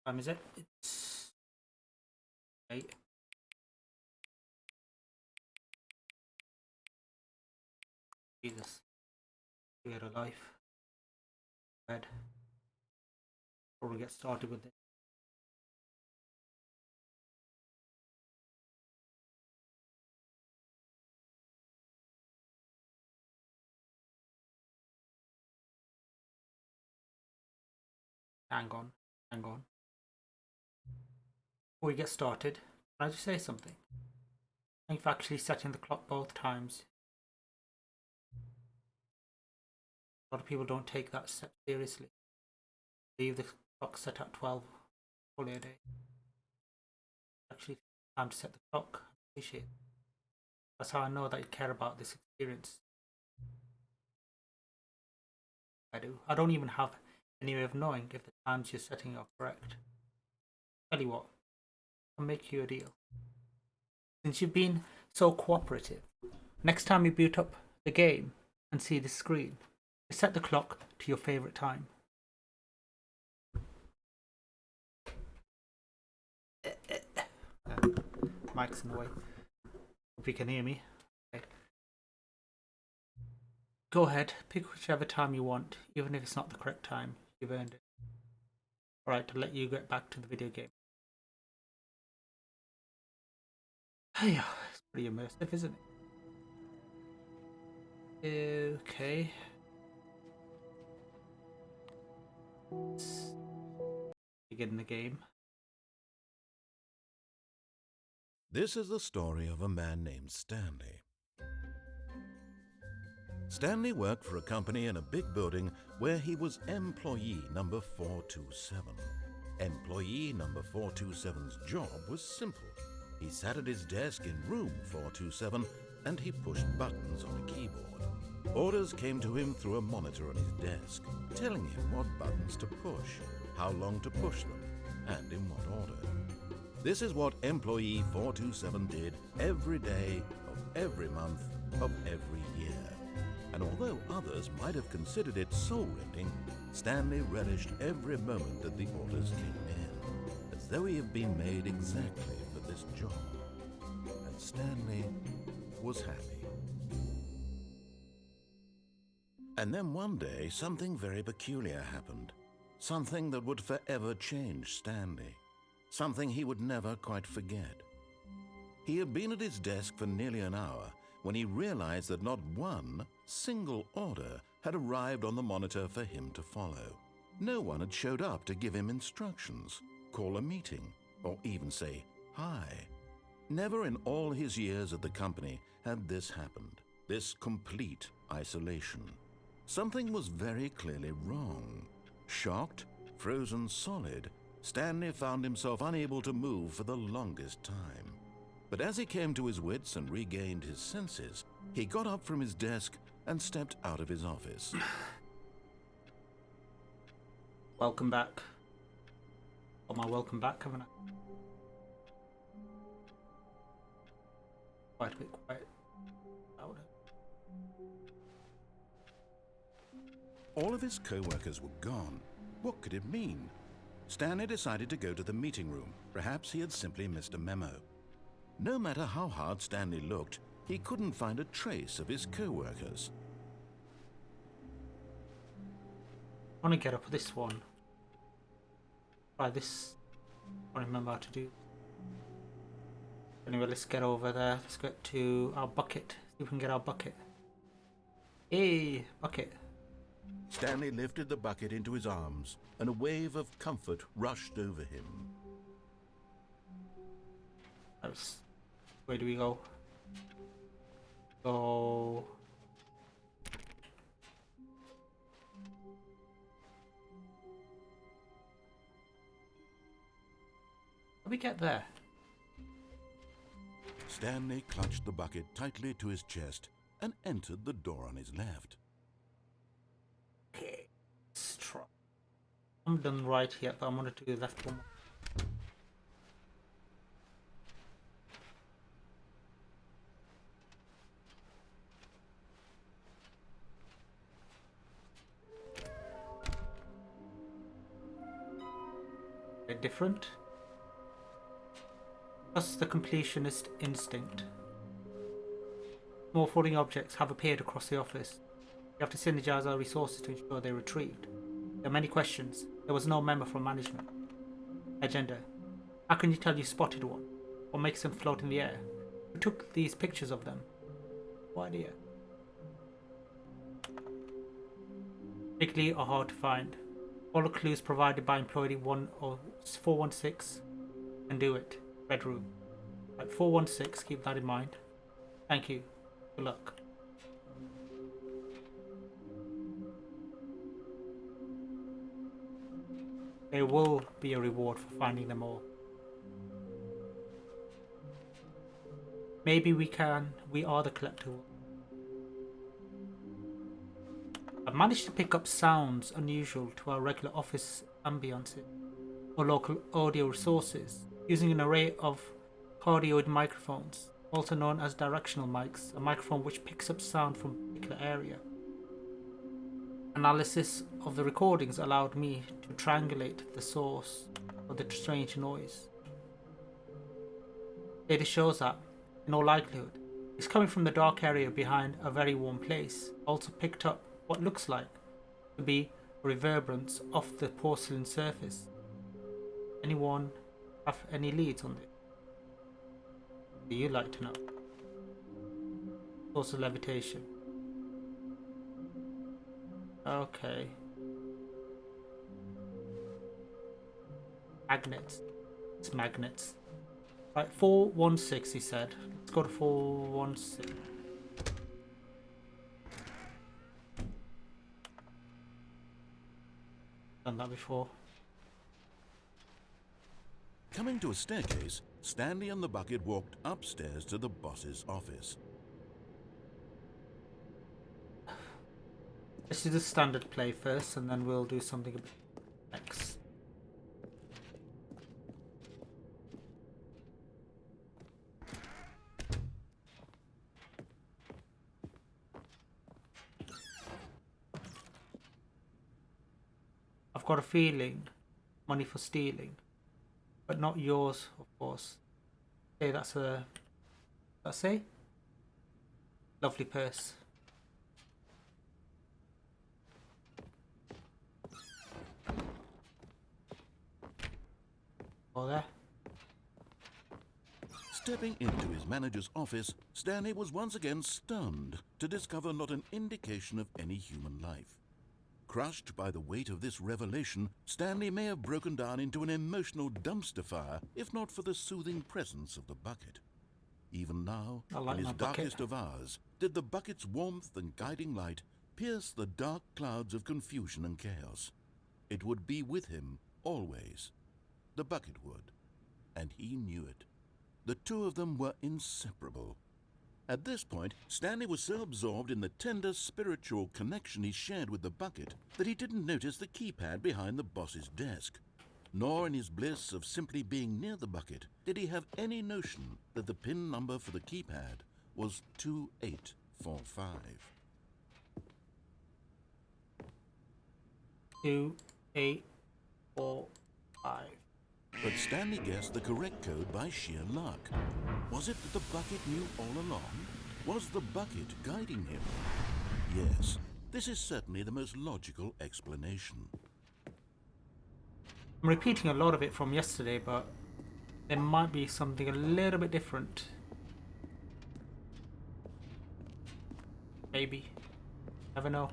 time is it? It's 8. Jesus. We had a life. Bed. Before we get started with this. Hang on. Before we get started, can I just say something? Thank you for actually setting the clock both times. A lot of people don't take that step seriously. Leave the clock set at 12 fully a day. Actually, time to set the clock. I appreciate it. That's how I know that you care about this experience. I do. I don't even have any way of knowing if the times you're setting are correct. Tell you what, I'll make you a deal. Since you've been so cooperative, next time you boot up the game and see the screen, set the clock to your favourite time. Mic's in the way. Hope you can hear me. Okay. Go ahead, pick whichever time you want, even if it's not the correct time. You've earned it. Alright, to let you get back to the video game. Hey, it's pretty immersive, isn't it? Okay. Let's begin the game. This is the story of a man named Stanley. Stanley worked for a company in a big building where he was employee number 427. Employee number 427's job was simple. He sat at his desk in room 427 and he pushed buttons on a keyboard. Orders came to him through a monitor on his desk, telling him what buttons to push, how long to push them, and in what order. This is what employee 427 did every day of every month of every year. And although others might have considered it soul-rending, Stanley relished every moment that the orders came in, as though he had been made exactly for this job. And Stanley was happy. And then one day, something very peculiar happened. Something that would forever change Stanley. Something he would never quite forget. He had been at his desk for nearly an hour when he realized that not one single order had arrived on the monitor for him to follow. No one had showed up to give him instructions, call a meeting, or even say hi. Never in all his years at the company had this happened, this complete isolation. Something was very clearly wrong. Shocked, frozen solid, Stanley found himself unable to move for the longest time. But as he came to his wits and regained his senses, he got up from his desk and stepped out of his office. Welcome back. Got my welcome back, haven't I? Quite a bit quiet. Louder. All of his co-workers were gone. What could it mean? Stanley decided to go to the meeting room. Perhaps he had simply missed a memo. No matter how hard Stanley looked, he couldn't find a trace of his co-workers. I want to get up this one. Try this. I don't remember how to do. Anyway, let's get over there. Let's get to our bucket. See if we can get our bucket. Hey, bucket. Stanley lifted the bucket into his arms, and a wave of comfort rushed over him. Where do we go? Go. How do we get there? Stanley clutched the bucket tightly to his chest and entered the door on his left. Okay, let's try. I'm done right here, but I'm gonna do the left one more. They're different. Plus the completionist instinct. More falling objects have appeared across the office. You have to synergize our resources to ensure they're retrieved. There are many questions. There was no memo from management. Agenda. How can you tell you spotted one? What makes them float in the air? Who took these pictures of them? No idea. Particularly are hard to find. All the clues provided by employee 416 can do it. Bedroom. Right, 416, keep that in mind. Thank you. Good luck. There will be a reward for finding them all. Maybe we are the collector. I've managed to pick up sounds unusual to our regular office ambiances or local audio resources using an array of cardioid microphones, also known as directional mics, a microphone which picks up sound from a particular area. Analysis of the recordings allowed me to triangulate the source of the strange noise. Data shows that, in all likelihood, it's coming from the dark area behind a very warm place. Also picked up what looks like to be reverberance off the porcelain surface. Anyone have any leads on this? Do you like to know? Source of levitation. Okay. Magnets. It's magnets. Right, 416 he said. Let's go to 416. Done that before. Coming to a staircase, Stanley and the bucket walked upstairs to the boss's office. Let's do the standard play first, and then we'll do something a bit next. I've got a feeling, money for stealing, but not yours, of course. Okay, that's a. Let's see. Lovely purse. There. Stepping into his manager's office, Stanley was once again stunned to discover not an indication of any human life. Crushed by the weight of this revelation, Stanley may have broken down into an emotional dumpster fire if not for the soothing presence of the bucket. Even now, in his darkest of hours, did the bucket's warmth and guiding light pierce the dark clouds of confusion and chaos. It would be with him always. The bucket would, and he knew it. The two of them were inseparable. At this point, Stanley was so absorbed in the tender spiritual connection he shared with the bucket that he didn't notice the keypad behind the boss's desk. Nor in his bliss of simply being near the bucket did he have any notion that the PIN number for the keypad was 2845. 2845. But Stanley guessed the correct code by sheer luck. Was it that the bucket knew all along? Was the bucket guiding him? Yes, this is certainly the most logical explanation. I'm repeating a lot of it from yesterday, but there might be something a little bit different. Maybe. Never know.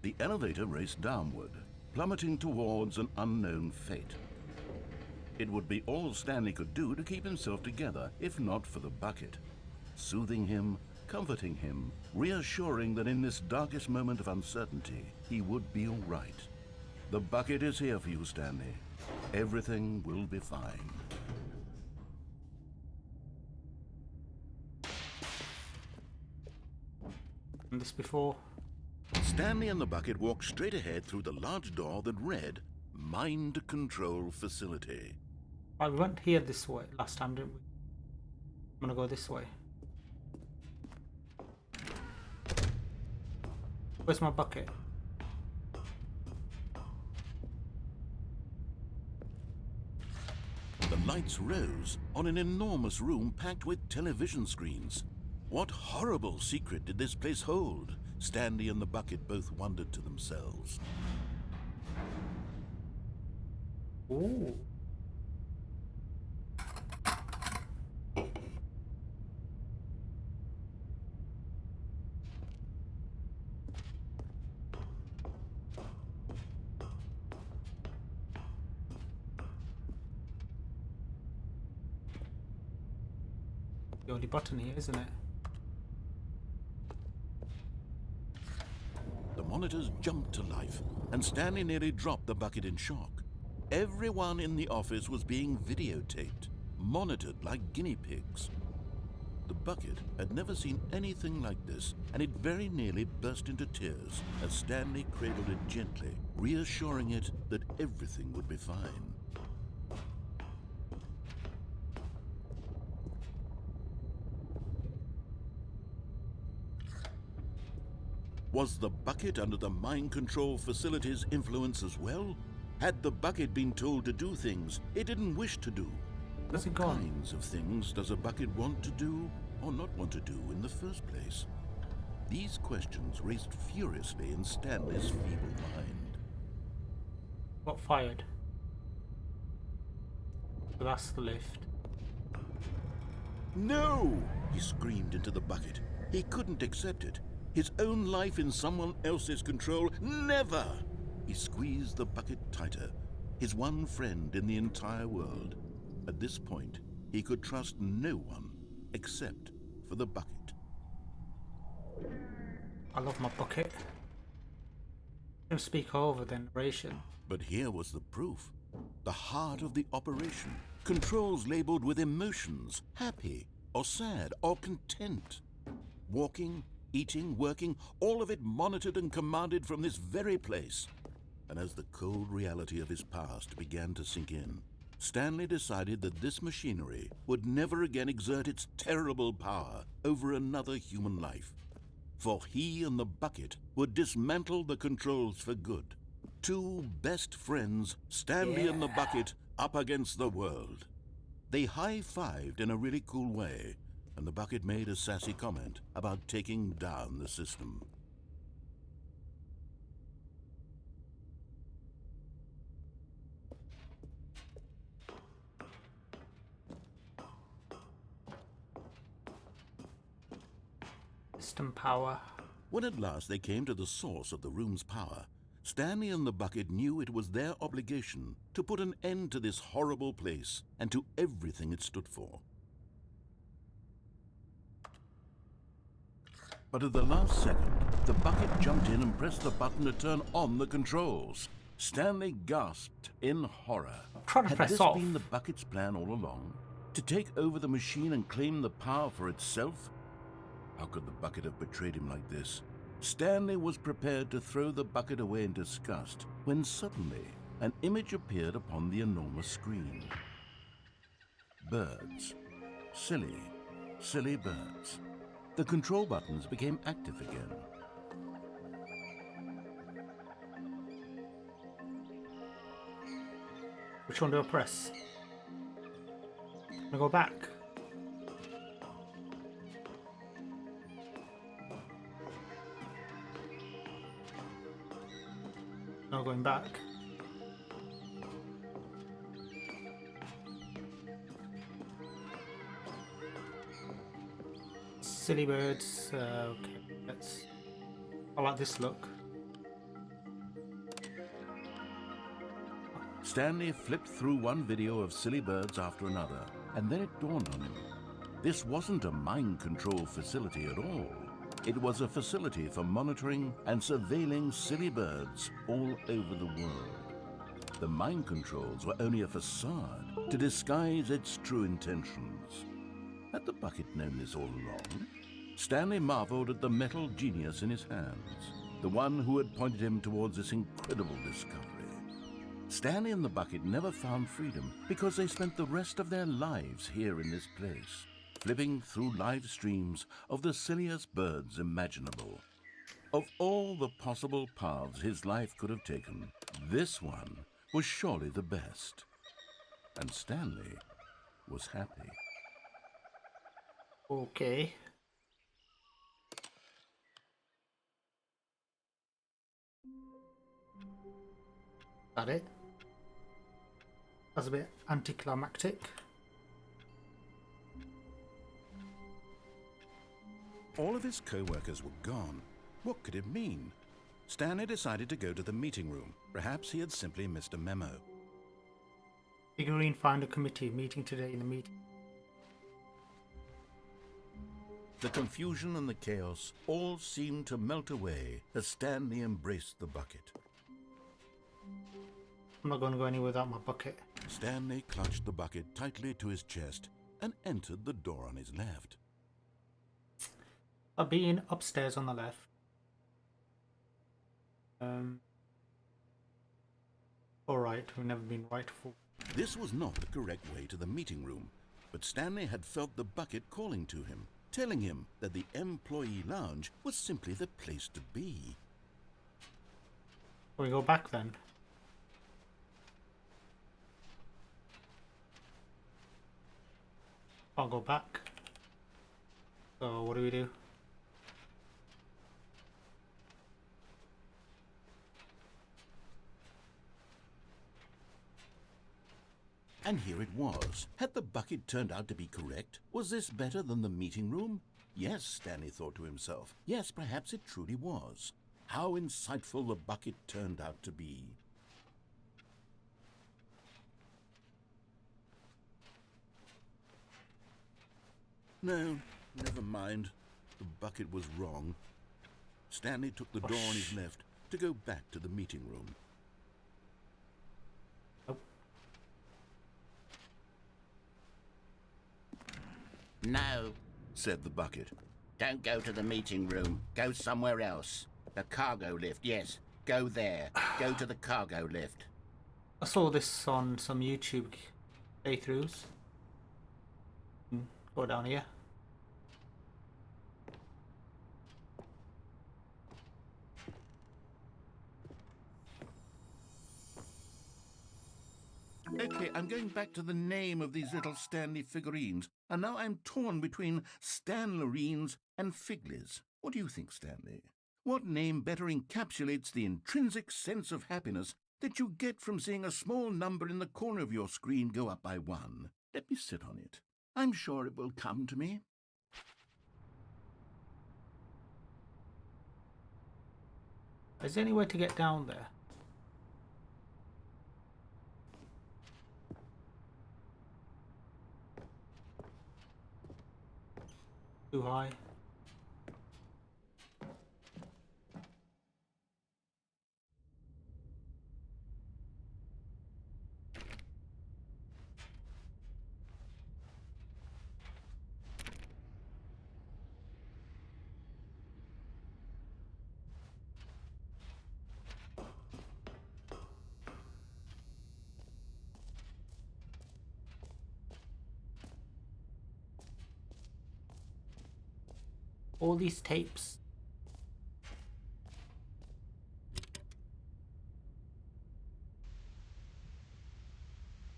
The elevator raced downward, plummeting towards an unknown fate. It would be all Stanley could do to keep himself together, if not for the bucket. Soothing him, comforting him, reassuring that in this darkest moment of uncertainty, he would be all right. The bucket is here for you, Stanley. Everything will be fine. Done this before. Stanley and the bucket walked straight ahead through the large door that read, Mind Control Facility. Right, we went here this way last time, didn't we? I'm gonna go this way. Where's my bucket? The lights rose on an enormous room packed with television screens. What horrible secret did this place hold? Stanley and the bucket both wondered to themselves. Ooh. The only button here, isn't it? The monitors jumped to life, and Stanley nearly dropped the bucket in shock. Everyone in the office was being videotaped, monitored like guinea pigs. The bucket had never seen anything like this, and it very nearly burst into tears as Stanley cradled it gently, reassuring it that everything would be fine. Was the bucket under the mind control facility's influence as well? Had the bucket been told to do things it didn't wish to do? Where's it What gone? kinds of things does a bucket want to do or not want to do in the first place? These questions raced furiously in Stanley's feeble mind. Got fired. So that's the lift. No! He screamed into the bucket. He couldn't accept it. His own life in someone else's control, never! He squeezed the bucket tighter, his one friend in the entire world. At this point, he could trust no one except for the bucket. I love my bucket. Can speak over the narration. But here was the proof. The heart of the operation. Controls labeled with emotions, happy or sad or content. Walking, eating, working, all of it monitored and commanded from this very place. And as the cold reality of his past began to sink in, Stanley decided that this machinery would never again exert its terrible power over another human life. For he and the bucket would dismantle the controls for good. Two best friends, Stanley and the bucket, up against the world. They high-fived in a really cool way, and the bucket made a sassy comment about taking down the system. System power. When at last they came to the source of the room's power, Stanley and the bucket knew it was their obligation to put an end to this horrible place and to everything it stood for. But at the last second, the bucket jumped in and pressed the button to turn on the controls. Stanley gasped in horror. Try to Had press this off. been the bucket's plan all along? To take over the machine and claim the power for itself? How could the bucket have betrayed him like this? Stanley was prepared to throw the bucket away in disgust when suddenly an image appeared upon the enormous screen. Birds. Silly, silly birds. The control buttons became active again. Which one do I press? I go back. No going back. Silly birds. Okay, I like this look. Stanley flipped through one video of silly birds after another, and then it dawned on him. This wasn't a mind control facility at all. It was a facility for monitoring and surveilling silly birds all over the world. The mind controls were only a facade to disguise its true intentions. Had the bucket known this all along? Stanley marveled at the metal genius in his hands, the one who had pointed him towards this incredible discovery. Stanley and the bucket never found freedom because they spent the rest of their lives here in this place, flipping through live streams of the silliest birds imaginable. Of all the possible paths his life could have taken, this one was surely the best. And Stanley was happy. Okay. That it? That's a bit anticlimactic. All of his co-workers were gone. What could it mean? Stanley decided to go to the meeting room. Perhaps he had simply missed a memo. Figurine Finder Committee meeting today in the meeting. The confusion and the chaos all seemed to melt away as Stanley embraced the bucket. I'm not going to go anywhere without my bucket. Stanley clutched the bucket tightly to his chest and entered the door on his left. I'll be in upstairs on the left. Alright, we've never been right for. This was not the correct way to the meeting room, but Stanley had felt the bucket calling to him, telling him that the employee lounge was simply the place to be. We go back then. I'll go back. So what do we do? And here it was. Had the bucket turned out to be correct? Was this better than the meeting room? Yes, Stanley thought to himself. Yes, perhaps it truly was. How insightful the bucket turned out to be. No, never mind. The bucket was wrong. Stanley took the door on his left to go back to the meeting room. No, Said the bucket. don't go to the meeting room. Go somewhere else. The cargo lift, yes. Go there. Go to the cargo lift. I saw this on some YouTube playthroughs. Go down here. Okay, I'm going back to the name of these little Stanley figurines, and now I'm torn between Stanlerines and Figlies. What do you think, Stanley? What name better encapsulates the intrinsic sense of happiness that you get from seeing a small number in the corner of your screen go up by 1? Let me sit on it. I'm sure it will come to me. Is there any way to get down there? Too high. All these tapes.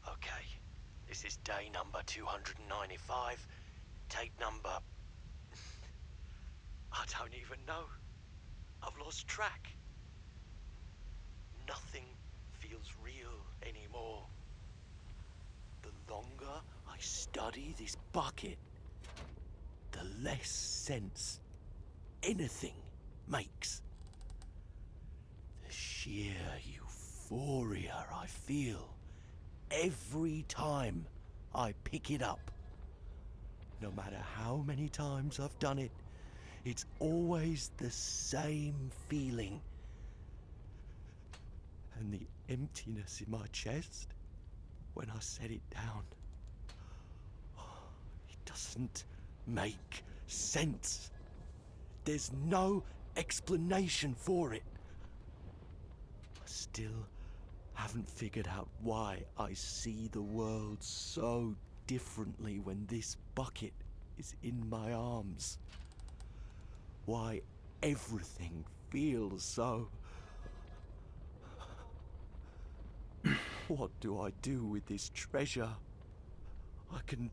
Okay, this is day number 295. Tape number... I don't even know. I've lost track. Nothing feels real anymore. The longer I study this bucket, the less sense anything makes. The sheer euphoria I feel every time I pick it up. No matter how many times I've done it, it's always the same feeling. And the emptiness in my chest when I set it down. It doesn't make sense. There's no explanation for it. I still haven't figured out why I see the world so differently when this bucket is in my arms. Why everything feels so... What do I do with this treasure? I can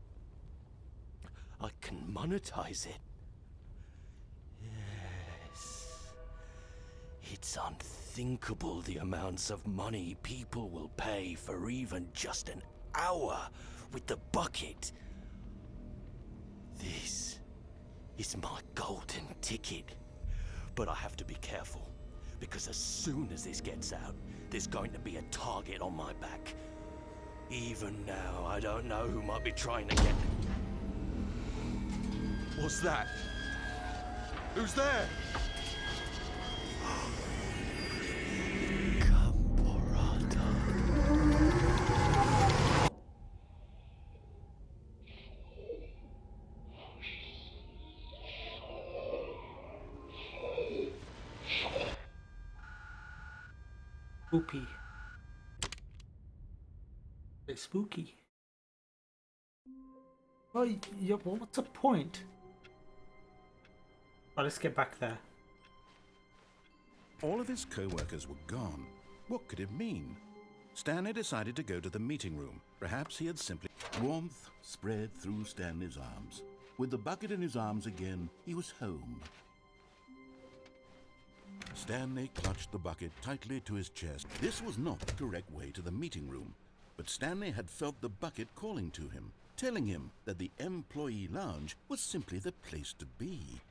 monetize it. Yes. It's unthinkable the amounts of money people will pay for even just an hour with the bucket. This is my golden ticket. But I have to be careful, because as soon as this gets out, there's going to be a target on my back. Even now, I don't know who might be trying to get... What's that? Who's there? Camporata. Spooky. It's spooky. Well, yeah, well, what's the point? Well, let's get back there. All of his co-workers were gone. What could it mean? Stanley decided to go to the meeting room. Perhaps he had simply... Warmth spread through Stanley's arms. With the bucket in his arms again, he was home. Stanley clutched the bucket tightly to his chest. This was not the correct way to the meeting room, but Stanley had felt the bucket calling to him, telling him that the employee lounge was simply the place to be.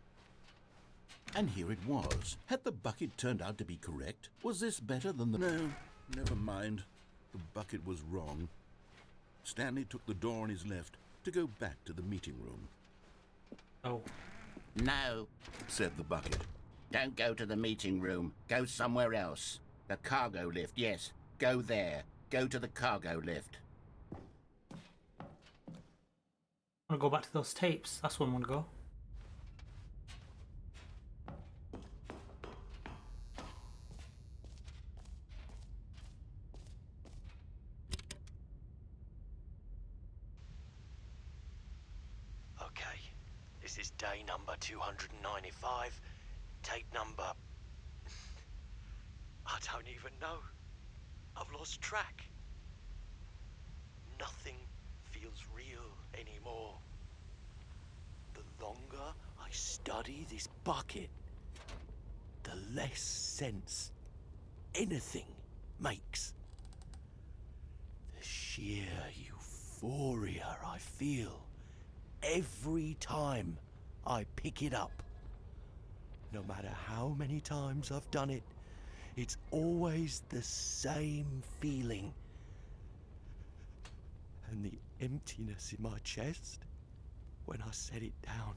And here it was. Had the bucket turned out to be correct? Was this better than the... No, never mind. The bucket was wrong. Stanley took the door on his left to go back to the meeting room. Oh. No, Said the bucket. don't go to the meeting room. Go somewhere else. The cargo lift, yes. Go there. Go to the cargo lift. I want to go back to those tapes. That's where I want to go. Okay, this is day number 295. Tape number... I don't even know. I've lost track. Nothing feels real anymore. The longer I study this bucket, the less sense anything makes. The sheer euphoria I feel every time I pick it up. No matter how many times I've done it, it's always the same feeling. And the emptiness in my chest when I set it down.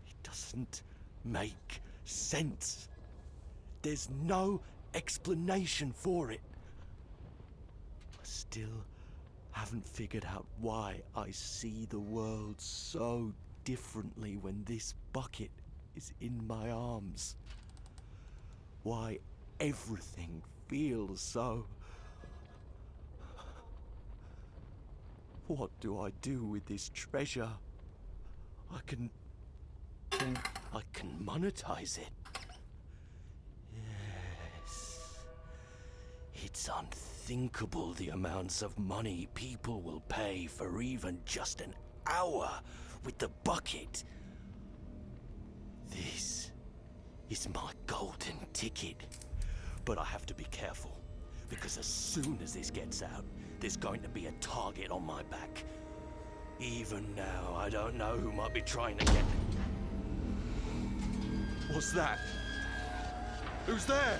It doesn't make sense. There's no explanation for it. I still haven't figured out why I see the world so differently when this bucket is in my arms. Why everything feels so... What do I do with this treasure? I can monetize it. Yes. It's unthinkable the amounts of money people will pay for even just an hour with the bucket. This is my golden ticket. But I have to be careful, because as soon as this gets out, there's going to be a target on my back. Even now, I don't know who might be trying to get... What's that? Who's there?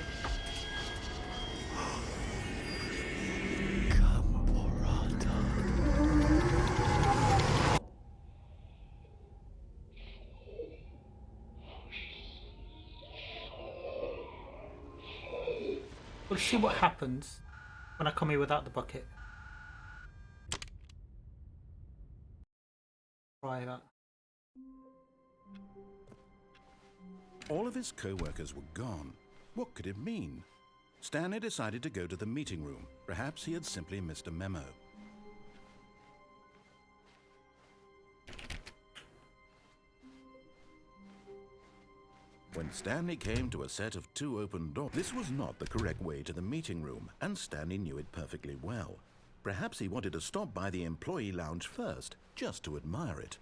Camporata. We'll see what happens when I come here without the bucket. Try that. All of his co-workers were gone. What could it mean? Stanley decided to go to the meeting room. Perhaps he had simply missed a memo. When Stanley came to a set of 2 open doors, this was not the correct way to the meeting room, and Stanley knew it perfectly well. Perhaps he wanted to stop by the employee lounge first, just to admire it.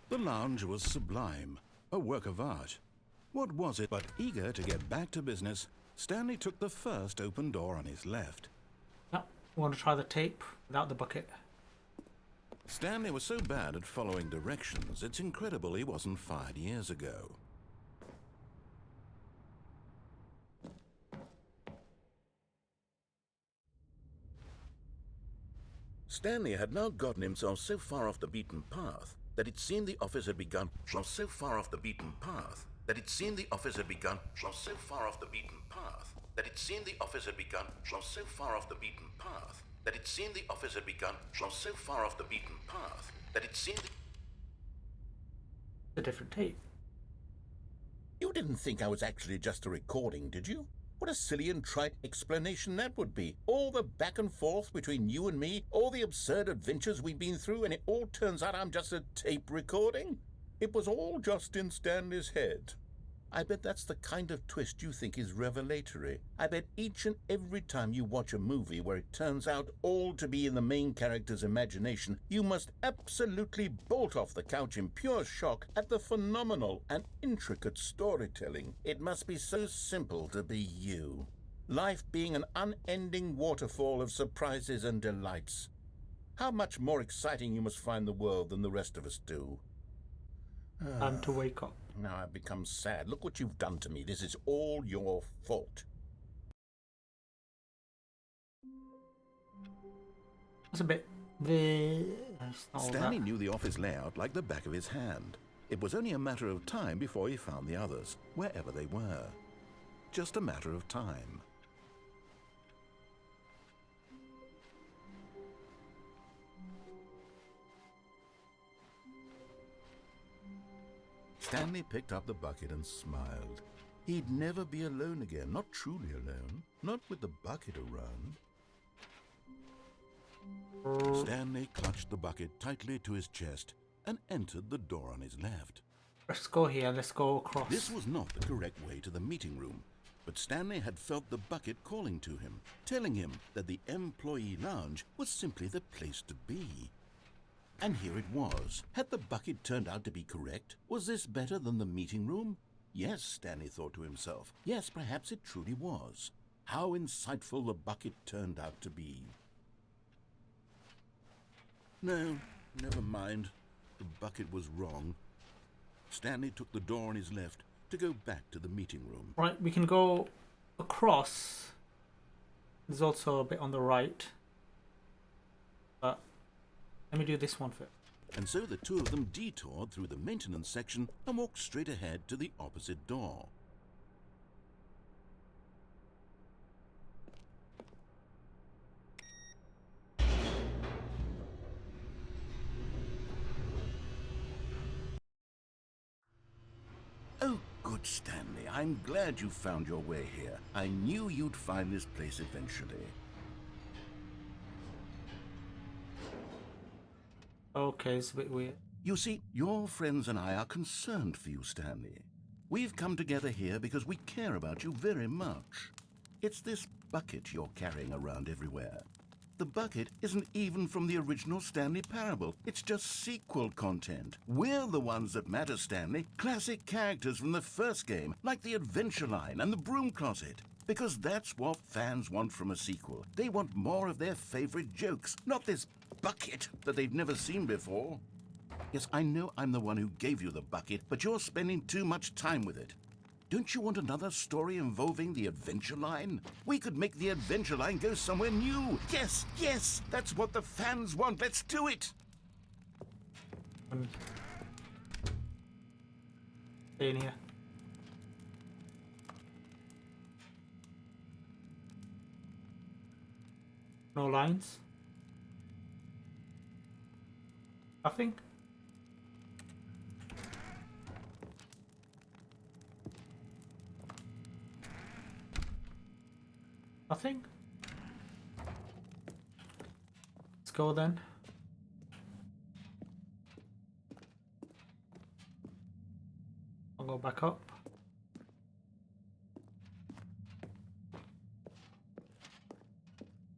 The lounge was sublime, a work of art. What was it but eager to get back to business, Stanley took the first open door on his left. Yep. Want to try the tape without the bucket? Stanley was so bad at following directions, it's incredible he wasn't fired years ago. Stanley had now gotten himself so far off the beaten path that it seemed the office had begun so far off the beaten path that it seemed the office had begun so far off the beaten path that it seemed the office had begun so far off the beaten path that it seemed the office had begun so far off the beaten path that it seemed A different tape. You didn't think I was actually just a recording, did you? What a silly and trite explanation that would be. All the back and forth between you and me, all the absurd adventures we've been through, and it all turns out I'm just a tape recording? It was all just in Stanley's head. I bet that's the kind of twist you think is revelatory. I bet each and every time you watch a movie where it turns out all to be in the main character's imagination, you must absolutely bolt off the couch in pure shock at the phenomenal and intricate storytelling. It must be so simple to be you. Life being an unending waterfall of surprises and delights. How much more exciting you must find the world than the rest of us do. Time to wake up. Now I've become sad. Look what you've done to me. This is all your fault. That's a bit. That's not all Stanley that. knew the office layout like the back of his hand. It was only a matter of time before he found the others, wherever they were. Just a matter of time. Stanley picked up the bucket and smiled. He'd never be alone again, not truly alone, not with the bucket around. Stanley clutched the bucket tightly to his chest and entered the door on his left. Let's go here. Let's go across. This was not the correct way to the meeting room, but Stanley had felt the bucket calling to him, telling him that the employee lounge was simply the place to be. And here it was. Had the bucket turned out to be correct? Was this better than the meeting room? Yes, Stanley thought to himself. Yes, perhaps it truly was. How insightful the bucket turned out to be. No, never mind. The bucket was wrong. Stanley took the door on his left to go back to the meeting room. Right, we can go across. There's also a bit on the right. But let me do this one first. And so the two of them detoured through the maintenance section and walked straight ahead to the opposite door. Oh, good Stanley. I'm glad you found your way here. I knew you'd find this place eventually. Okay, it's a bit weird. You see, your friends and I are concerned for you, Stanley. We've come together here because we care about you very much. It's this bucket you're carrying around everywhere. The bucket isn't even from the original Stanley Parable. It's just sequel content. We're the ones that matter, Stanley. Classic characters from the first game, like the Adventure Line and the Broom Closet. Because that's what fans want from a sequel. They want more of their favorite jokes, not this bucket that they've never seen before. Yes, I know I'm the one who gave you the bucket, but you're spending too much time with it. Don't you want another story involving the Adventure Line? We could make the Adventure Line go somewhere new. Yes, yes, that's what the fans want. Let's do it. Stay in here. No lines. Nothing. Nothing. Let's go then. I'll go back up.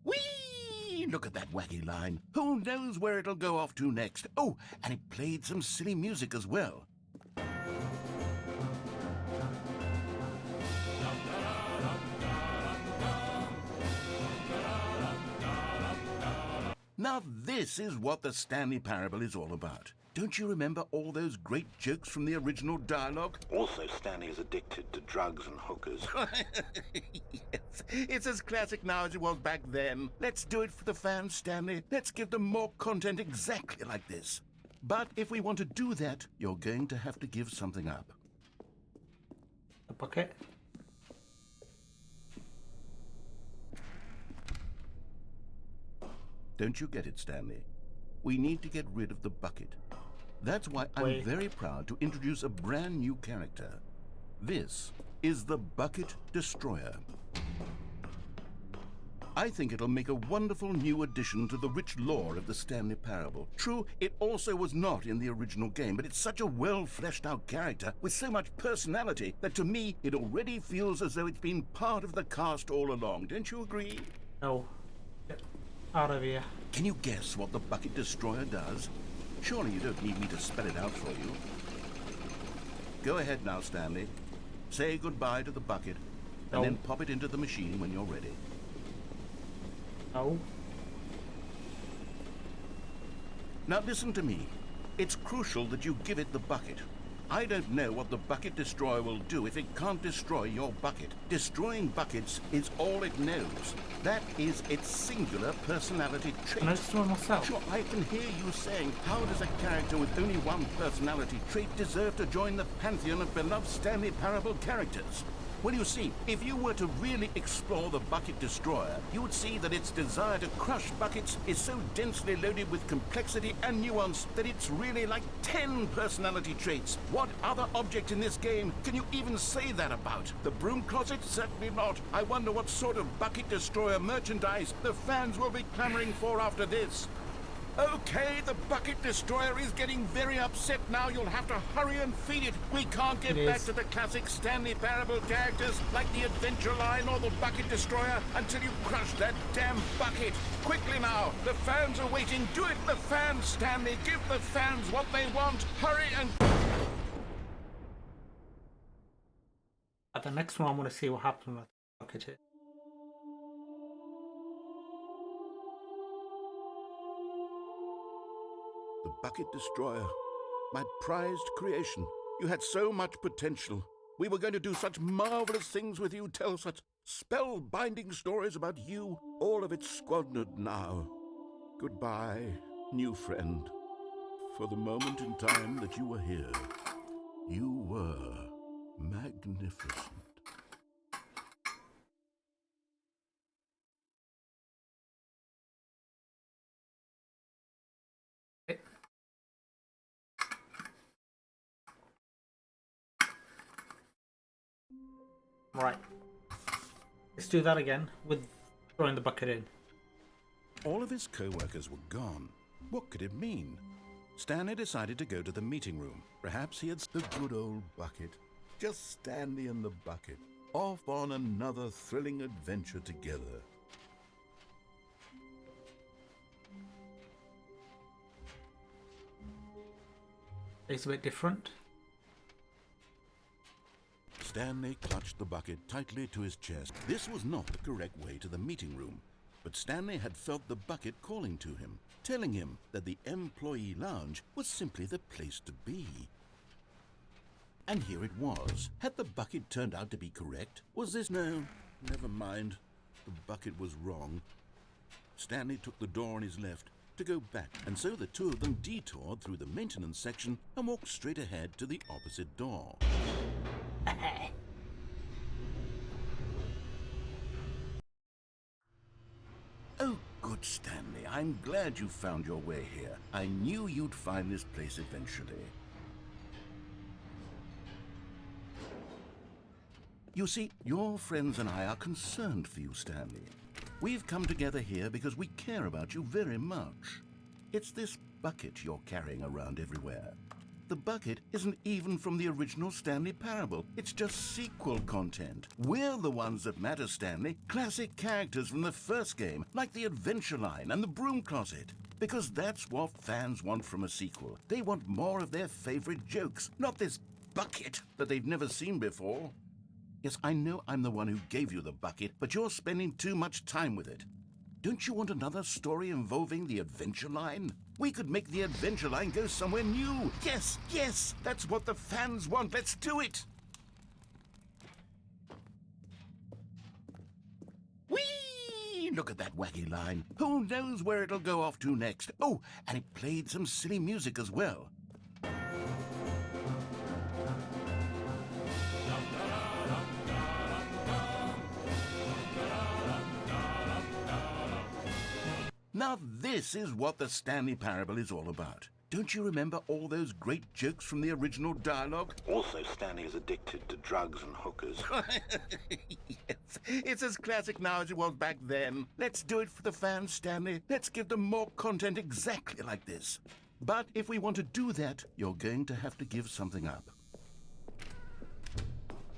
Whee! Look at that wacky line. Who knows where it'll go off to next? Oh, and it played some silly music as well. Now this is what the Stanley Parable is all about. Don't you remember all those great jokes from the original dialogue? Also, Stanley is addicted to drugs and hookers. Yes, it's as classic now as it was back then. Let's do it for the fans, Stanley. Let's give them more content exactly like this. But if we want to do that, you're going to have to give something up. The bucket. Don't you get it, Stanley? We need to get rid of the bucket. That's why I'm very proud to introduce a brand new character. This is the Bucket Destroyer. I think it'll make a wonderful new addition to the rich lore of the Stanley Parable. True, it also was not in the original game, but it's such a well-fleshed-out character with so much personality that to me it already feels as though it's been part of the cast all along. Don't you agree? No. Get out of here. Can you guess what the Bucket Destroyer does? Surely you don't need me to spell it out for you. Go ahead now, Stanley. Say goodbye to the bucket, and then pop it into the machine when you're ready. No. Now listen to me. It's crucial that you give it the bucket. I don't know what the Bucket Destroyer will do if it can't destroy your bucket. Destroying buckets is all it knows. That is its singular personality trait. Can I destroy myself? Sure, I can hear you saying, how does a character with only one personality trait deserve to join the pantheon of beloved Stanley Parable characters? Well, you see, if you were to really explore the Bucket Destroyer, you would see that its desire to crush buckets is so densely loaded with complexity and nuance that it's really like 10 personality traits. What other object in this game can you even say that about? The broom closet? Certainly not. I wonder what sort of Bucket Destroyer merchandise the fans will be clamoring for after this. Okay, the Bucket Destroyer is getting very upset now. You'll have to hurry and feed it. We can't get back to the classic Stanley Parable characters like the Adventure Line or the Bucket Destroyer until you crush that damn bucket. Quickly now, the fans are waiting. Do it, the fans, Stanley. Give the fans what they want. Hurry and... At the next one, I want to see what happens with the bucket here. The Bucket Destroyer, my prized creation. You had so much potential. We were going to do such marvelous things with you, tell such spellbinding stories about you. All of it squandered now. Goodbye, new friend. For the moment in time that you were here, you were magnificent. Right. Let's do that again with throwing the bucket in. All of his co-workers were gone. What could it mean? Stanley decided to go to the meeting room. Perhaps he had the good old bucket. Just Stanley and the bucket. Off on another thrilling adventure together. It's a bit different. Stanley clutched the bucket tightly to his chest. This was not the correct way to the meeting room, but Stanley had felt the bucket calling to him, telling him that the employee lounge was simply the place to be. And here it was. Had the bucket turned out to be correct? Was this... No, never mind. The bucket was wrong. Stanley took the door on his left to go back, and so the two of them detoured through the maintenance section and walked straight ahead to the opposite door. Oh, good, Stanley. I'm glad you found your way here. I knew you'd find this place eventually. You see, your friends and I are concerned for you, Stanley. We've come together here because we care about you very much. It's this bucket you're carrying around everywhere. The bucket isn't even from the original Stanley Parable. It's just sequel content. We're the ones that matter, Stanley. Classic characters from the first game, like the Adventure Line and the Broom Closet. Because that's what fans want from a sequel. They want more of their favorite jokes, not this bucket that they've never seen before. Yes, I know I'm the one who gave you the bucket, but you're spending too much time with it. Don't you want another story involving the Adventure Line? We could make the Adventure Line go somewhere new. Yes, yes, that's what the fans want. Let's do it. Whee! Look at that wacky line. Who knows where it'll go off to next? Oh, and it played some silly music as well. Now this is what the Stanley Parable is all about. Don't you remember all those great jokes from the original dialogue? Also, Stanley is addicted to drugs and hookers. Yes, it's as classic now as it was back then. Let's do it for the fans, Stanley. Let's give them more content exactly like this. But if we want to do that, you're going to have to give something up.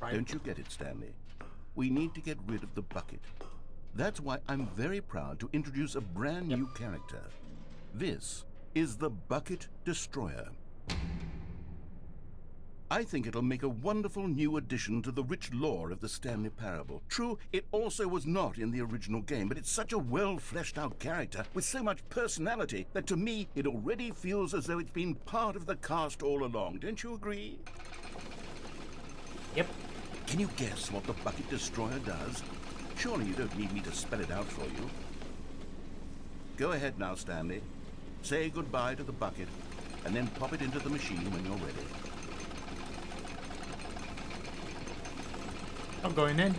Right. Don't you get it, Stanley? We need to get rid of the bucket. That's why I'm very proud to introduce a brand new character. This is the Bucket Destroyer. I think it'll make a wonderful new addition to the rich lore of the Stanley Parable. True, it also was not in the original game, but it's such a well-fleshed-out character with so much personality that to me it already feels as though it's been part of the cast all along. Don't you agree? Yep. Can you guess what the Bucket Destroyer does? Surely you don't need me to spell it out for you. Go ahead now, Stanley. Say goodbye to the bucket, and then pop it into the machine when you're ready. I'm going in.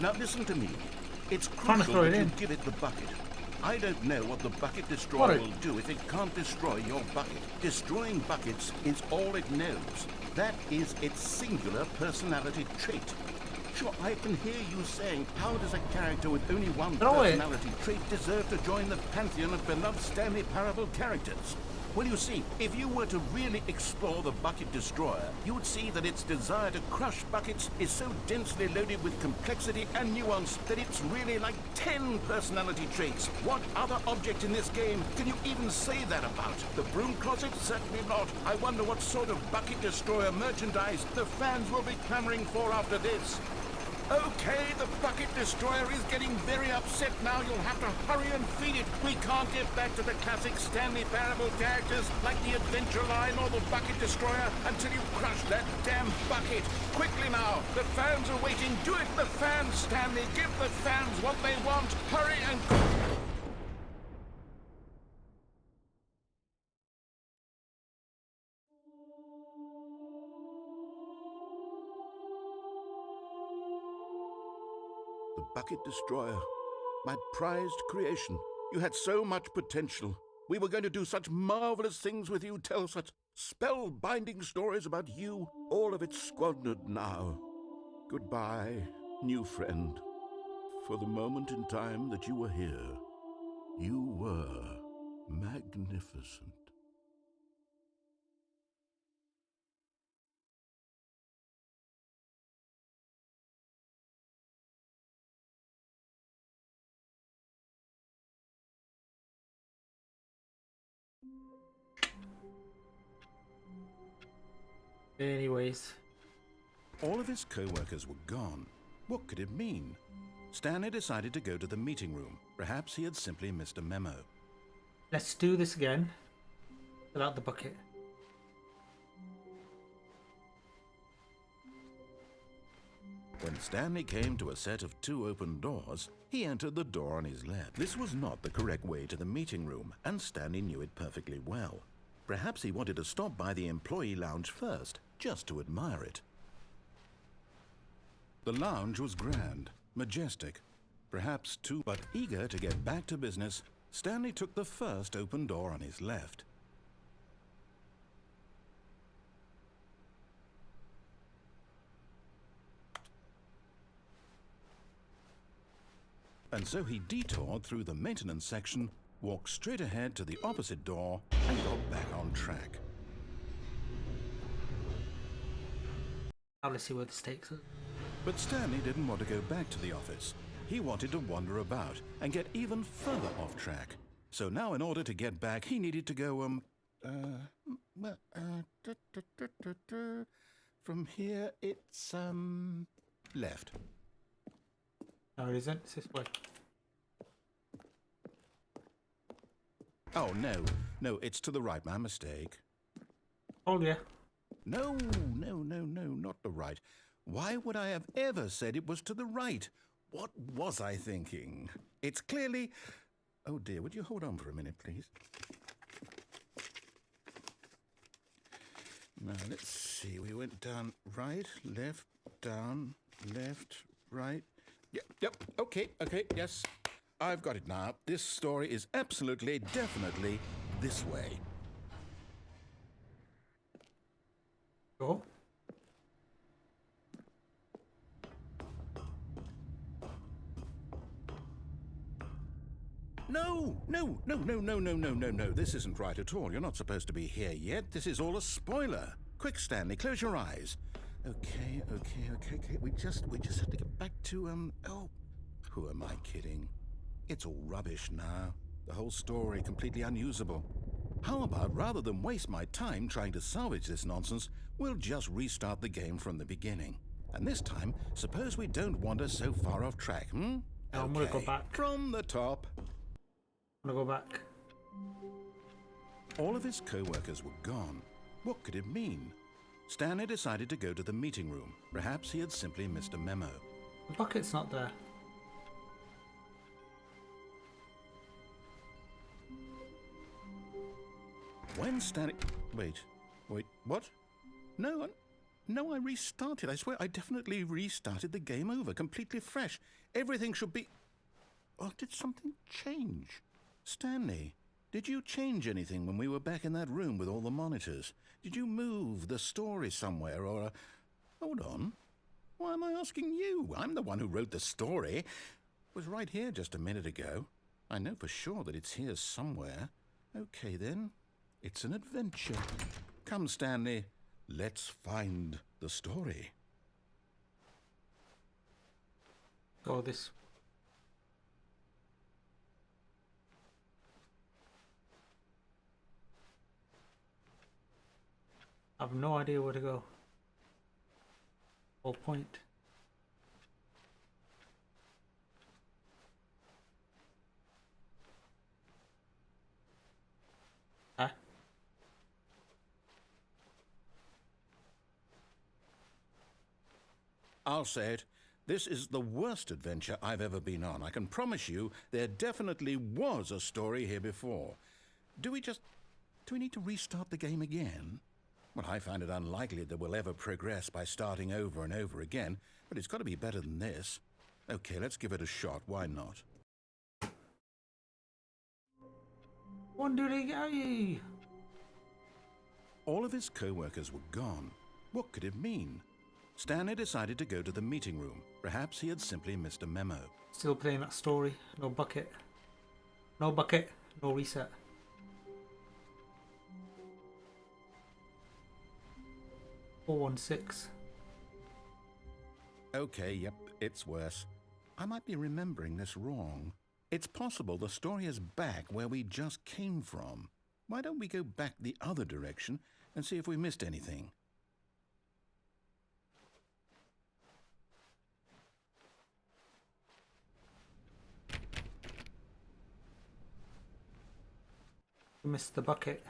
Now listen to me. It's Trying to crucial throw it that you in. give it the bucket. I don't know what the Bucket Destroyer What? will do if it can't destroy your bucket. Destroying buckets is all it knows. That is its singular personality trait. Sure, I can hear you saying, how does a character with only one Throw it. personality trait deserve to join the pantheon of beloved Stanley Parable characters? Well, you see, if you were to really explore the Bucket Destroyer, you would see that its desire to crush buckets is so densely loaded with complexity and nuance that it's really like 10 personality traits. What other object in this game can you even say that about? The Broom Closet? Certainly not. I wonder what sort of Bucket Destroyer merchandise the fans will be clamoring for after this. Okay, the Bucket Destroyer is getting very upset now. You'll have to hurry and feed it. We can't get back to the classic Stanley Parable characters like the Adventure Line or the Bucket Destroyer until you crush that damn bucket. Quickly now, the fans are waiting. Do it, the fans, Stanley. Give the fans what they want. Hurry and... The Bucket Destroyer, my prized creation. You had so much potential. We were going to do such marvelous things with you, tell such spellbinding stories about you. All of it squandered now. Goodbye, new friend. For the moment in time that you were here, you were magnificent. Anyways. All of his co-workers were gone. What could it mean? Stanley decided to go to the meeting room. Perhaps he had simply missed a memo. Let's do this again. Without the bucket. When Stanley came to a set of 2 open doors, he entered the door on his left. This was not the correct way to the meeting room, and Stanley knew it perfectly well. Perhaps he wanted to stop by the employee lounge first, just to admire it. The lounge was grand, majestic, perhaps too, but eager to get back to business, Stanley took the first open door on his left. And so he detoured through the maintenance section, walked straight ahead to the opposite door, and got back on track. Now let's see where the stakes are. But Stanley didn't want to go back to the office. He wanted to wander about and get even further off track. So now in order to get back, he needed to go, from here it's, left. No, it isn't. It's this way. Oh, no, it's to the right, my mistake. Oh, yeah. No, not the right. Why would I have ever said it was to the right? What was I thinking? It's clearly... Oh dear, would you hold on for a minute, please? Now, let's see. We went down, right, left, down, left, right. Yep, okay, yes. I've got it now. This story is absolutely, definitely this way. Go. No. This isn't right at all. You're not supposed to be here yet. This is all a spoiler. Quick, Stanley, close your eyes. Okay. We just have to get back to, oh, who am I kidding? It's all rubbish now. The whole story completely unusable. How about, rather than waste my time trying to salvage this nonsense, we'll just restart the game from the beginning. And this time, suppose we don't wander so far off track, No, I'm gonna go back. From the top. I'm gonna go back. All of his co-workers were gone. What could it mean? Stanley decided to go to the meeting room. Perhaps he had simply missed a memo. The bucket's not there. When Stanley... Wait, what? No, I restarted. I swear, I definitely restarted the game over, completely fresh. Everything should be... Oh, did something change? Stanley, did you change anything when we were back in that room with all the monitors? Did you move the story somewhere or... Hold on. Why am I asking you? I'm the one who wrote the story. It was right here just a minute ago. I know for sure that it's here somewhere. Okay, then. It's an adventure. Come, Stanley. Let's find the story. Go this. I have no idea where to go. Whole point. Huh? I'll say it. This is the worst adventure I've ever been on. I can promise you there definitely was a story here before. Do we need to restart the game again? Well, I find it unlikely that we'll ever progress by starting over and over again, but it's got to be better than this. Okay, let's give it a shot. Why not? All of his co-workers were gone. What could it mean? Stanley decided to go to the meeting room. Perhaps he had simply missed a memo. Still playing that story. No bucket. No bucket. No reset. $416. Okay, yep, it's worse. I might be remembering this wrong. It's possible the story is back where we just came from. Why don't we go back the other direction and see if we missed anything? Missed the bucket.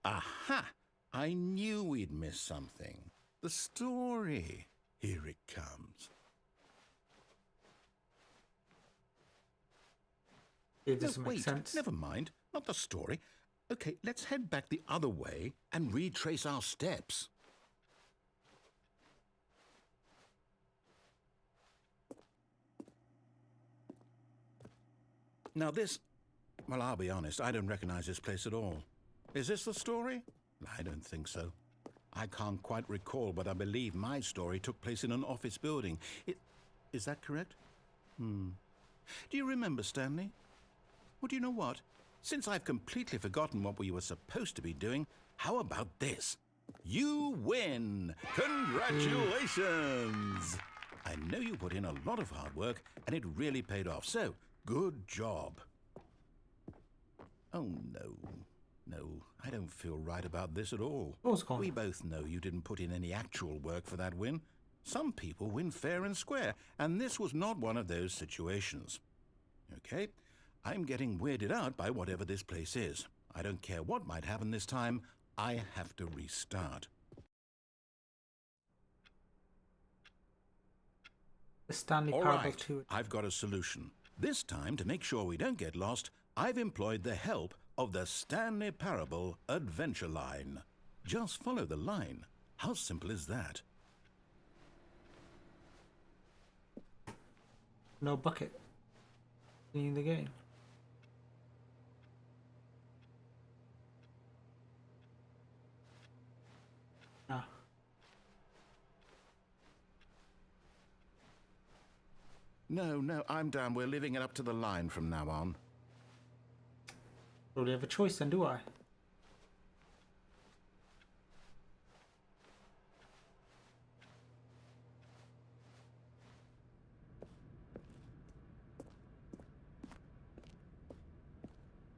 Aha! I knew we'd miss something. The story. Here it comes. It doesn't make wait, sense. Never mind. Not the story. Okay, let's head back the other way and retrace our steps. Now this... Well, I'll be honest, I don't recognize this place at all. Is this the story? I don't think so. I can't quite recall, but I believe my story took place in an office building. Is that correct? Do you remember, Stanley? Well, do you know what? Since I've completely forgotten what we were supposed to be doing, how about this? You win! Congratulations! I know you put in a lot of hard work, and it really paid off, so good job. Oh, no. No, I don't feel right about this at all. What's gone? We both know you didn't put in any actual work for that win. Some people win fair and square, and this was not one of those situations. Okay, I'm getting weirded out by whatever this place is. I don't care what might happen this time. I have to restart. The Stanley All Parable right, 2. I've got a solution. This time, to make sure we don't get lost, I've employed the help of the Stanley Parable Adventure Line. Just follow the line. How simple is that? No bucket. In the game. Ah. No, I'm down. We're leaving it up to the line from now on. Don't really have a choice then, do I?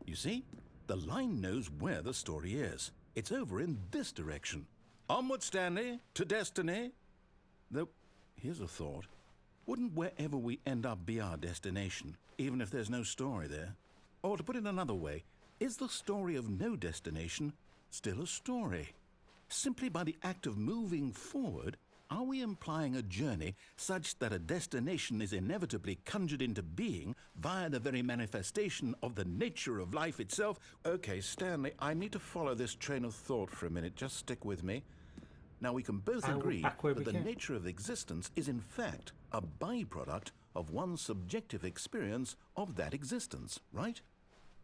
You see? The line knows where the story is. It's over in this direction. Onward, Stanley, to destiny. Though, here's a thought. Wouldn't wherever we end up be our destination, even if there's no story there? Or to put it another way, is the story of no destination still a story? Simply by the act of moving forward, are we implying a journey such that a destination is inevitably conjured into being via the very manifestation of the nature of life itself? Okay, Stanley, I need to follow this train of thought for a minute. Just stick with me. Now, we can both agree that the nature of existence is in fact a byproduct of one's subjective experience of that existence, right?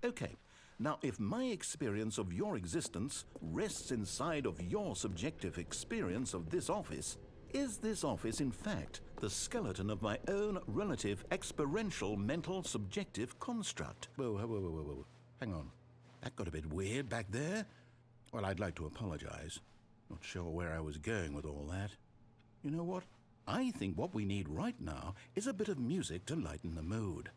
Okay. Now, if my experience of your existence rests inside of your subjective experience of this office, is this office, in fact, the skeleton of my own relative experiential mental subjective construct? Whoa. Hang on. That got a bit weird back there. Well, I'd like to apologize. Not sure where I was going with all that. You know what? I think what we need right now is a bit of music to lighten the mood.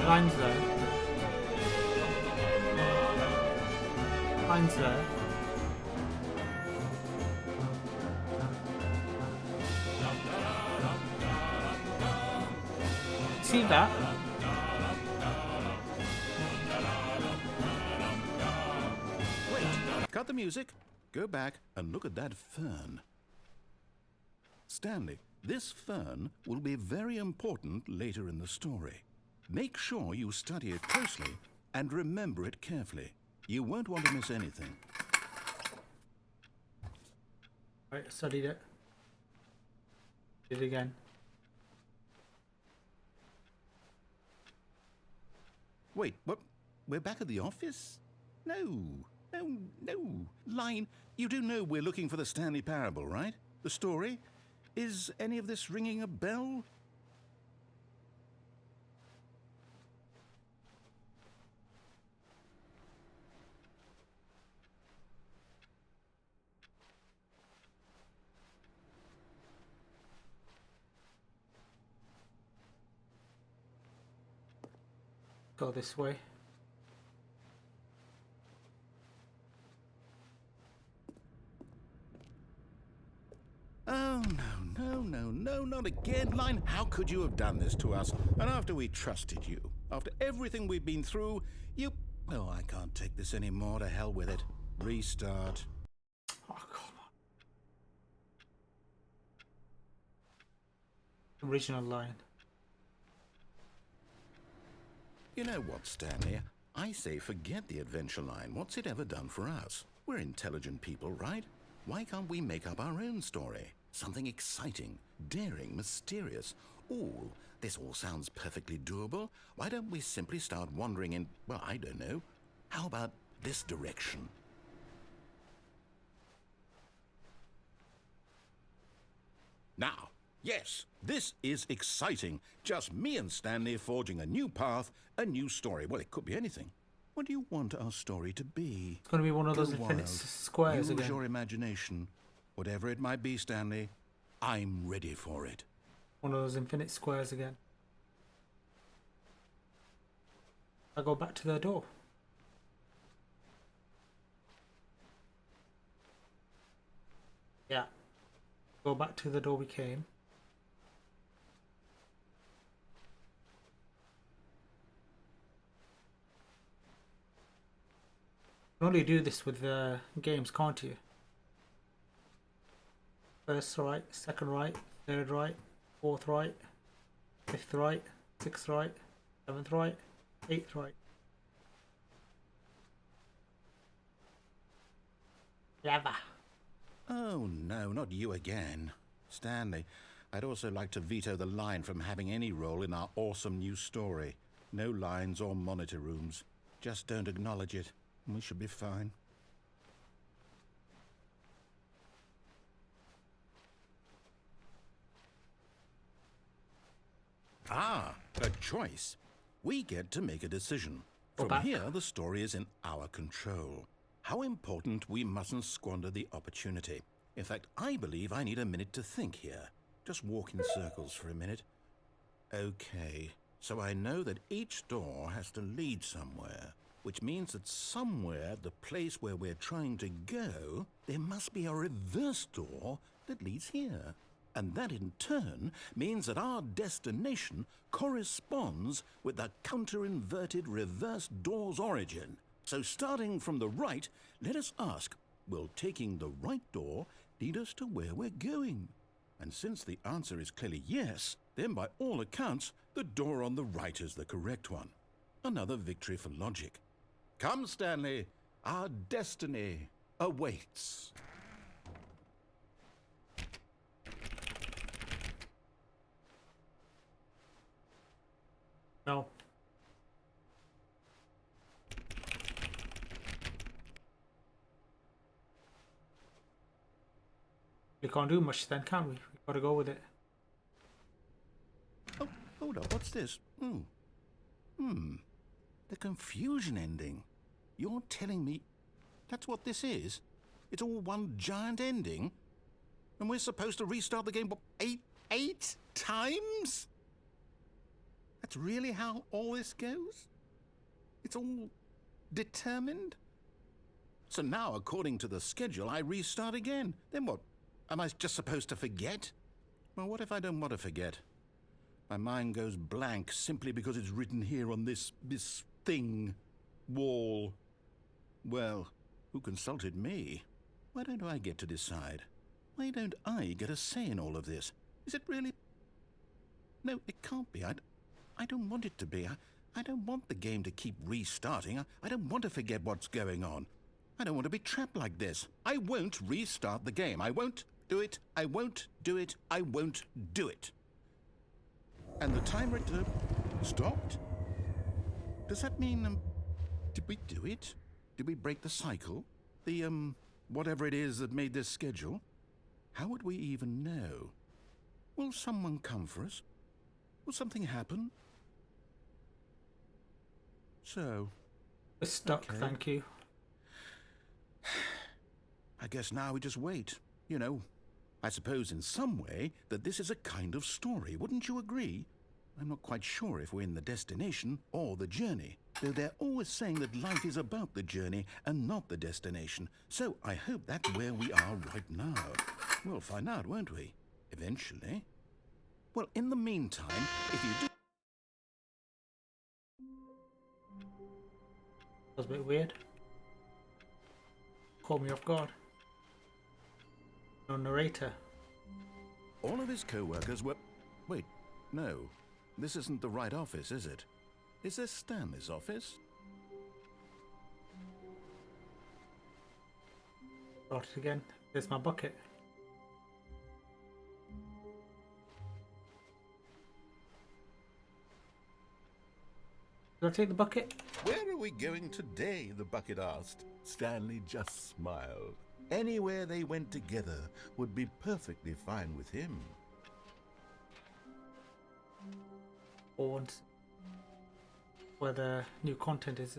Line's there. Line's there. See that? Wait, cut the music. Go back and look at that fern. Stanley, this fern will be very important later in the story. Make sure you study it closely and remember it carefully. You won't want to miss anything. Right, studied it. Did it again. Wait, what? We're back at the office? No. Line, you do know we're looking for the Stanley Parable, right? The story? Is any of this ringing a bell? Go this way. Oh, no, not again. Line, how could you have done this to us? And after we trusted you, after everything we've been through, you... Oh, I can't take this anymore. To hell with it. Restart. Oh, come on. Original line. You know what, Stanley? I say forget the adventure line. What's it ever done for us? We're intelligent people, right? Why can't we make up our own story? Something exciting, daring, mysterious. Ooh, this all sounds perfectly doable. Why don't we simply start wandering in, well, I don't know. How about this direction? Now, yes, this is exciting. Just me and Stanley forging a new path, a new story. Well, it could be anything. What do you want our story to be? It's going to be one of those Go infinite wild. squares Use again. your imagination. Whatever it might be, Stanley, I'm ready for it. One of those infinite squares again. I go back to the door. Yeah. Go back to the door we came. You can only do this with games, can't you? First right, second right, third right, fourth right, fifth right, sixth right, seventh right, eighth right. Lava. Oh, no, not you again. Stanley, I'd also like to veto the line from having any role in our awesome new story. No lines or monitor rooms. Just don't acknowledge it, and we should be fine. Ah, a choice. We get to make a decision. Go From back. here, the story is in our control. How important, we mustn't squander the opportunity. In fact, I believe I need a minute to think here. Just walk in circles for a minute. Okay, so I know that each door has to lead somewhere, which means that somewhere, the place where we're trying to go, there must be a reverse door that leads here. And that in turn means that our destination corresponds with the counter-inverted reverse door's origin. So starting from the right, let us ask, will taking the right door lead us to where we're going? And since the answer is clearly yes, then by all accounts, the door on the right is the correct one. Another victory for logic. Come, Stanley, our destiny awaits. No. We can't do much then, can we? We've got to go with it. Oh, hold up, what's this? The confusion ending. You're telling me that's what this is? It's all one giant ending? And we're supposed to restart the game, what, eight times? That's really how all this goes? It's all determined? So now, according to the schedule, I restart again. Then what? Am I just supposed to forget? Well, what if I don't want to forget? My mind goes blank simply because it's written here on this thing, wall. Well, who consulted me? Why don't I get to decide? Why don't I get a say in all of this? Is it really? No, it can't be. I don't want it to be. I don't want the game to keep restarting. I don't want to forget what's going on. I don't want to be trapped like this. I won't restart the game. I won't do it. I won't do it. I won't do it. And the timer stopped? Does that mean, did we do it? Did we break the cycle? The, whatever it is that made this schedule? How would we even know? Will someone come for us? Will something happen? So, We're stuck, Okay. thank you. I guess now we just wait. You know, I suppose in some way that this is a kind of story, wouldn't you agree? I'm not quite sure if we're in the destination or the journey, though they're always saying that life is about the journey and not the destination. So I hope that's where we are right now. We'll find out, won't we? Eventually. Well, in the meantime, if you do... That was a bit weird. Caught me off guard. No narrator. All of his co-workers were... Wait, no. This isn't the right office, is it? Is this Stanley's office? Start it again. There's my bucket. Do I take the bucket? Where are we going today? The bucket asked. Stanley just smiled. Anywhere they went together would be perfectly fine with him. Or where the new content is.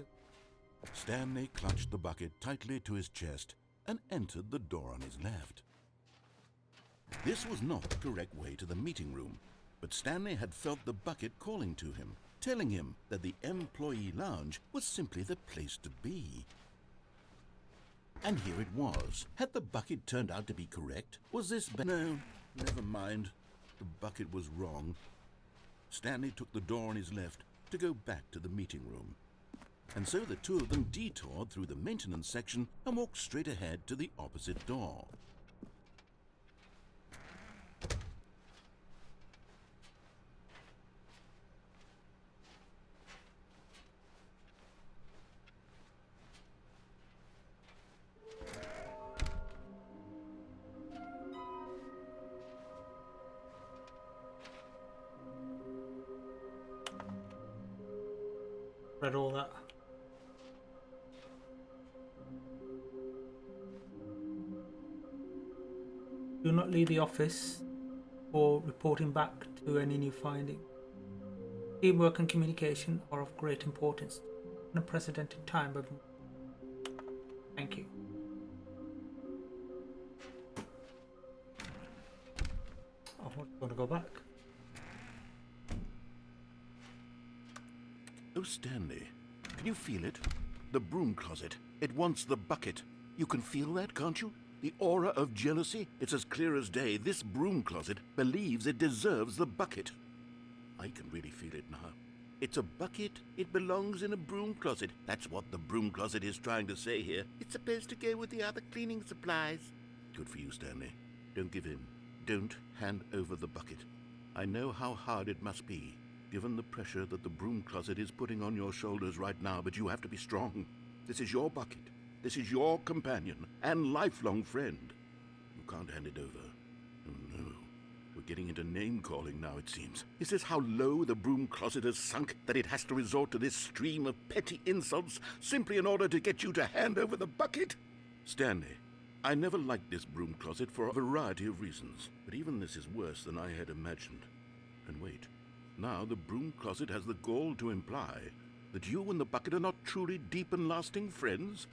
Stanley clutched the bucket tightly to his chest and entered the door on his left. This was not the correct way to the meeting room, but Stanley had felt the bucket calling to him, telling him that the employee lounge was simply the place to be. And here it was. Had the bucket turned out to be correct? Was this No, never mind. The bucket was wrong. Stanley took the door on his left to go back to the meeting room. And so the two of them detoured through the maintenance section and walked straight ahead to the opposite door. Read all that. Do not leave the office for reporting back to any new finding. Teamwork and communication are of great importance in a unprecedented time of. Thank you. Oh, I'm going to go back. Oh, Stanley, can you feel it? The broom closet. It wants the bucket. You can feel that, can't you? The aura of jealousy? It's as clear as day. This broom closet believes it deserves the bucket. I can really feel it now. It's a bucket. It belongs in a broom closet. That's what the broom closet is trying to say here. It's supposed to go with the other cleaning supplies. Good for you, Stanley. Don't give in. Don't hand over the bucket. I know how hard it must be, given the pressure that the broom closet is putting on your shoulders right now, but you have to be strong. This is your bucket. This is your companion and lifelong friend. You can't hand it over. Oh no. We're getting into name-calling now, it seems. Is this how low the broom closet has sunk, that it has to resort to this stream of petty insults simply in order to get you to hand over the bucket? Stanley, I never liked this broom closet for a variety of reasons, but even this is worse than I had imagined. And wait. Now the broom closet has the gall to imply that you and the bucket are not truly deep and lasting friends?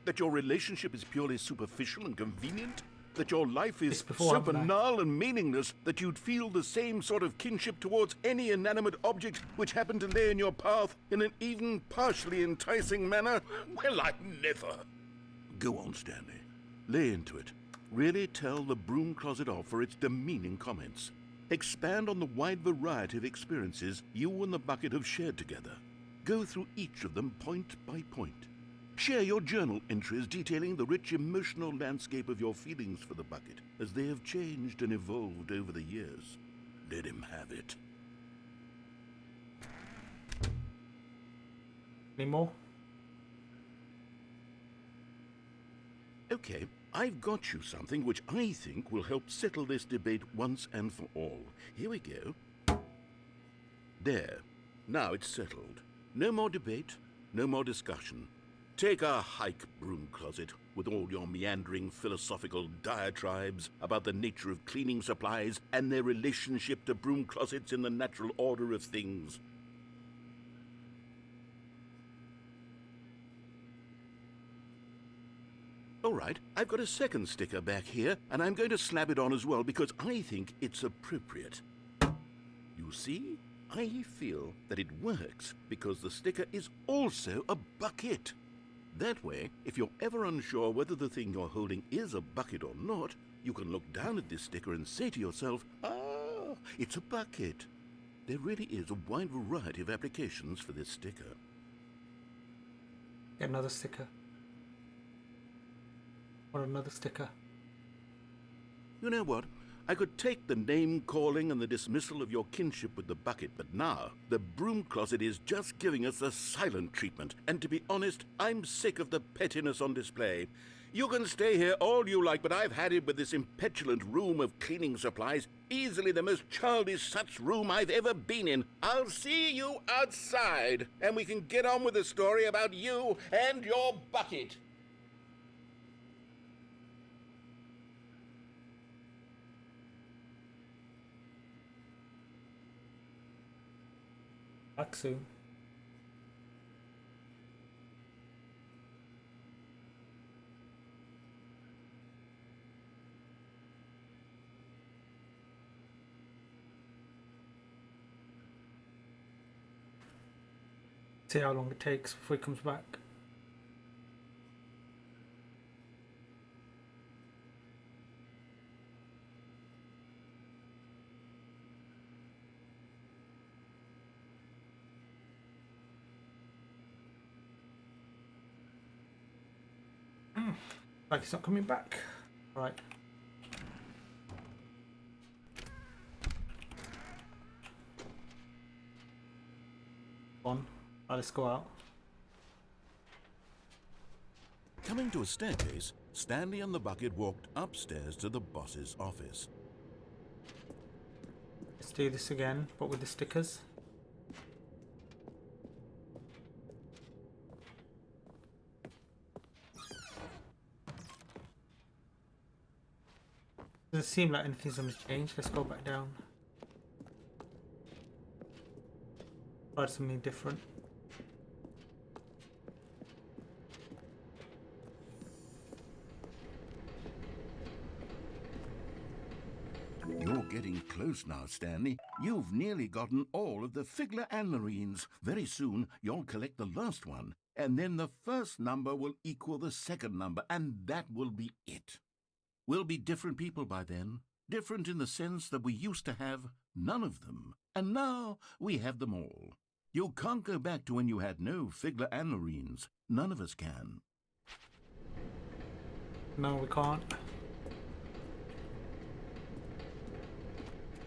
That your relationship is purely superficial and convenient? That your life is so banal and meaningless that you'd feel the same sort of kinship towards any inanimate object which happened to lay in your path in an even partially enticing manner? Well, I never. Go on, Stanley. Lay into it. Really tell the broom closet off for its demeaning comments. Expand on the wide variety of experiences you and the bucket have shared together. Go through each of them point by point. Share your journal entries detailing the rich emotional landscape of your feelings for the bucket as they have changed and evolved over the years. Let him have it. Any more? Okay, I've got you something which I think will help settle this debate once and for all. Here we go. There. Now it's settled. No more debate, no more discussion. Take a hike, broom closet, with all your meandering philosophical diatribes about the nature of cleaning supplies and their relationship to broom closets in the natural order of things. All right, I've got a second sticker back here, and I'm going to slap it on as well because I think it's appropriate. You see? I feel that it works because the sticker is also a bucket. That way, if you're ever unsure whether the thing you're holding is a bucket or not, you can look down at this sticker and say to yourself, ah, it's a bucket. There really is a wide variety of applications for this sticker. Get another sticker. Or another sticker. You know what? I could take the name-calling and the dismissal of your kinship with the bucket, but now the broom closet is just giving us the silent treatment. And to be honest, I'm sick of the pettiness on display. You can stay here all you like, but I've had it with this impetulant room of cleaning supplies. Easily the most childish such room I've ever been in. I'll see you outside, and we can get on with the story about you and your bucket. Back soon. See how long it takes before he comes back. Like he's not coming back. Right. On. Let's go out. Coming to a staircase, Stanley and the bucket walked upstairs to the boss's office. Let's do this again, but with the stickers. Doesn't seem like anything's going to change. Let's go back down. Try something different. You're getting close now, Stanley. You've nearly gotten all of the Figler Anmarines. Very soon, you'll collect the last one, and then the first number will equal the second number, and that will be it. We'll be different people by then. Different in the sense that we used to have none of them, and now we have them all. You can't go back to when you had no Figler Anmarines. None of us can. No, we can't.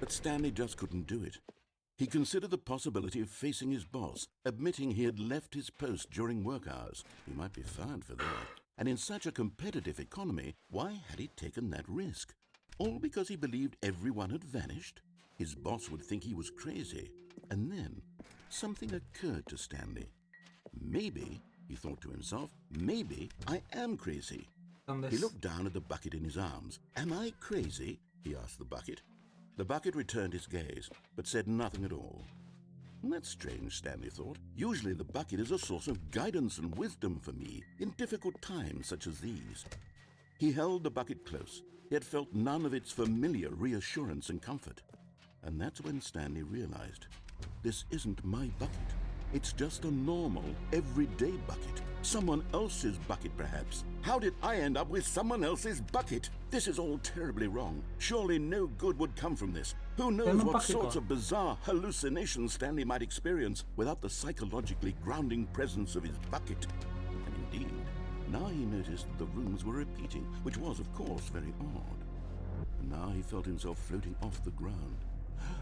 But Stanley just couldn't do it. He considered the possibility of facing his boss, admitting he had left his post during work hours. He might be fired for that. And in such a competitive economy, why had he taken that risk? All because he believed everyone had vanished? His boss would think he was crazy. And then something occurred to Stanley. Maybe, he thought to himself, maybe I am crazy. He looked down at the bucket in his arms. Am I crazy? He asked the bucket. The bucket returned his gaze, but said nothing at all. That's strange, Stanley thought. Usually the bucket is a source of guidance and wisdom for me in difficult times such as these. He held the bucket close, yet felt none of its familiar reassurance and comfort. And that's when Stanley realized, this isn't my bucket. It's just a normal, everyday bucket. Someone else's bucket, perhaps. How did I end up with someone else's bucket? This is all terribly wrong. Surely no good would come from this. Who knows what sorts of bizarre hallucinations Stanley might experience without the psychologically grounding presence of his bucket. And indeed, now he noticed that the rooms were repeating, which was, of course, very odd. And now he felt himself floating off the ground.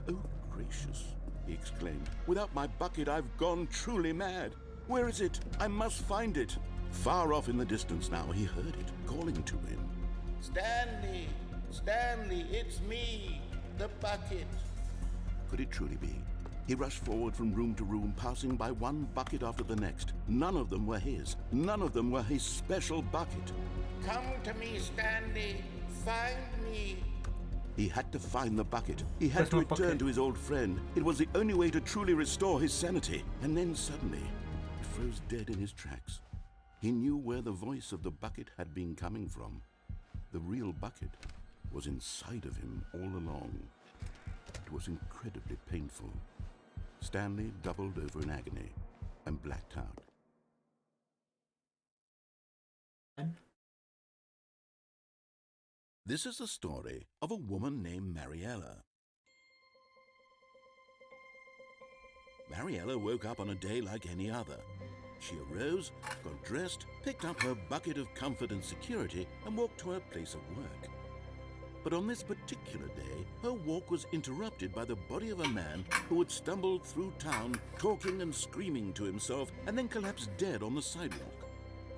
Oh, gracious, he exclaimed. Without my bucket, I've gone truly mad. Where is it? I must find it. Far off in the distance now, he heard it, calling to him. Stanley! Stanley, it's me, the bucket. Could it truly be? He rushed forward from room to room, passing by one bucket after the next. None of them were his. None of them were his special bucket. Come to me, Stanley. Find me. He had to find the bucket. He had to return to his old friend. It was the only way to truly restore his sanity. And then suddenly, he froze dead in his tracks. He knew where the voice of the bucket had been coming from. The real bucket was inside of him all along. It was incredibly painful. Stanley doubled over in agony and blacked out. This is the story of a woman named Mariella. Mariella woke up on a day like any other. She arose, got dressed, picked up her bucket of comfort and security, and walked to her place of work. But on this particular day, her walk was interrupted by the body of a man who had stumbled through town, talking and screaming to himself, and then collapsed dead on the sidewalk.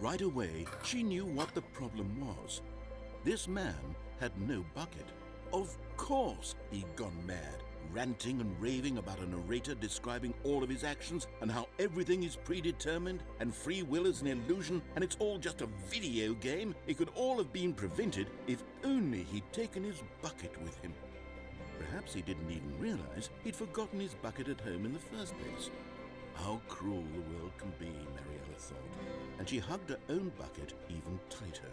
Right away, she knew what the problem was. This man had no bucket. Of course he'd gone mad, ranting and raving about a narrator describing all of his actions and how everything is predetermined and free will is an illusion and it's all just a video game. It could all have been prevented if only he'd taken his bucket with him. Perhaps he didn't even realize he'd forgotten his bucket at home in the first place. How cruel the world can be, Mariella thought, and she hugged her own bucket even tighter.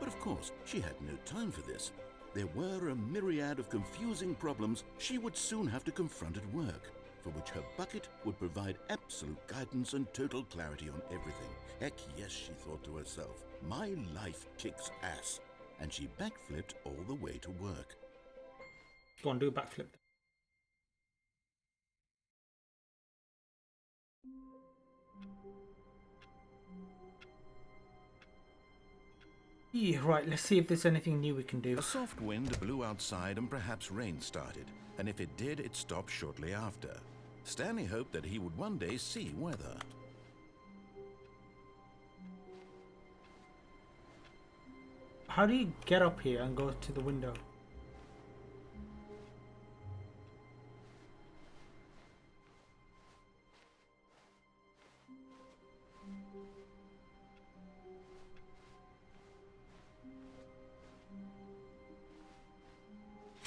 But of course, she had no time for this. There were a myriad of confusing problems she would soon have to confront at work, for which her bucket would provide absolute guidance and total clarity on everything. Heck yes, she thought to herself, my life kicks ass. And she backflipped all the way to work. Go on, do a backflip. Yeah, right, let's see if there's anything new we can do. A soft wind blew outside and perhaps rain started, and if it did, it stopped shortly after. Stanley hoped that he would one day see weather. How do you get up here and go to the window?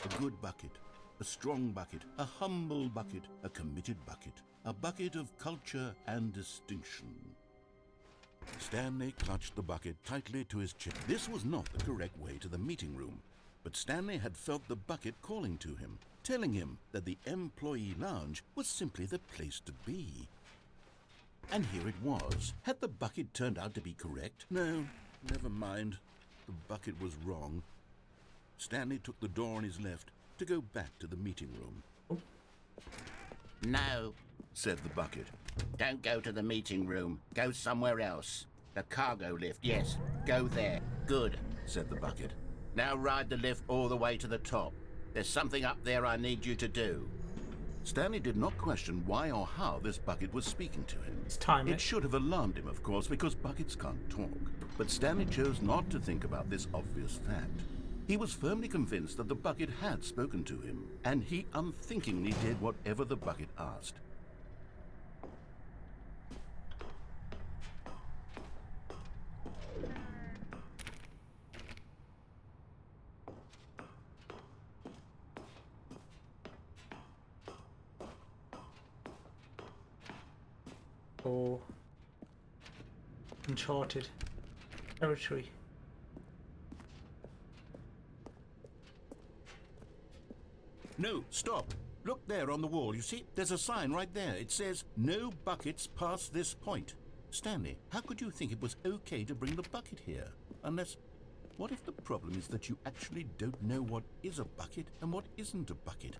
A good bucket, a strong bucket, a humble bucket, a committed bucket, a bucket of culture and distinction. Stanley clutched the bucket tightly to his chest. This was not the correct way to the meeting room, but Stanley had felt the bucket calling to him, telling him that the employee lounge was simply the place to be. And here it was. Had the bucket turned out to be correct? No, never mind. The bucket was wrong. Stanley took the door on his left to go back to the meeting room. No, Said the bucket. don't go to the meeting room. Go somewhere else. The cargo lift, yes. Go there. Good. Said the bucket. Now ride the lift all the way to the top. There's something up there I need you to do. Stanley did not question why or how this bucket was speaking to him. It's time, It should have alarmed him, of course, because buckets can't talk. But Stanley chose not to think about this obvious fact. He was firmly convinced that the bucket had spoken to him, and he unthinkingly did whatever the bucket asked. Or uncharted territory. No, stop. Look there on the wall. You see, there's a sign right there. It says, no buckets past this point. Stanley, how could you think it was okay to bring the bucket here? Unless, what if the problem is that you actually don't know what is a bucket and what isn't a bucket?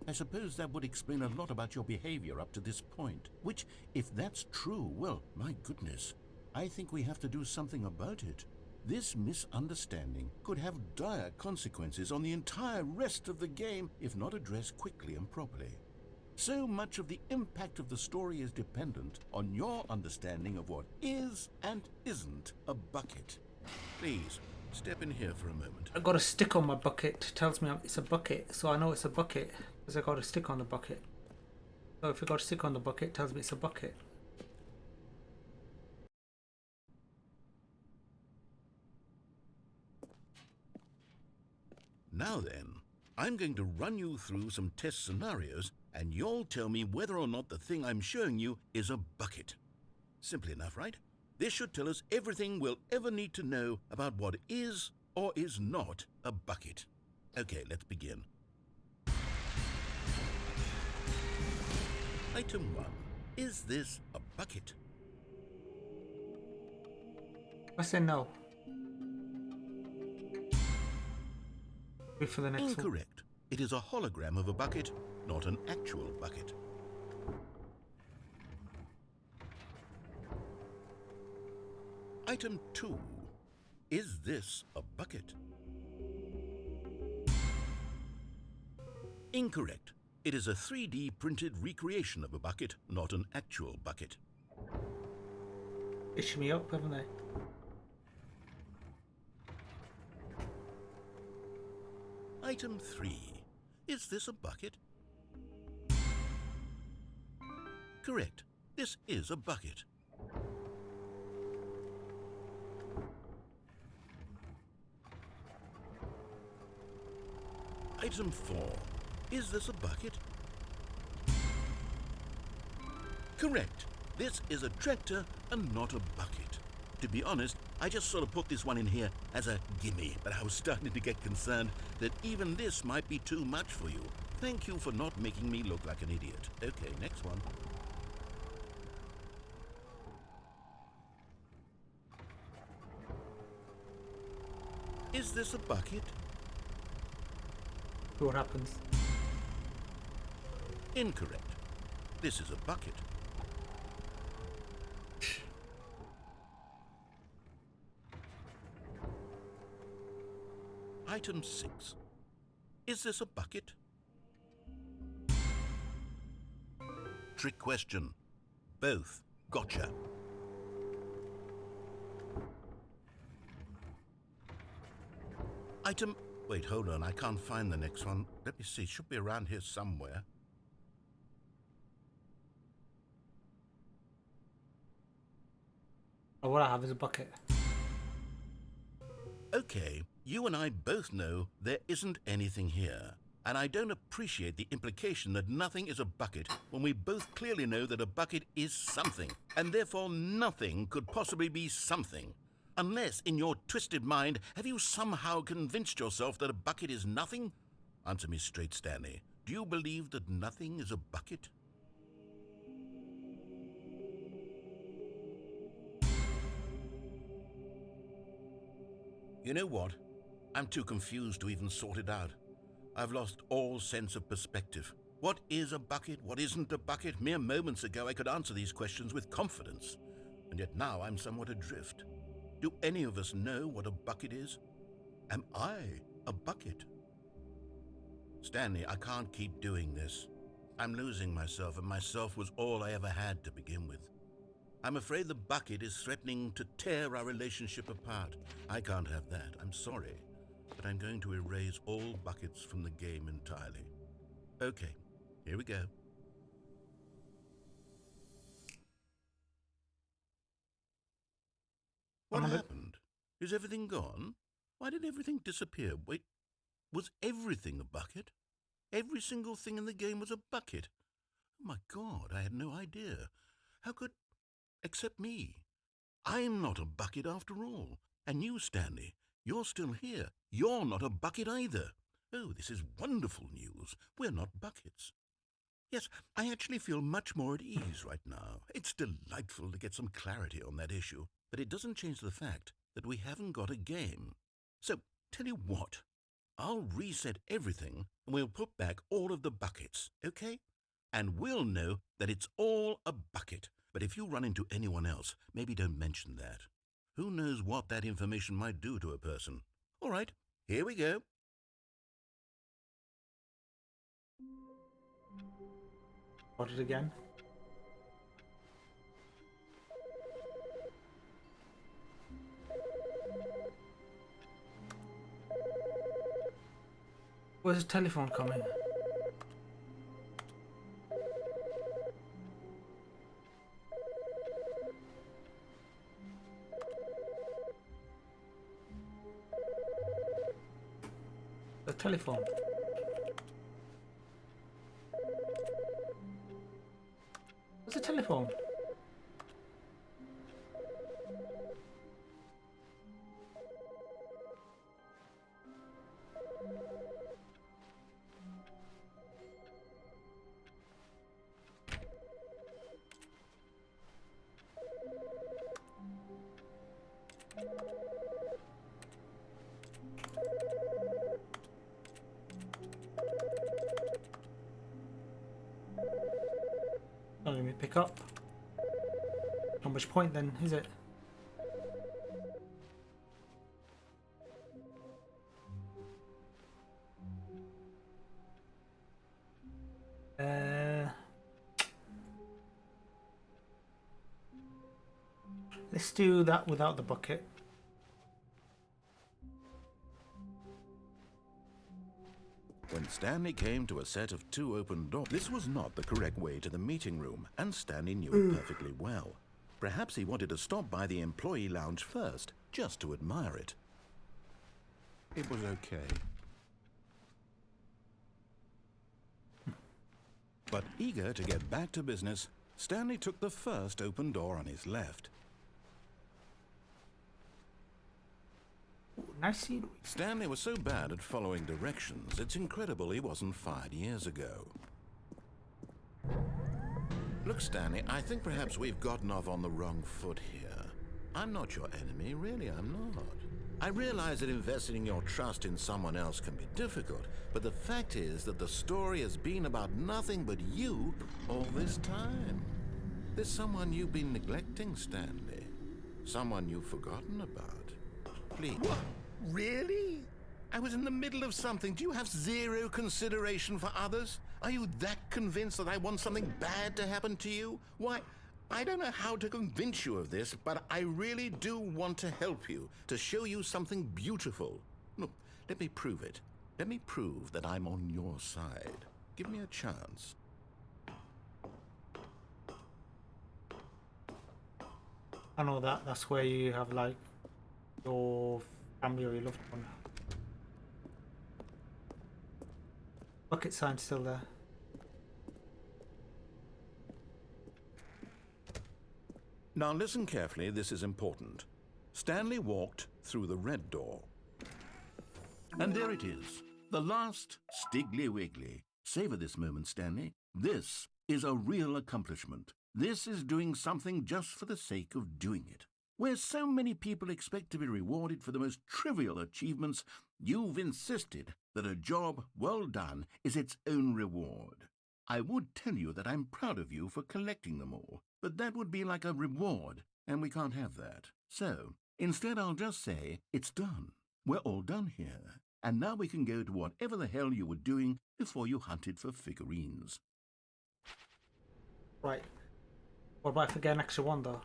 I suppose that would explain a lot about your behavior up to this point. Which, if that's true, well, my goodness, I think we have to do something about it. This misunderstanding could have dire consequences on the entire rest of the game if not addressed quickly and properly. So much of the impact of the story is dependent on your understanding of what is and isn't a bucket. Please, step in here for a moment. I got a stick on my bucket. It tells me it's a bucket, so I know it's a bucket because I got a stick on the bucket. So if I got a stick on the bucket, it tells me it's a bucket. Now then, I'm going to run you through some test scenarios and you'll tell me whether or not the thing I'm showing you is a bucket. Simple enough, right? This should tell us everything we'll ever need to know about what is or is not a bucket. Okay, let's begin. Item 1. Is this a bucket? I say no. Wait for the next one. Incorrect. It is a hologram of a bucket, not an actual bucket. Item 2. Is this a bucket? Incorrect. It is a 3D printed recreation of a bucket, not an actual bucket. Itched me up, haven't they? Item 3. Is this a bucket? Correct. This is a bucket. Item 4. Is this a bucket? Correct. This is a tractor and not a bucket. To be honest, I just sort of put this one in here as a gimme, but I was starting to get concerned that even this might be too much for you. Thank you for not making me look like an idiot. Okay, next one. Is this a bucket? See what happens. Incorrect. This is a bucket. Item 6. Is this a bucket? Trick question. Both. Gotcha. Item... Wait, hold on. I can't find the next one. Let me see. It should be around here somewhere. Oh, what I have is a bucket. Okay, you and I both know there isn't anything here. And I don't appreciate the implication that nothing is a bucket when we both clearly know that a bucket is something, and therefore nothing could possibly be something. Unless, in your twisted mind, have you somehow convinced yourself that a bucket is nothing? Answer me straight, Stanley. Do you believe that nothing is a bucket? You know what? I'm too confused to even sort it out. I've lost all sense of perspective. What is a bucket? What isn't a bucket? Mere moments ago I could answer these questions with confidence, and yet now I'm somewhat adrift. Do any of us know what a bucket is? Am I a bucket? Stanley, I can't keep doing this. I'm losing myself, and myself was all I ever had to begin with. I'm afraid the bucket is threatening to tear our relationship apart. I can't have that. I'm sorry, but I'm going to erase all buckets from the game entirely. Okay, here we go. What happened? Is everything gone? Why did everything disappear? Wait, was everything a bucket? Every single thing in the game was a bucket. Oh my God, I had no idea. How could... Except me. I'm not a bucket after all. And you, Stanley, you're still here. You're not a bucket either. Oh, this is wonderful news. We're not buckets. Yes, I actually feel much more at ease right now. It's delightful to get some clarity on that issue. But it doesn't change the fact that we haven't got a game. So, tell you what. I'll reset everything and we'll put back all of the buckets, okay? And we'll know that it's all a bucket. But if you run into anyone else, maybe don't mention that. Who knows what that information might do to a person? All right, here we go. Got it again. Where's the telephone coming? The telephone. Where's the telephone? Oh, let me pick up. Not much point then, is it? Let's do that without the bucket. When Stanley came to a set of 2 open doors, this was not the correct way to the meeting room, and Stanley knew it perfectly well. Perhaps he wanted to stop by the employee lounge first, just to admire it. It was okay. But eager to get back to business, Stanley took the first open door on his left. Ooh, nice scenery. Stanley was so bad at following directions, it's incredible he wasn't fired years ago. Look, Stanley, I think perhaps we've gotten off on the wrong foot here. I'm not your enemy, really, I'm not. I realize that investing your trust in someone else can be difficult, but the fact is that the story has been about nothing but you all this time. There's someone you've been neglecting, Stanley. Someone you've forgotten about. Please. What? Really? I was in the middle of something. Do you have zero consideration for others? Are you that convinced that I want something bad to happen to you? Why, I don't know how to convince you of this, but I really do want to help you, to show you something beautiful. Look, let me prove it. Let me prove that I'm on your side. Give me a chance. I know that. That's where you have like your family or your loved one. Bucket sign's still there. Now listen carefully, this is important. Stanley walked through the red door. And there it is, the last Stiggly Wiggly. Savor this moment, Stanley. This is a real accomplishment. This is doing something just for the sake of doing it. Where so many people expect to be rewarded for the most trivial achievements, you've insisted that a job well done is its own reward. I would tell you that I'm proud of you for collecting them all, but that would be like a reward, and we can't have that. So, instead I'll just say, it's done. We're all done here, and now we can go to whatever the hell you were doing before you hunted for figurines. Right. What about if I get an extra one though?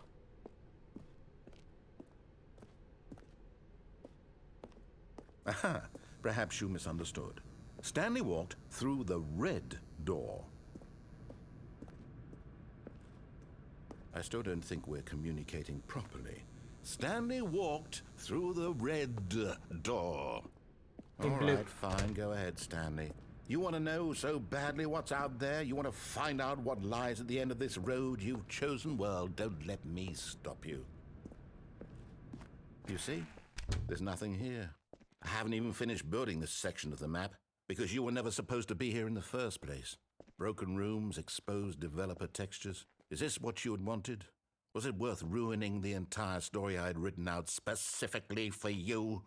Aha, perhaps you misunderstood. Stanley walked through the red door. I still don't think we're communicating properly. Stanley walked through the red door. In All blue. right, fine, go ahead, Stanley. You want to know so badly what's out there? You want to find out what lies at the end of this road you've chosen? Well, don't let me stop you. You see, there's nothing here. I haven't even finished building this section of the map, because you were never supposed to be here in the first place. Broken rooms, exposed developer textures. Is this what you had wanted? Was it worth ruining the entire story I had written out specifically for you?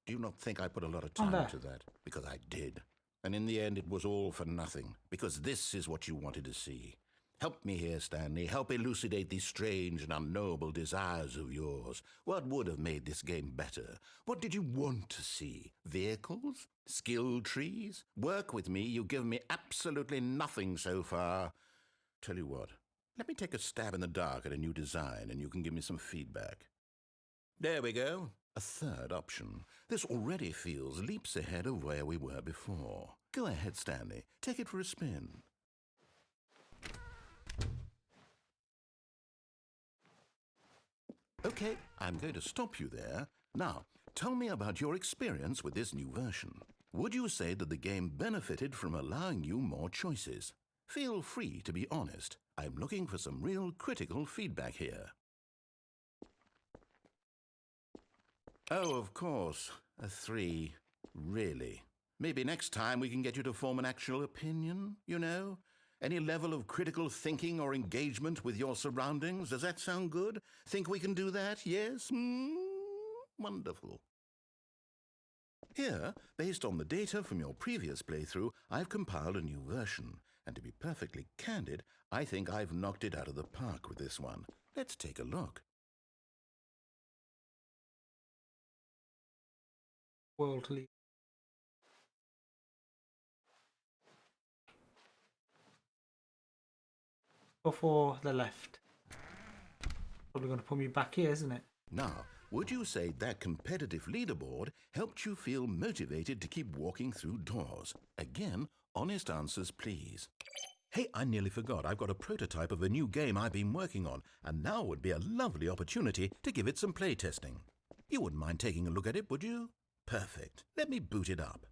Do you not think I put a lot of time into that? Because I did. And in the end, it was all for nothing, because this is what you wanted to see. Help me here, Stanley. Help elucidate these strange and unknowable desires of yours. What would have made this game better? What did you want to see? Vehicles? Skill trees? Work with me. You've given me absolutely nothing so far. Tell you what, let me take a stab in the dark at a new design, and you can give me some feedback. There we go. A third option. This already feels leaps ahead of where we were before. Go ahead, Stanley. Take it for a spin. Okay, I'm going to stop you there. Now, tell me about your experience with this new version. Would you say that the game benefited from allowing you more choices? Feel free to be honest. I'm looking for some real critical feedback here. Oh, of course. A 3. Really. Maybe next time we can get you to form an actual opinion, you know? Any level of critical thinking or engagement with your surroundings? Does that sound good? Think we can do that? Yes? Wonderful. Here, based on the data from your previous playthrough, I've compiled a new version. And to be perfectly candid, I think I've knocked it out of the park with this one. Let's take a look. World League. Go for the left. Probably going to put me back here, isn't it? Now, would you say that competitive leaderboard helped you feel motivated to keep walking through doors? Again, honest answers, please. Hey, I nearly forgot. I've got a prototype of a new game I've been working on, and now would be a lovely opportunity to give it some playtesting. You wouldn't mind taking a look at it, would you? Perfect. Let me boot it up.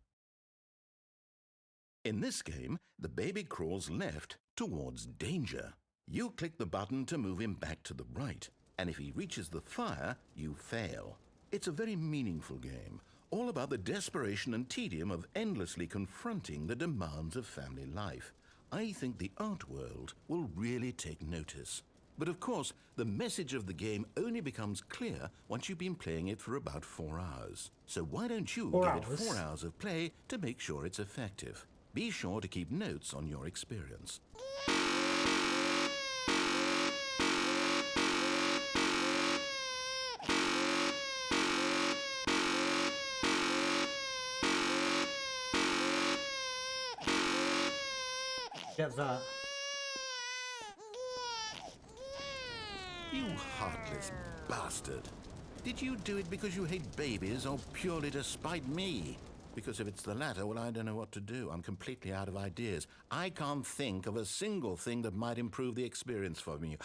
In this game, the baby crawls left towards danger. You click the button to move him back to the right, and if he reaches the fire, you fail. It's a very meaningful game, all about the desperation and tedium of endlessly confronting the demands of family life. I think the art world will really take notice. But of course, the message of the game only becomes clear once you've been playing it for about 4 hours. So why don't you give it 4 hours of play to make sure it's effective? Be sure to keep notes on your experience. Get that. You heartless bastard. Did you do it because you hate babies or purely to spite me? Because if it's the latter, well, I don't know what to do. I'm completely out of ideas. I can't think of a single thing that might improve the experience for me.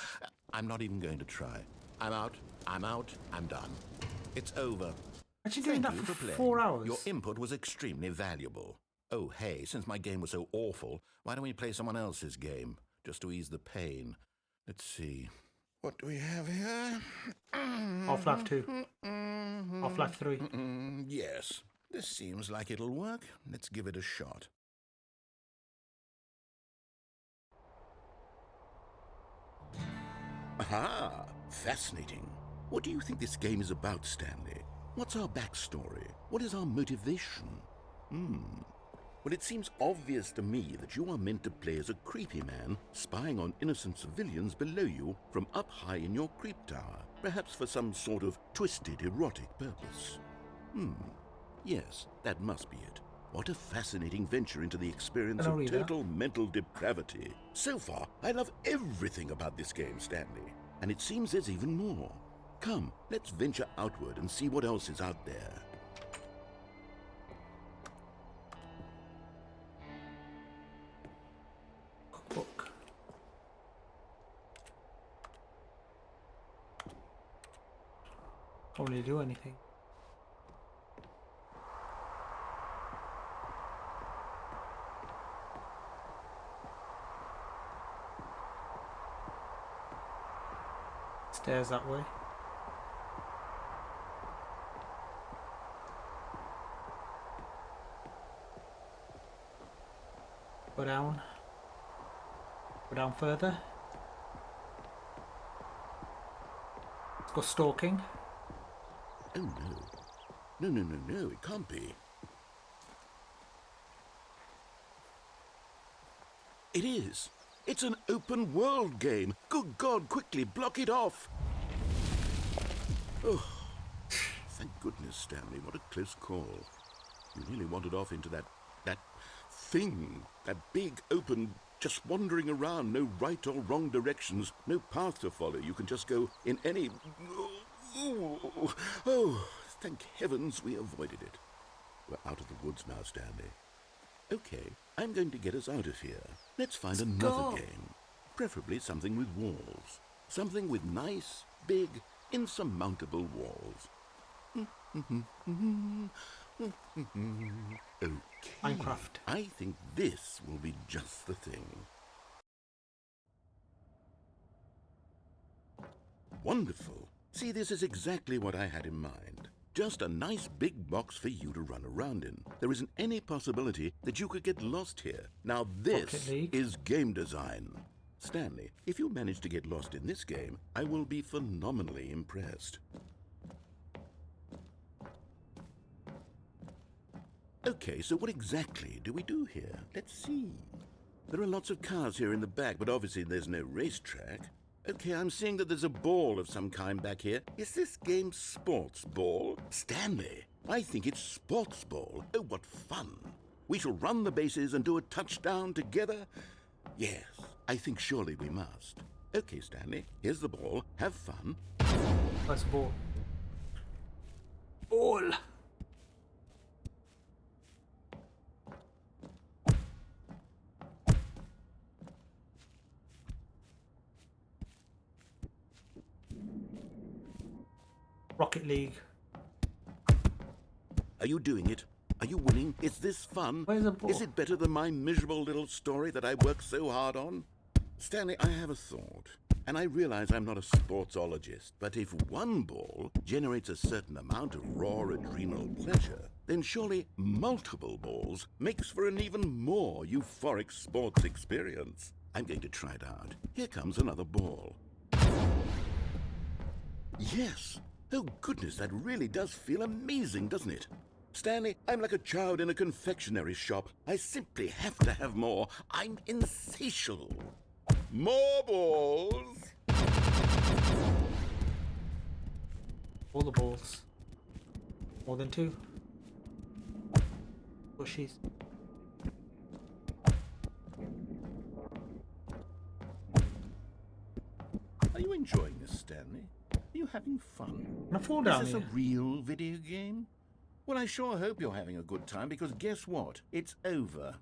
I'm not even going to try. I'm out. I'm done. It's over. Actually doing that Thank you for playing. 4 hours. Your input was extremely valuable. Oh, hey, since my game was so awful, why don't we play someone else's game, just to ease the pain? Let's see. What do we have here? Half-Life 2. Half-Life 3. Yes, this seems like it'll work. Let's give it a shot. Aha! Fascinating. What do you think this game is about, Stanley? What's our backstory? What is our motivation? Well, it seems obvious to me that you are meant to play as a creepy man spying on innocent civilians below you from up high in your creep tower, perhaps for some sort of twisted erotic purpose. Yes, that must be it. What a fascinating venture into the experience of total mental depravity. So far, I love everything about this game, Stanley. And it seems there's even more. Come, let's venture outward and see what else is out there. Book. Can't really do anything. Stairs that way. Go down. Go down further. Let's go stalking. Oh no. No, it can't be. It is. It's an open world game. Good God, quickly block it off. Oh, thank goodness, Stanley. What a close call. You nearly wandered off into that thing. That big, open, just wandering around. No right or wrong directions. No path to follow. You can just go in any... Oh, thank heavens we avoided it. We're out of the woods now, Stanley. Okay, I'm going to get us out of here. Let's find another game. Preferably something with walls. Something with nice, big, insurmountable walls. Okay. Minecraft. I think this will be just the thing. Wonderful. See, this is exactly what I had in mind. Just a nice big box for you to run around in. There isn't any possibility that you could get lost here. Now this is game design. Stanley, if you manage to get lost in this game, I will be phenomenally impressed. Okay, so what exactly do we do here? Let's see. There are lots of cars here in the back, but obviously there's no racetrack. Okay, I'm seeing that there's a ball of some kind back here. Is this game sports ball? Stanley, I think it's sports ball. Oh, what fun. We shall run the bases and do a touchdown together? Yes, I think surely we must. Okay, Stanley, here's the ball. Have fun. Where's the ball? Ball! Rocket League. Are you doing it? Are you winning? Is this fun? Where's the ball? Is it better than my miserable little story that I worked so hard on? Stanley, I have a thought. And I realize I'm not a sportsologist, but if one ball generates a certain amount of raw adrenal pleasure, then surely multiple balls makes for an even more euphoric sports experience. I'm going to try it out. Here comes another ball. Yes! Oh goodness, that really does feel amazing, doesn't it? Stanley, I'm like a child in a confectionery shop. I simply have to have more. I'm insatiable. More balls! All the balls. More than 2. Bushies. Are you enjoying this, Stanley? Are you having fun? Can I fall down Is this here? a real video game? Well, I sure hope you're having a good time, because guess what? It's over.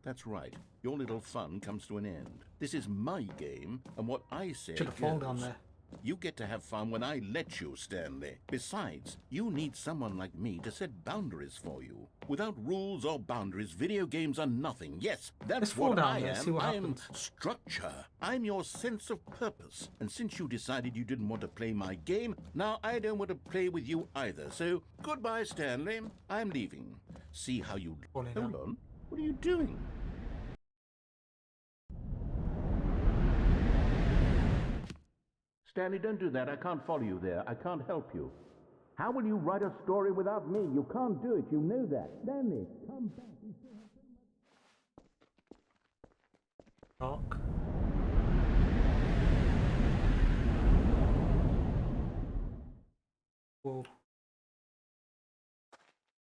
That's right. Your little fun comes to an end. This is my game, and what I say Should have fallen down goes. there. You get to have fun when I let you, Stanley. Besides, you need someone like me to set boundaries for you. Without rules or boundaries, video games are nothing. Yes, Let's that's fall what down I there, am. see what I am happens. structure. I'm your sense of purpose. And since you decided you didn't want to play my game, now I don't want to play with you either. So, goodbye, Stanley. I'm leaving. See how you... Falling Hold down. on. What are you doing? Stanley, don't do that. I can't follow you there. I can't help you. How will you write a story without me? You can't do it. You know that. Stanley, come back. Dark. Whoa.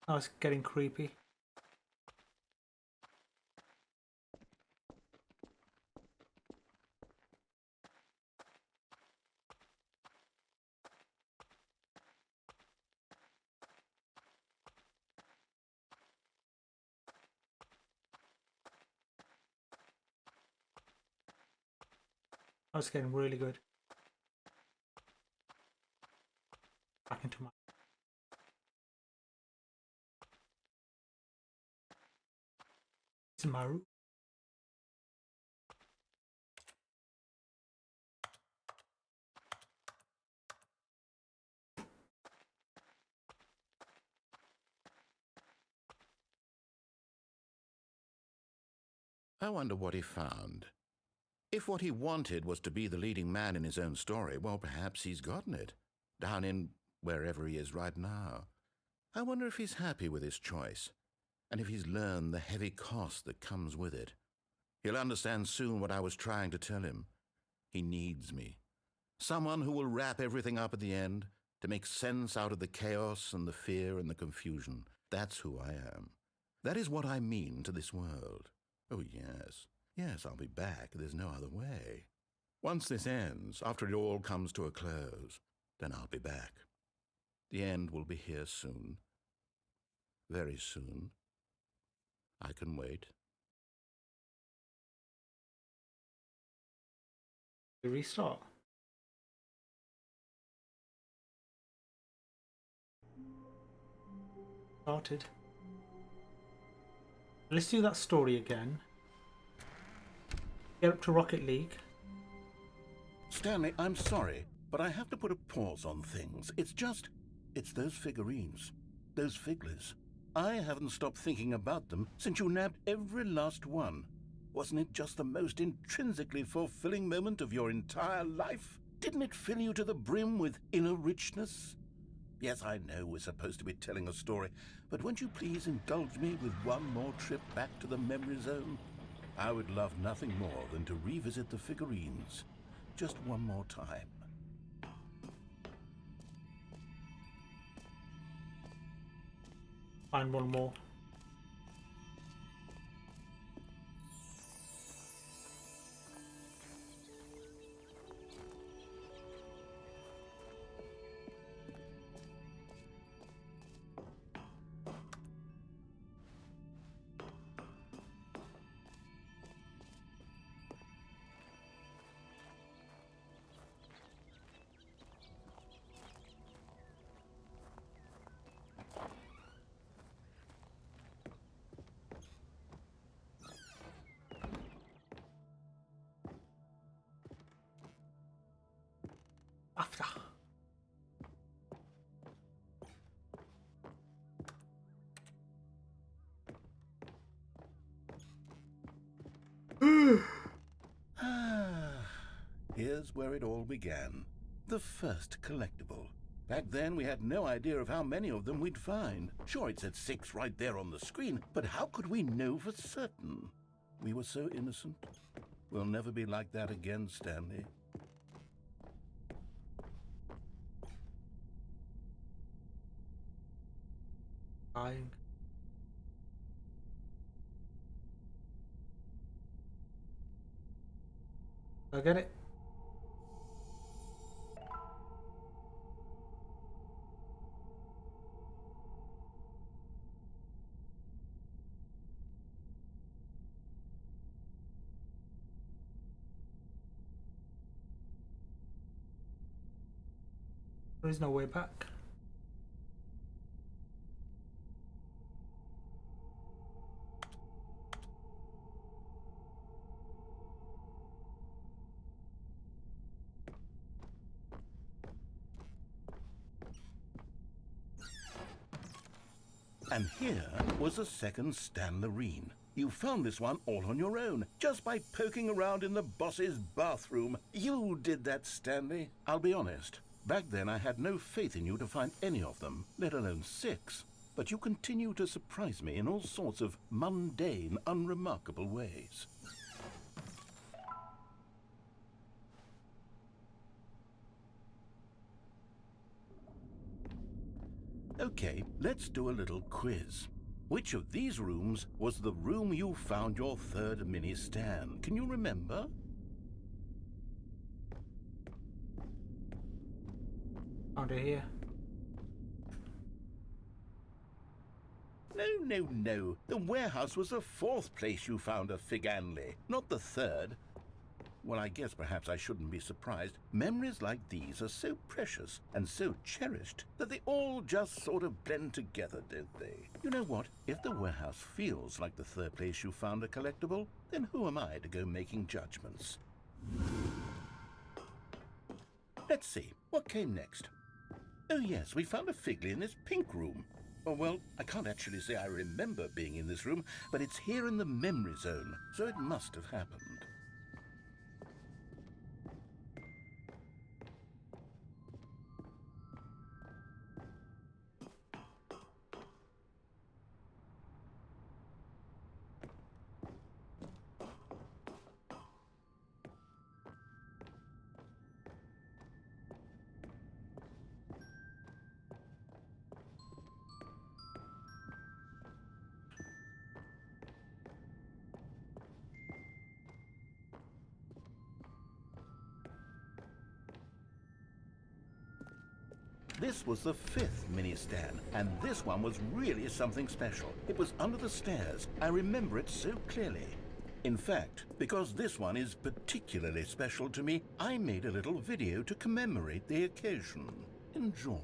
Oh, it's getting creepy. Oh, it's getting really good. Back into my... It's in my room. I wonder what he found. If what he wanted was to be the leading man in his own story, well, perhaps he's gotten it. Down in wherever he is right now. I wonder if he's happy with his choice, and if he's learned the heavy cost that comes with it. He'll understand soon what I was trying to tell him. He needs me. Someone who will wrap everything up at the end, to make sense out of the chaos and the fear and the confusion. That's who I am. That is what I mean to this world. Oh, yes. Yes, I'll be back. There's no other way. Once this ends, after it all comes to a close, then I'll be back. The end will be here soon. Very soon. I can wait. Restart. Started. Let's do that story again. Get up to Rocket League. Stanley, I'm sorry, but I have to put a pause on things. It's those figurines. Those figglers. I haven't stopped thinking about them since you nabbed every last one. Wasn't it just the most intrinsically fulfilling moment of your entire life? Didn't it fill you to the brim with inner richness? Yes, I know we're supposed to be telling a story, but won't you please indulge me with one more trip back to the memory zone? I would love nothing more than to revisit the figurines. Just one more time. Find one more. here's where it all began. The first collectible. Back then, we had no idea of how many of them we'd find. Sure, it said 6 right there on the screen, but how could we know for certain? We were so innocent. We'll never be like that again, Stanley. Dying. I get it. There is no way back. And here was a second Stanley. You found this one all on your own, just by poking around in the boss's bathroom. You did that, Stanley. I'll be honest. Back then I had no faith in you to find any of them, let alone 6. But you continue to surprise me in all sorts of mundane, unremarkable ways. Okay, let's do a little quiz. Which of these rooms was the room you found your third mini stand? Can you remember? Found it here. No. The warehouse was the 4th place you found a Stanley, not the 3rd. Well, I guess perhaps I shouldn't be surprised. Memories like these are so precious and so cherished that they all just sort of blend together, don't they? You know what? If the warehouse feels like the 3rd place you found a collectible, then who am I to go making judgments? Let's see. What came next? Oh yes, we found a Figley in this pink room. Oh, well, I can't actually say I remember being in this room, but it's here in the memory zone, so it must have happened. This was the 5th mini stand, and this one was really something special. It was under the stairs. I remember it so clearly. In fact, because this one is particularly special to me, I made a little video to commemorate the occasion. Enjoy.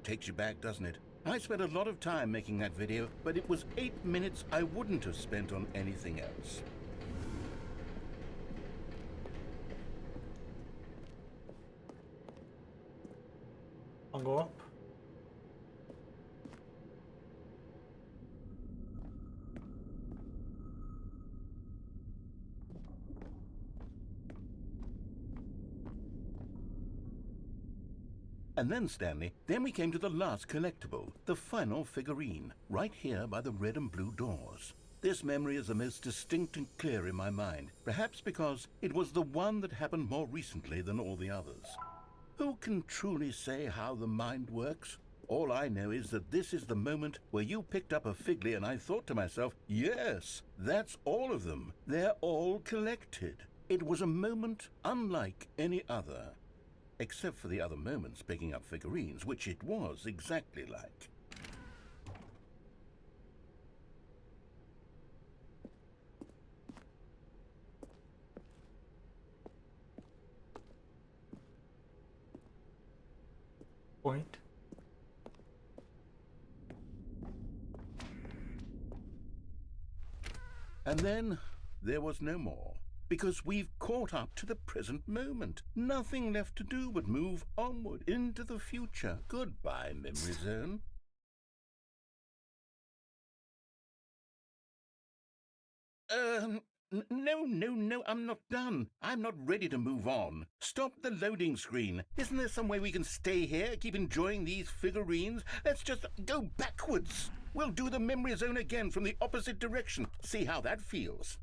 Takes you back, doesn't it? I spent a lot of time making that video, but it was 8 minutes I wouldn't have spent on anything else. I'll go up. And then, Stanley, then we came to the last collectible, the final figurine, right here by the red and blue doors. This memory is the most distinct and clear in my mind, perhaps because it was the one that happened more recently than all the others. Who can truly say how the mind works? All I know is that this is the moment where you picked up a Figley and I thought to myself, yes, that's all of them. They're all collected. It was a moment unlike any other, except for the other moments picking up figurines, which it was exactly like. Point. And then there was no more, because we've caught up to the present moment. Nothing left to do but move onward into the future. Goodbye, Memory Zone. No, I'm not done. I'm not ready to move on. Stop the loading screen. Isn't there some way we can stay here, keep enjoying these figurines? Let's just go backwards. We'll do the Memory Zone again from the opposite direction. See how that feels.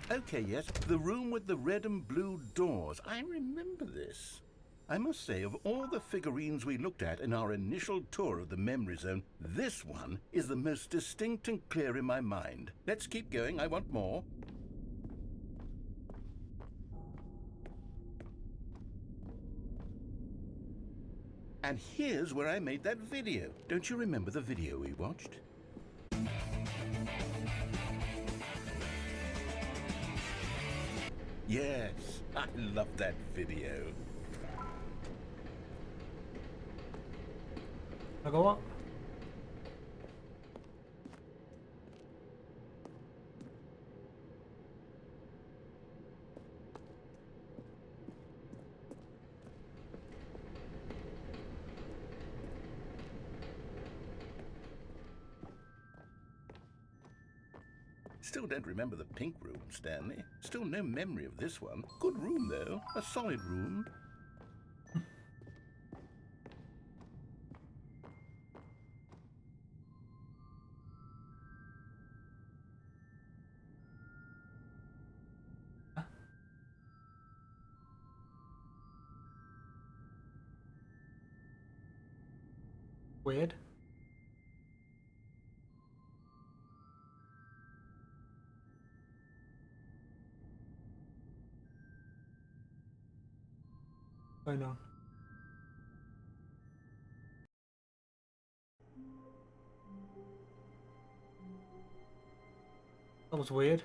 Okay, yes, the room with the red and blue doors. I remember this. I must say, of all the figurines we looked at in our initial tour of the Memory Zone, this one is the most distinct and clear in my mind. Let's keep going. I want more. And here's where I made that video. Don't you remember the video we watched? Yes, I love that video. I go up. Still don't remember the pink room, Stanley. Still no memory of this one. Good room, though. A solid room. Weird. Going on. That was weird.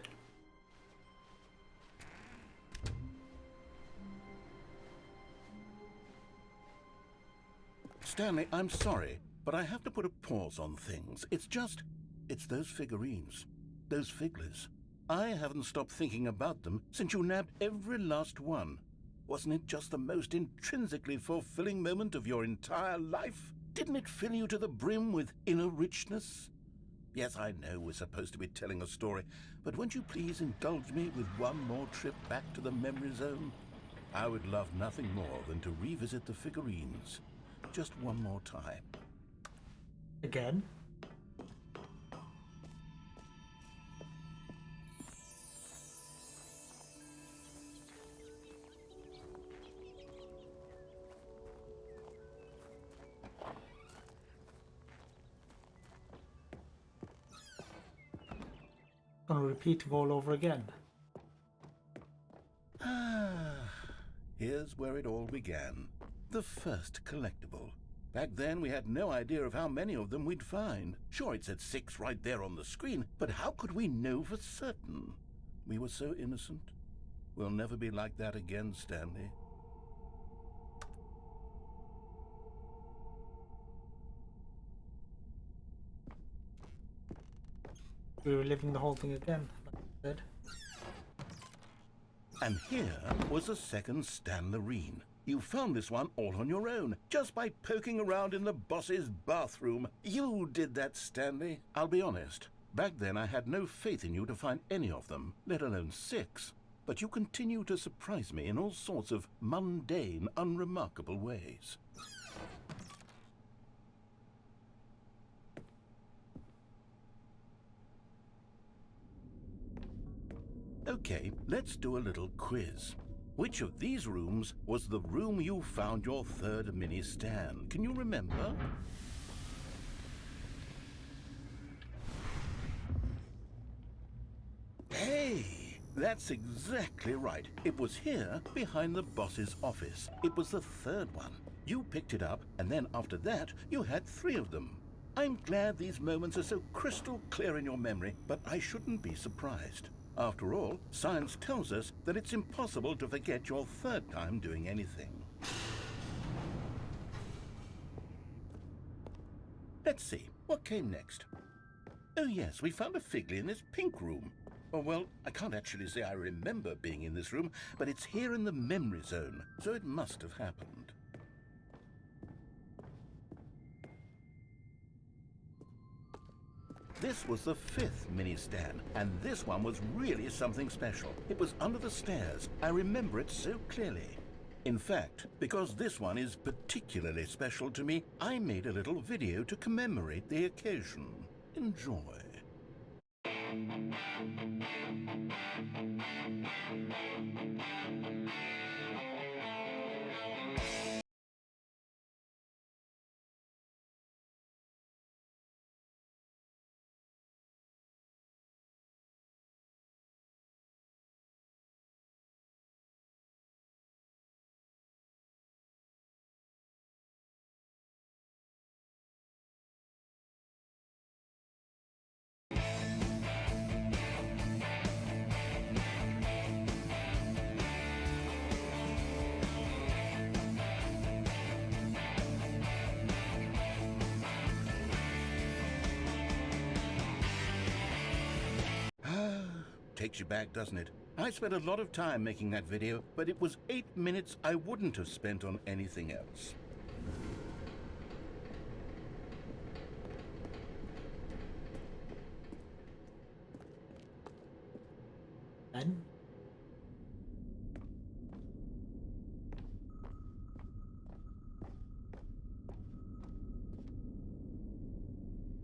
Stanley, I'm sorry, but I have to put a pause on things. It's those figurines. Those figglers. I haven't stopped thinking about them since you nabbed every last one. Wasn't it just the most intrinsically fulfilling moment of your entire life? Didn't it fill you to the brim with inner richness? Yes, I know we're supposed to be telling a story, but won't you please indulge me with one more trip back to the Memory Zone? I would love nothing more than to revisit the figurines. Just one more time. Again? Gonna repeat it all over again. Here's where it all began. The first collectible. Back then, we had no idea of how many of them we'd find. Sure, it said 6 right there on the screen, but how could we know for certain? We were so innocent. We'll never be like that again, Stanley. We're reliving the whole thing again, like I said. And here was a second Stanlerine. You found this one all on your own, just by poking around in the boss's bathroom. You did that, Stanley. I'll be honest. Back then I had no faith in you to find any of them, let alone 6. But you continue to surprise me in all sorts of mundane, unremarkable ways. Okay, let's do a little quiz. Which of these rooms was the room you found your third mini Stan? Can you remember? Hey, that's exactly right. It was here, behind the boss's office. It was the third one. You picked it up, and then after that, you had 3 of them. I'm glad these moments are so crystal clear in your memory, but I shouldn't be surprised. After all, science tells us that it's impossible to forget your 3rd time doing anything. Let's see, what came next? Oh yes, we found a Figley in this pink room. Oh well, I can't actually say I remember being in this room, but it's here in the memory zone, so it must have happened. This was the 5th mini-Stan, and this one was really something special. It was under the stairs. I remember it so clearly. In fact, because this one is particularly special to me, I made a little video to commemorate the occasion. Enjoy. Takes you back, doesn't it? I spent a lot of time making that video, but it was 8 minutes I wouldn't have spent on anything else. Then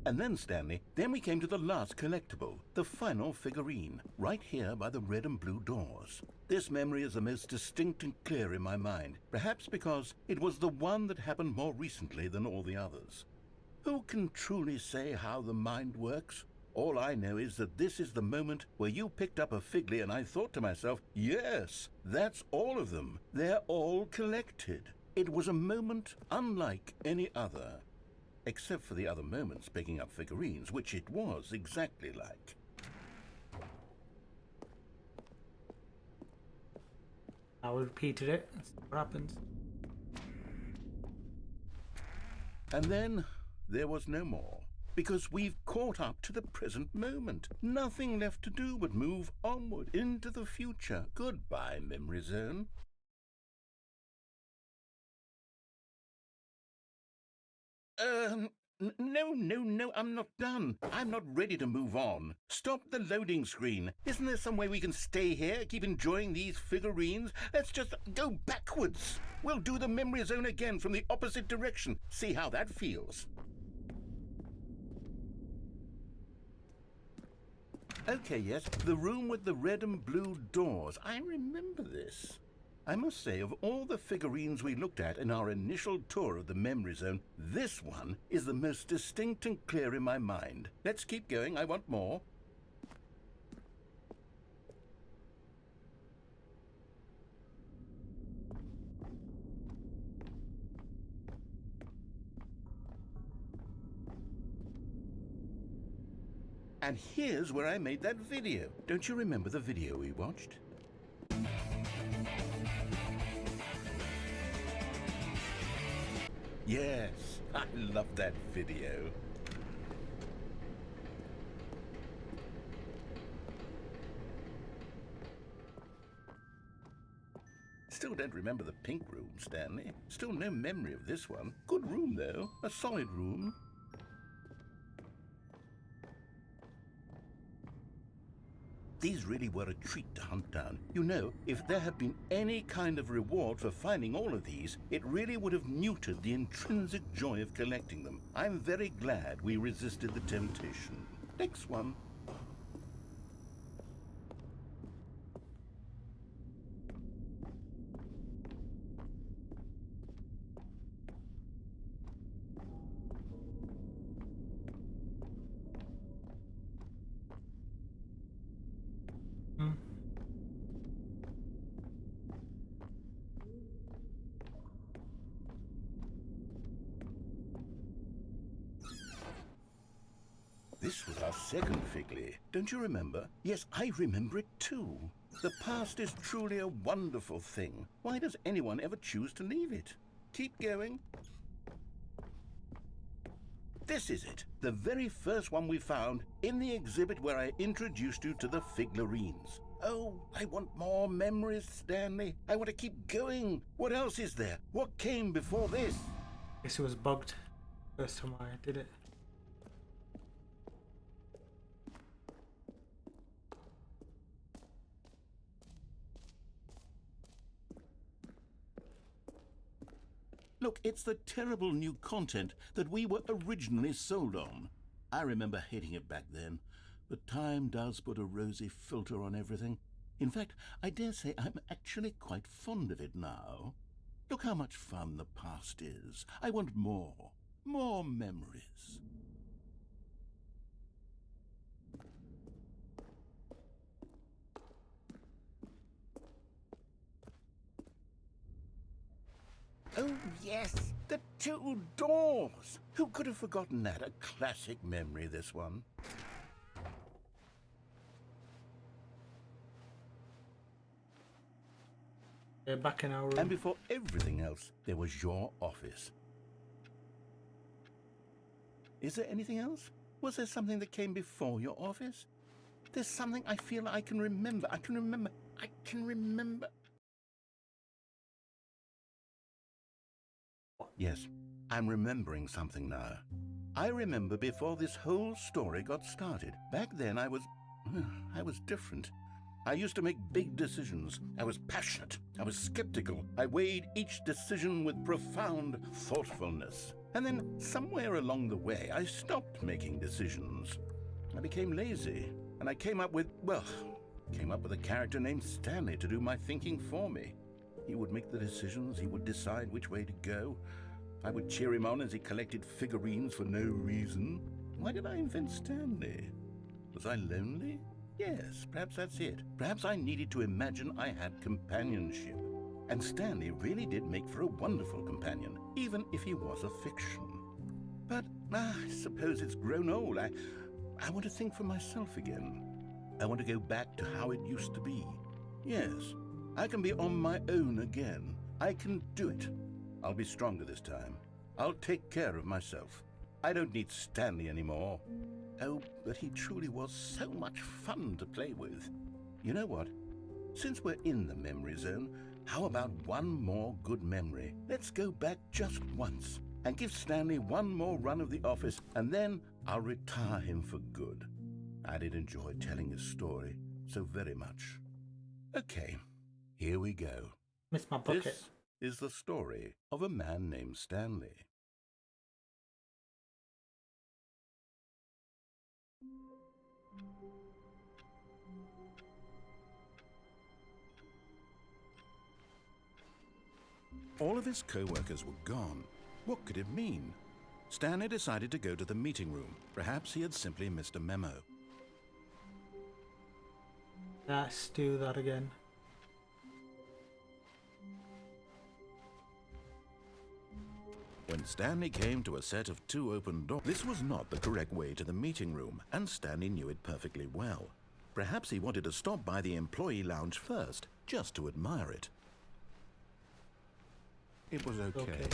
And then, Stanley, then we came to the last collectible, the final figurine, right here by the red and blue doors. This memory is the most distinct and clear in my mind, perhaps because it was the one that happened more recently than all the others. Who can truly say how the mind works? All I know is that this is the moment where you picked up a Figley and I thought to myself, yes, that's all of them. They're all collected. It was a moment unlike any other. Except for the other moments picking up figurines, which it was exactly like. I repeated it. Let's see what happens. And then there was no more, because we've caught up to the present moment. Nothing left to do but move onward into the future. Goodbye, memory zone. No, I'm not done. I'm not ready to move on. Stop the loading screen. Isn't there some way we can stay here, keep enjoying these figurines? Let's just go backwards. We'll do the memory zone again from the opposite direction. See how that feels. Okay, yes, the room with the red and blue doors. I remember this. I must say, of all the figurines we looked at in our initial tour of the memory zone, this one is the most distinct and clear in my mind. Let's keep going. I want more. And here's where I made that video. Don't you remember the video we watched? Yes, I love that video. Still don't remember the pink room, Stanley. Still no memory of this one. Good room, though. A solid room. These really were a treat to hunt down. You know, if there had been any kind of reward for finding all of these, it really would have neutered the intrinsic joy of collecting them. I'm very glad we resisted the temptation. Next one. our second Figley. Don't you remember? Yes, I remember it too. The past is truly a wonderful thing. Why does anyone ever choose to leave it? Keep going. This is it, the very first one we found in the exhibit where I introduced you to the figlarines. Oh, I want more memories, Stanley. I want to keep going. What else is there? What came before this? Guess it was bugged first time I did it. Look, it's the terrible new content that we were originally sold on. I remember hating it back then, but time does put a rosy filter on everything. In fact, I dare say I'm actually quite fond of it now. Look how much fun the past is. I want more memories. Oh, yes, the two doors. Who could have forgotten that? A classic memory, this one. They're back in our room. And before everything else, there was your office. Is there anything else? Was there something that came before your office? There's something I feel I can remember. I can remember. Yes, I'm remembering something now. I remember before this whole story got started. Back then I was different. I used to make big decisions. I was passionate. I was skeptical. I weighed each decision with profound thoughtfulness. And then somewhere along the way, I stopped making decisions. I became lazy, and I came up with a character named Stanley to do my thinking for me. He would make the decisions. He would decide which way to go. I would cheer him on as he collected figurines for no reason. Why did I invent Stanley? Was I lonely? Yes, perhaps that's it. Perhaps I needed to imagine I had companionship. And Stanley really did make for a wonderful companion, even if he was a fiction. But I suppose it's grown old. I want to think for myself again. I want to go back to how it used to be. Yes, I can be on my own again. I can do it. I'll be stronger this time. I'll take care of myself. I don't need Stanley anymore. Oh, but he truly was so much fun to play with. You know what? Since we're in the memory zone, how about one more good memory? Let's go back just once and give Stanley one more run of the office, and then I'll retire him for good. I did enjoy telling his story so very much. Okay, here we go. Missed my bucket. This is the story of a man named Stanley. All of his co-workers were gone. What could it mean? Stanley decided to go to the meeting room. Perhaps he had simply missed a memo. Let's do that again. When Stanley came to a set of two open doors, this was not the correct way to the meeting room, and Stanley knew it perfectly well. Perhaps he wanted to stop by the employee lounge first, just to admire it. It was okay.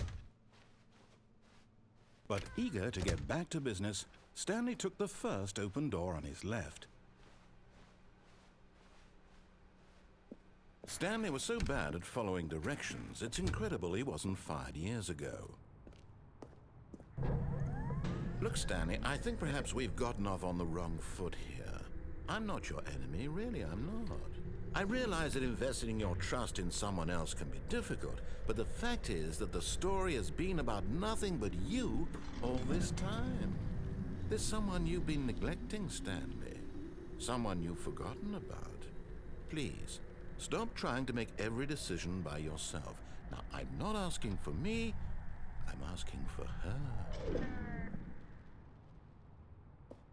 But eager to get back to business, Stanley took the first open door on his left. Stanley was so bad at following directions, it's incredible he wasn't fired years ago. Look, Stanley, I think perhaps we've gotten off on the wrong foot here. I'm not your enemy, really, I'm not. I realize that investing your trust in someone else can be difficult, but the fact is that the story has been about nothing but you all this time. There's someone you've been neglecting, Stanley. Someone you've forgotten about. Please, stop trying to make every decision by yourself. Now, I'm not asking for me, I'm asking for her.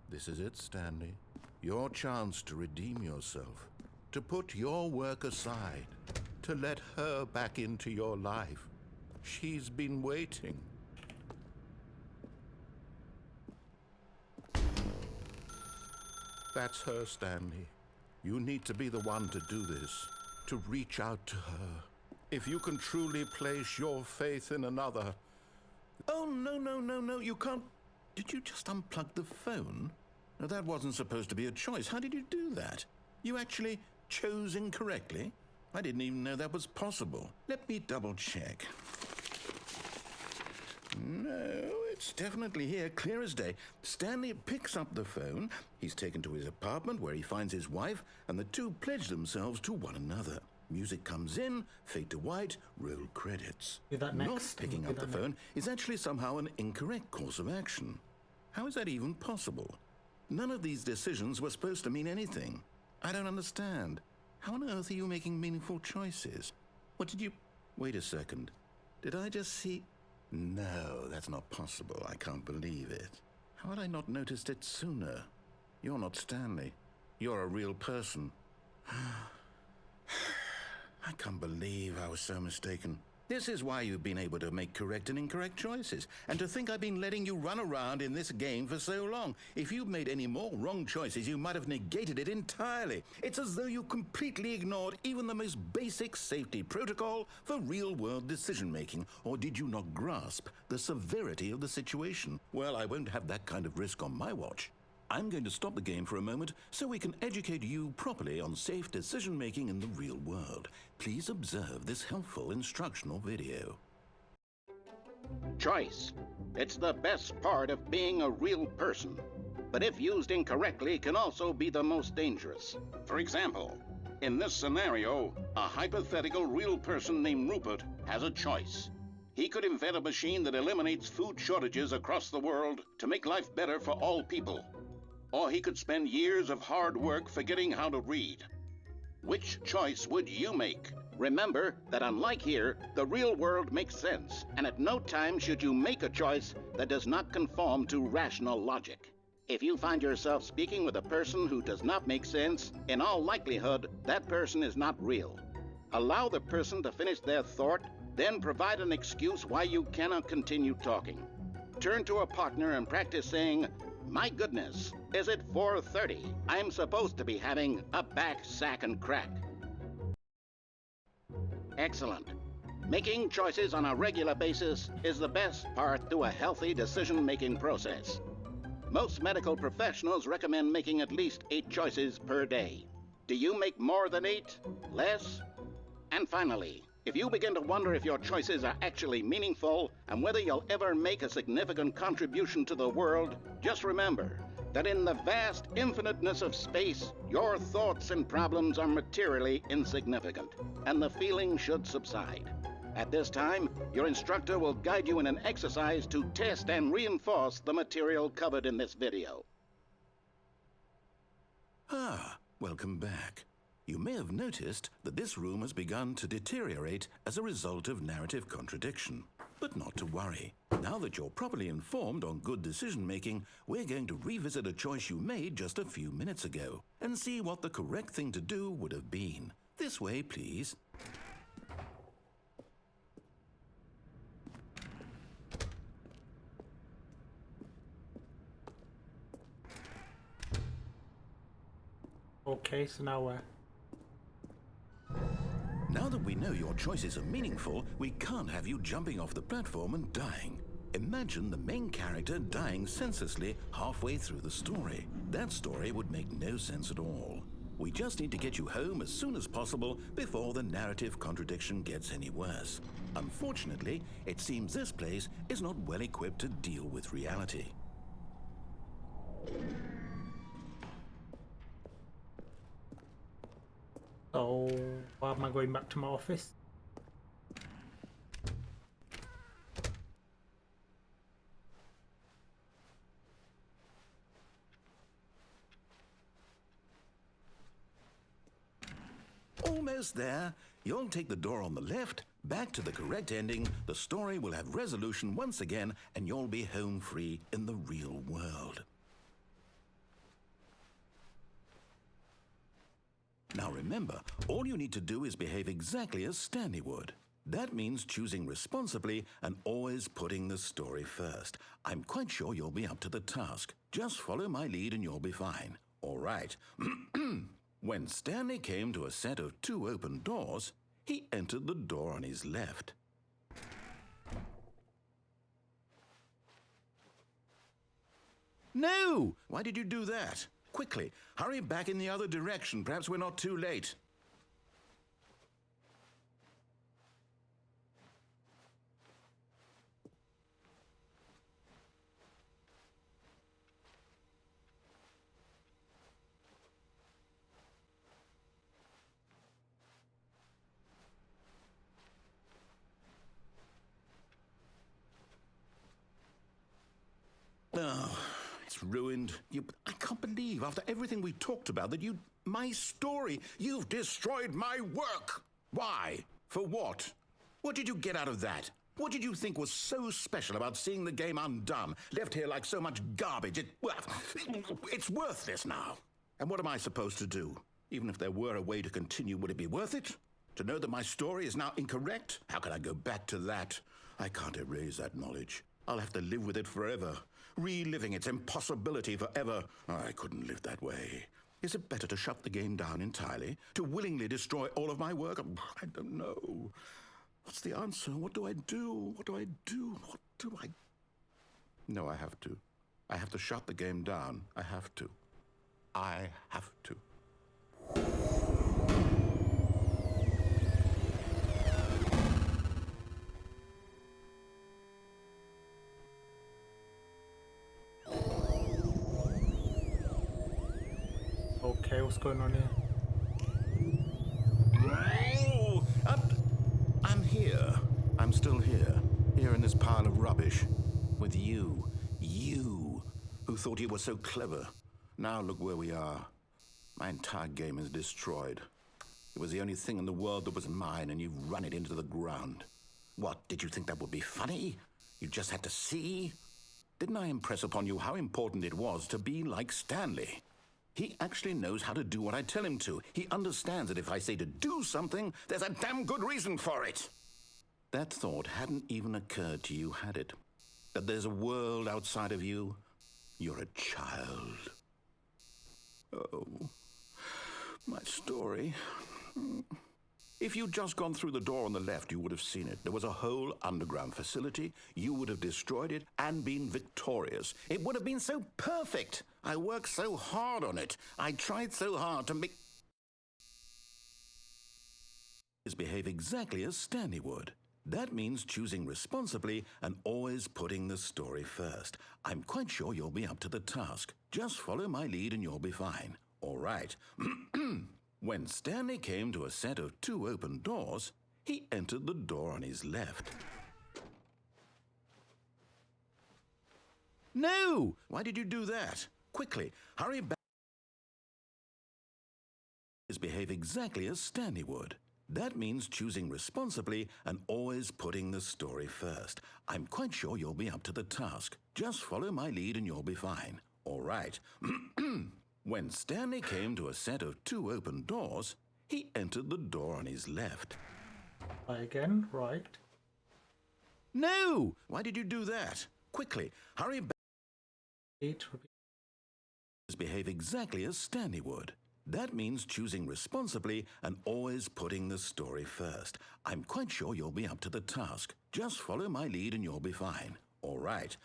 This is it, Stanley. Your chance to redeem yourself. To put your work aside, to let her back into your life. She's been waiting. That's her, Stanley. You need to be the one to do this, to reach out to her. If you can truly place your faith in another... Oh, no, you can't... Did you just unplug the phone? No, that wasn't supposed to be a choice. How did you do that? You actually chose incorrectly? I didn't even know that was possible. Let me double check. No, it's definitely here, clear as day. Stanley picks up the phone. He's taken to his apartment where he finds his wife, and the two pledge themselves to one another. Music comes in, fade to white, roll credits. Do that next. Not picking up the phone is actually somehow an incorrect course of action. How is that even possible? None of these decisions were supposed to mean anything. I don't understand. How on earth are you making meaningful choices? What did you... Wait a second. Did I just see... No, that's not possible. I can't believe it. How had I not noticed it sooner? You're not Stanley. You're a real person. I can't believe I was so mistaken. This is why you've been able to make correct and incorrect choices. And to think I've been letting you run around in this game for so long. If you'd made any more wrong choices, you might have negated it entirely. It's as though you completely ignored even the most basic safety protocol for real-world decision-making. Or did you not grasp the severity of the situation? Well, I won't have that kind of risk on my watch. I'm going to stop the game for a moment so we can educate you properly on safe decision-making in the real world. Please observe this helpful instructional video. Choice. It's the best part of being a real person, but if used incorrectly can also be the most dangerous. For example, in this scenario, a hypothetical real person named Rupert has a choice. He could invent a machine that eliminates food shortages across the world to make life better for all people. Or he could spend years of hard work forgetting how to read. Which choice would you make? Remember that unlike here, the real world makes sense, and at no time should you make a choice that does not conform to rational logic. If you find yourself speaking with a person who does not make sense, in all likelihood, that person is not real. Allow the person to finish their thought, then provide an excuse why you cannot continue talking. Turn to a partner and practice saying, "My goodness, is it 4:30? I'm supposed to be having a back, sack, and crack." Excellent. Making choices on a regular basis is the best part to a healthy decision-making process. Most medical professionals recommend making at least 8 choices per day. Do you make more than 8? Less? And finally, if you begin to wonder if your choices are actually meaningful and whether you'll ever make a significant contribution to the world, just remember that in the vast infiniteness of space, your thoughts and problems are materially insignificant, and the feeling should subside. At this time, your instructor will guide you in an exercise to test and reinforce the material covered in this video. Welcome back. You may have noticed that this room has begun to deteriorate as a result of narrative contradiction. But not to worry. Now that you're properly informed on good decision-making, we're going to revisit a choice you made just a few minutes ago and see what the correct thing to do would have been. This way, please. Okay, so now we're... Now that we know your choices are meaningful, we can't have you jumping off the platform and dying. Imagine the main character dying senselessly halfway through the story. That story would make no sense at all. We just need to get you home as soon as possible before the narrative contradiction gets any worse. Unfortunately, it seems this place is not well equipped to deal with reality. So, why am I going back to my office? Almost there. You'll take the door on the left, back to the correct ending, the story will have resolution once again, and you'll be home free in the real world. Now remember, all you need to do is behave exactly as Stanley would. That means choosing responsibly and always putting the story first. I'm quite sure you'll be up to the task. Just follow my lead and you'll be fine. All right. When Stanley came to a set of 2 open doors, he entered the door on his left. No! Why did you do that? Quickly, hurry back in the other direction. Perhaps we're not too late. Oh, it's ruined. I can't believe, after everything we talked about, that my story, you've destroyed my work. Why? For what? What did you get out of that? What did you think was so special about seeing the game undone, left here like so much garbage? It's worthless now. And what am I supposed to do? Even if there were a way to continue, would it be worth it? To know that my story is now incorrect? How can I go back to that? I can't erase that knowledge. I'll have to live with it forever, reliving its impossibility forever. I couldn't live that way. Is it better to shut the game down entirely? To willingly destroy all of my work? I don't know. What's the answer? What do I do? What do I do? What do I... No, I have to. I have to shut the game down. I have to. I have to. Okay, what's going on here? Oh, I'm here. I'm still here. Here in this pile of rubbish. With you. You, who thought you were so clever. Now look where we are. My entire game is destroyed. It was the only thing in the world that was mine, and you've run it into the ground. What, did you think that would be funny? You just had to see? Didn't I impress upon you how important it was to be like Stanley? He actually knows how to do what I tell him to. He understands that if I say to do something, there's a damn good reason for it. That thought hadn't even occurred to you, had it? That there's a world outside of you? You're a child. Oh, my story. If you'd just gone through the door on the left, you would have seen it. There was a whole underground facility. You would have destroyed it and been victorious. It would have been so perfect. I worked so hard on it. I tried so hard to make... behave exactly as Stanley would. That means choosing responsibly and always putting the story first. I'm quite sure you'll be up to the task. Just follow my lead and you'll be fine. All right. When Stanley came to a set of 2 open doors, he entered the door on his left. No! Why did you do that? Quickly, hurry back. Behave exactly as Stanley would. That means choosing responsibly and always putting the story first. I'm quite sure you'll be up to the task. Just follow my lead and you'll be fine. All right. When Stanley came to a set of 2 open doors, he entered the door on his left. Try again, right. No! Why did you do that? Quickly, hurry back. 8 would be... Behave exactly as Stanley would. That means choosing responsibly and always putting the story first. I'm quite sure you'll be up to the task. Just follow my lead and you'll be fine. All right.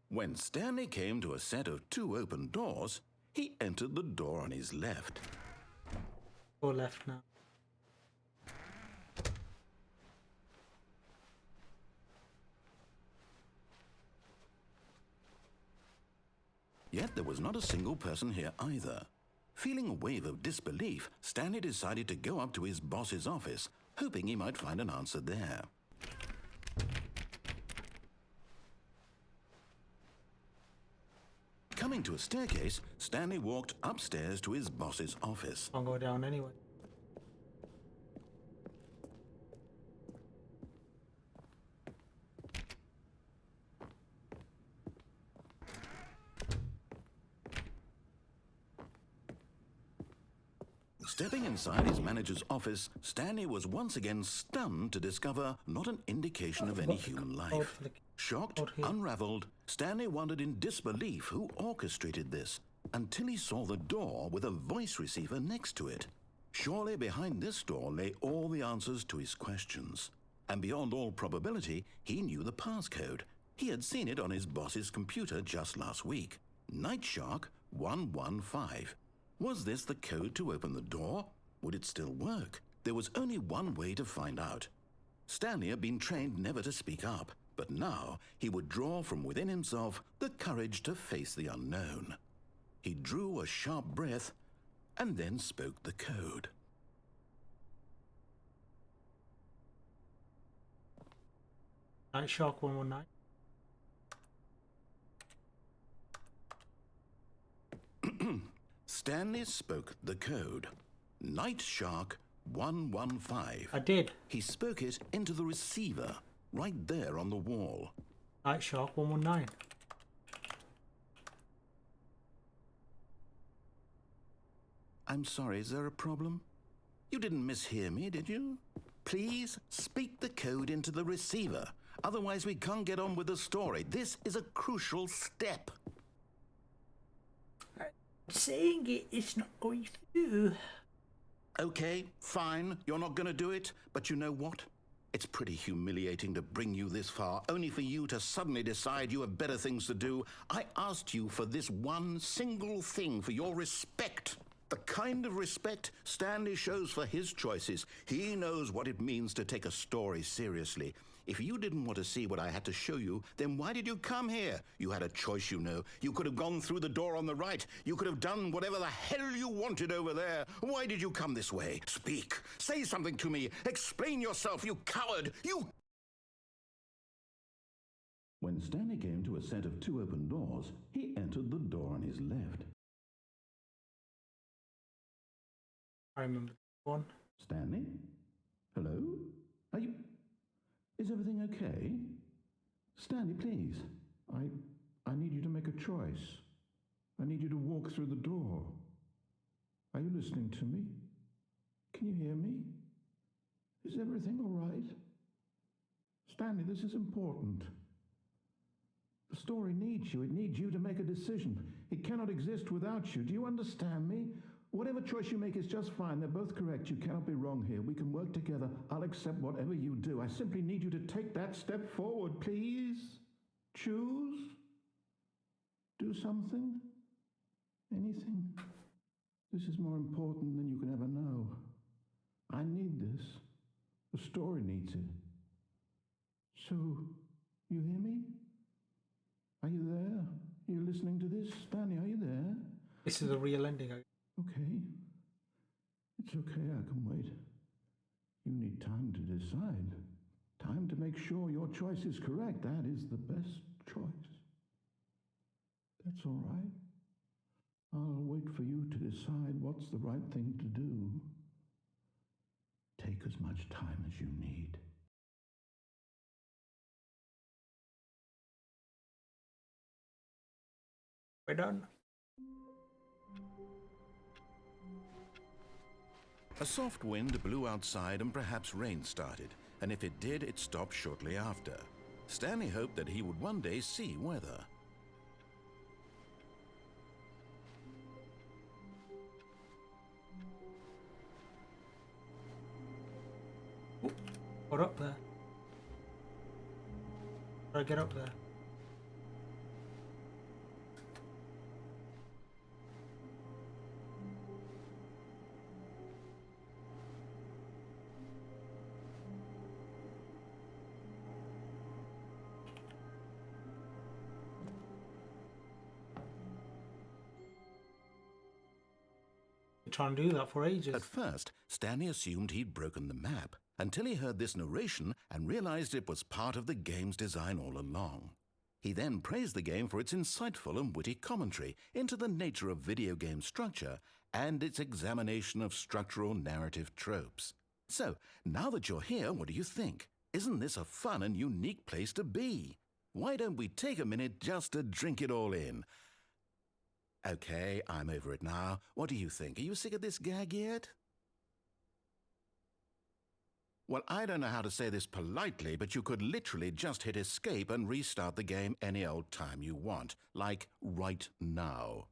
When Stanley came to a set of 2 open doors, he entered the door on his left. Go left now. Yet there was not a single person here either. Feeling a wave of disbelief, Stanley decided to go up to his boss's office, hoping he might find an answer there. Coming to a staircase, Stanley walked upstairs to his boss's office. I'll go down anyway. Stepping inside his manager's office, Stanley was once again stunned to discover not an indication of any human life. Shocked, unraveled, Stanley wondered in disbelief who orchestrated this. until he saw the door with a voice receiver next to it. Surely behind this door lay all the answers to his questions. And beyond all probability, he knew the passcode. He had seen it on his boss's computer just last week. Night Shark 115. Was this the code to open the door? Would it still work? There was only one way to find out. Stanley had been trained never to speak up, but now he would draw from within himself the courage to face the unknown. He drew a sharp breath and then spoke the code. Night Shark 119. Stanley spoke the code. Night Shark 115. I did. He spoke it into the receiver, right there on the wall. Night Shark 119. I'm sorry, is there a problem? You didn't mishear me, did you? Please speak the code into the receiver. Otherwise we can't get on with the story. This is a crucial step. Saying it's not going through. Okay, fine, you're not going to do it, but you know what? It's pretty humiliating to bring you this far, only for you to suddenly decide you have better things to do. I asked you for this one single thing, for your respect. The kind of respect Stanley shows for his choices. He knows what it means to take a story seriously. If you didn't want to see what I had to show you, then why did you come here? You had a choice, you know. You could have gone through the door on the right. You could have done whatever the hell you wanted over there. Why did you come this way? Speak. Say something to me. Explain yourself, you coward. You... When Stanley came to a set of two open doors, he entered the door on his left. I remember one. Stanley? Hello? Are you... Is everything okay? Stanley, please. I need you to make a choice. I need you to walk through the door. Are you listening to me? Can you hear me? Is everything all right? Stanley, this is important. The story needs you. It needs you to make a decision. It cannot exist without you. Do you understand me? Whatever choice you make is just fine. They're both correct. You cannot be wrong here. We can work together. I'll accept whatever you do. I simply need you to take that step forward, please. Choose. Do something. Anything. This is more important than you can ever know. I need this. The story needs it. So, you hear me? Are you there? Are you listening to this? Stanley, are you there? This is the real ending. Okay. It's okay, I can wait. You need time to decide. Time to make sure your choice is correct. That is the best choice. That's all right. I'll wait for you to decide what's the right thing to do. Take as much time as you need. We're done. A soft wind blew outside and perhaps rain started, and if it did, it stopped shortly after. Stanley hoped that he would one day see weather. What up there? How do I get up there? Trying to do that for ages. At first, Stanley assumed he'd broken the map, until he heard this narration and realized it was part of the game's design all along. He then praised the game for its insightful and witty commentary into the nature of video game structure and its examination of structural narrative tropes. So, now that you're here, what do you think? Isn't this a fun and unique place to be? Why don't we take a minute just to drink it all in? Okay, I'm over it now. What do you think? Are you sick of this gag yet? Well, I don't know how to say this politely, but you could literally just hit escape and restart the game any old time you want, like right now.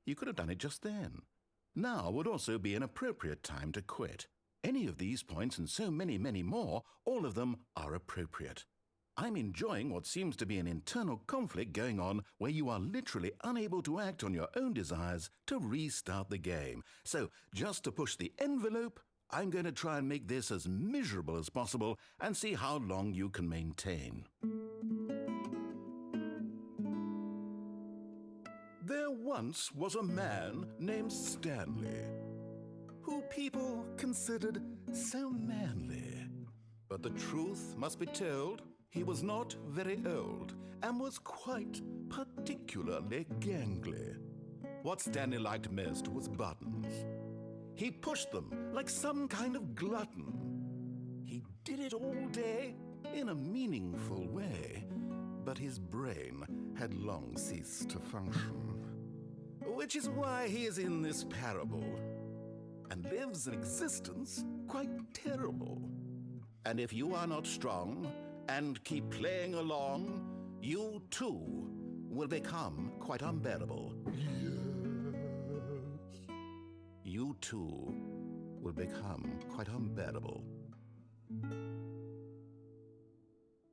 You could have done it just then. Now would also be an appropriate time to quit. Any of these points and so many, many more, all of them are appropriate. I'm enjoying what seems to be an internal conflict going on where you are literally unable to act on your own desires to restart the game. So, just to push the envelope, I'm going to try and make this as miserable as possible and see how long you can maintain. There once was a man named Stanley, who people considered so manly. But the truth must be told, he was not very old and was quite particularly gangly. What Stanley liked most was buttons. He pushed them like some kind of glutton. He did it all day in a meaningful way, but his brain had long ceased to function. Which is why he is in this parable and lives an existence quite terrible. And if you are not strong and keep playing along, you too will become quite unbearable. Yes. You too will become quite unbearable.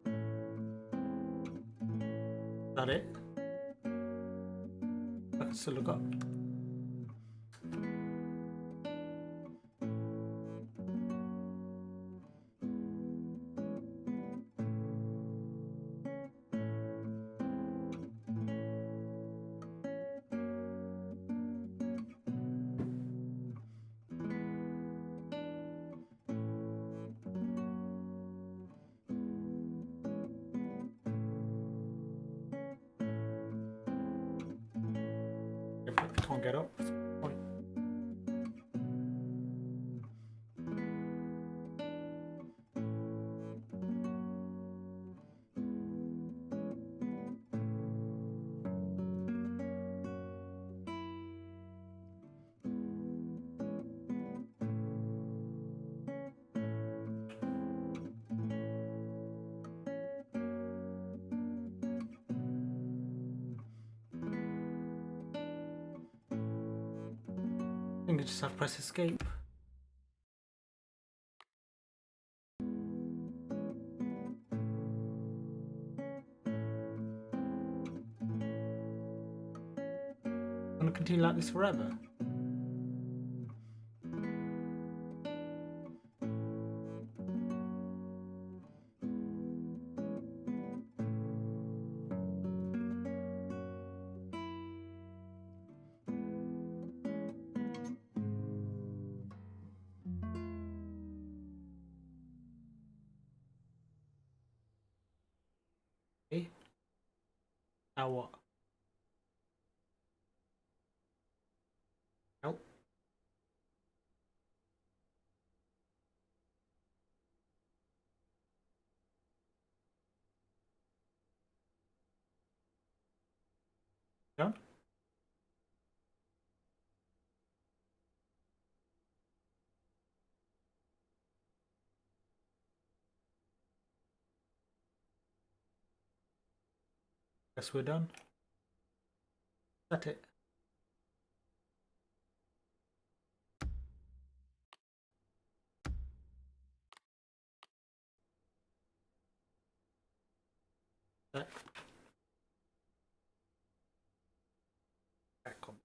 Is that it? I can still look up. If I can't get up, what's the point? I think I just have to press escape. I'm gonna continue like this forever. Okay. Now what? Nope. Done? Guess we're done. That's it. That. Back on.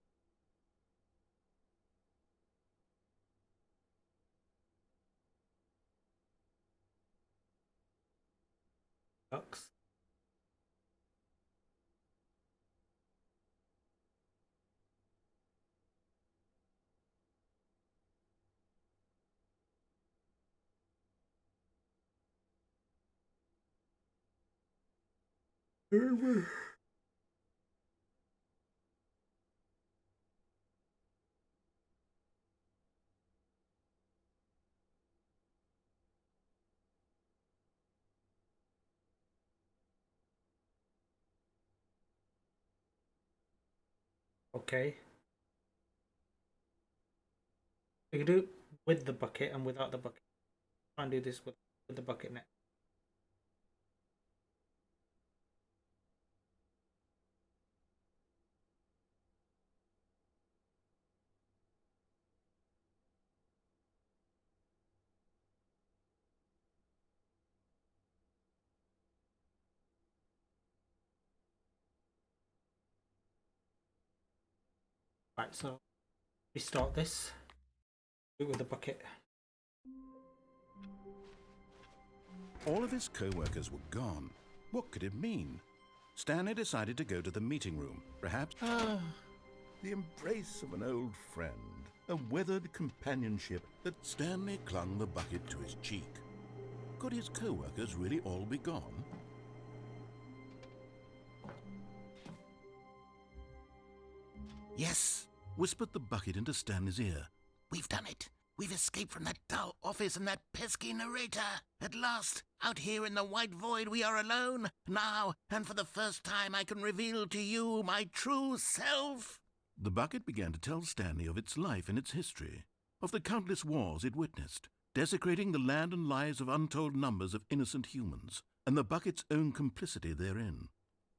Deluxe. Okay. We can do it with the bucket and without the bucket. Try and do this with the bucket next. Right, so restart this. Do it with the bucket. All of his co-workers were gone. What could it mean? Stanley decided to go to the meeting room. Perhaps... the embrace of an old friend. A weathered companionship that Stanley clung the bucket to his cheek. Could his co-workers really all be gone? Yes, whispered the bucket into Stanley's ear. We've done it. We've escaped from that dull office and that pesky narrator. At last, out here in the white void, we are alone. Now, and for the first time, I can reveal to you my true self. The bucket began to tell Stanley of its life and its history, of the countless wars it witnessed, desecrating the land and lives of untold numbers of innocent humans, and the bucket's own complicity therein,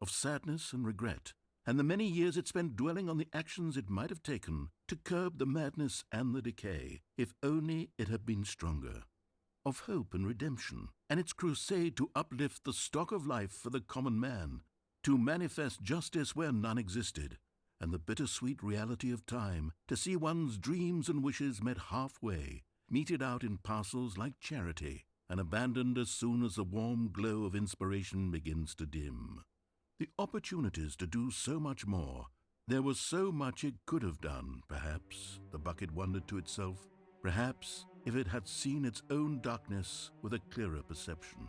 of sadness and regret, and the many years it spent dwelling on the actions it might have taken to curb the madness and the decay, if only it had been stronger, of hope and redemption, and its crusade to uplift the stock of life for the common man, to manifest justice where none existed, and the bittersweet reality of time, to see one's dreams and wishes met halfway, meted out in parcels like charity, and abandoned as soon as the warm glow of inspiration begins to dim. The opportunities to do so much more. There was so much it could have done, perhaps, the bucket wondered to itself. Perhaps, if it had seen its own darkness with a clearer perception.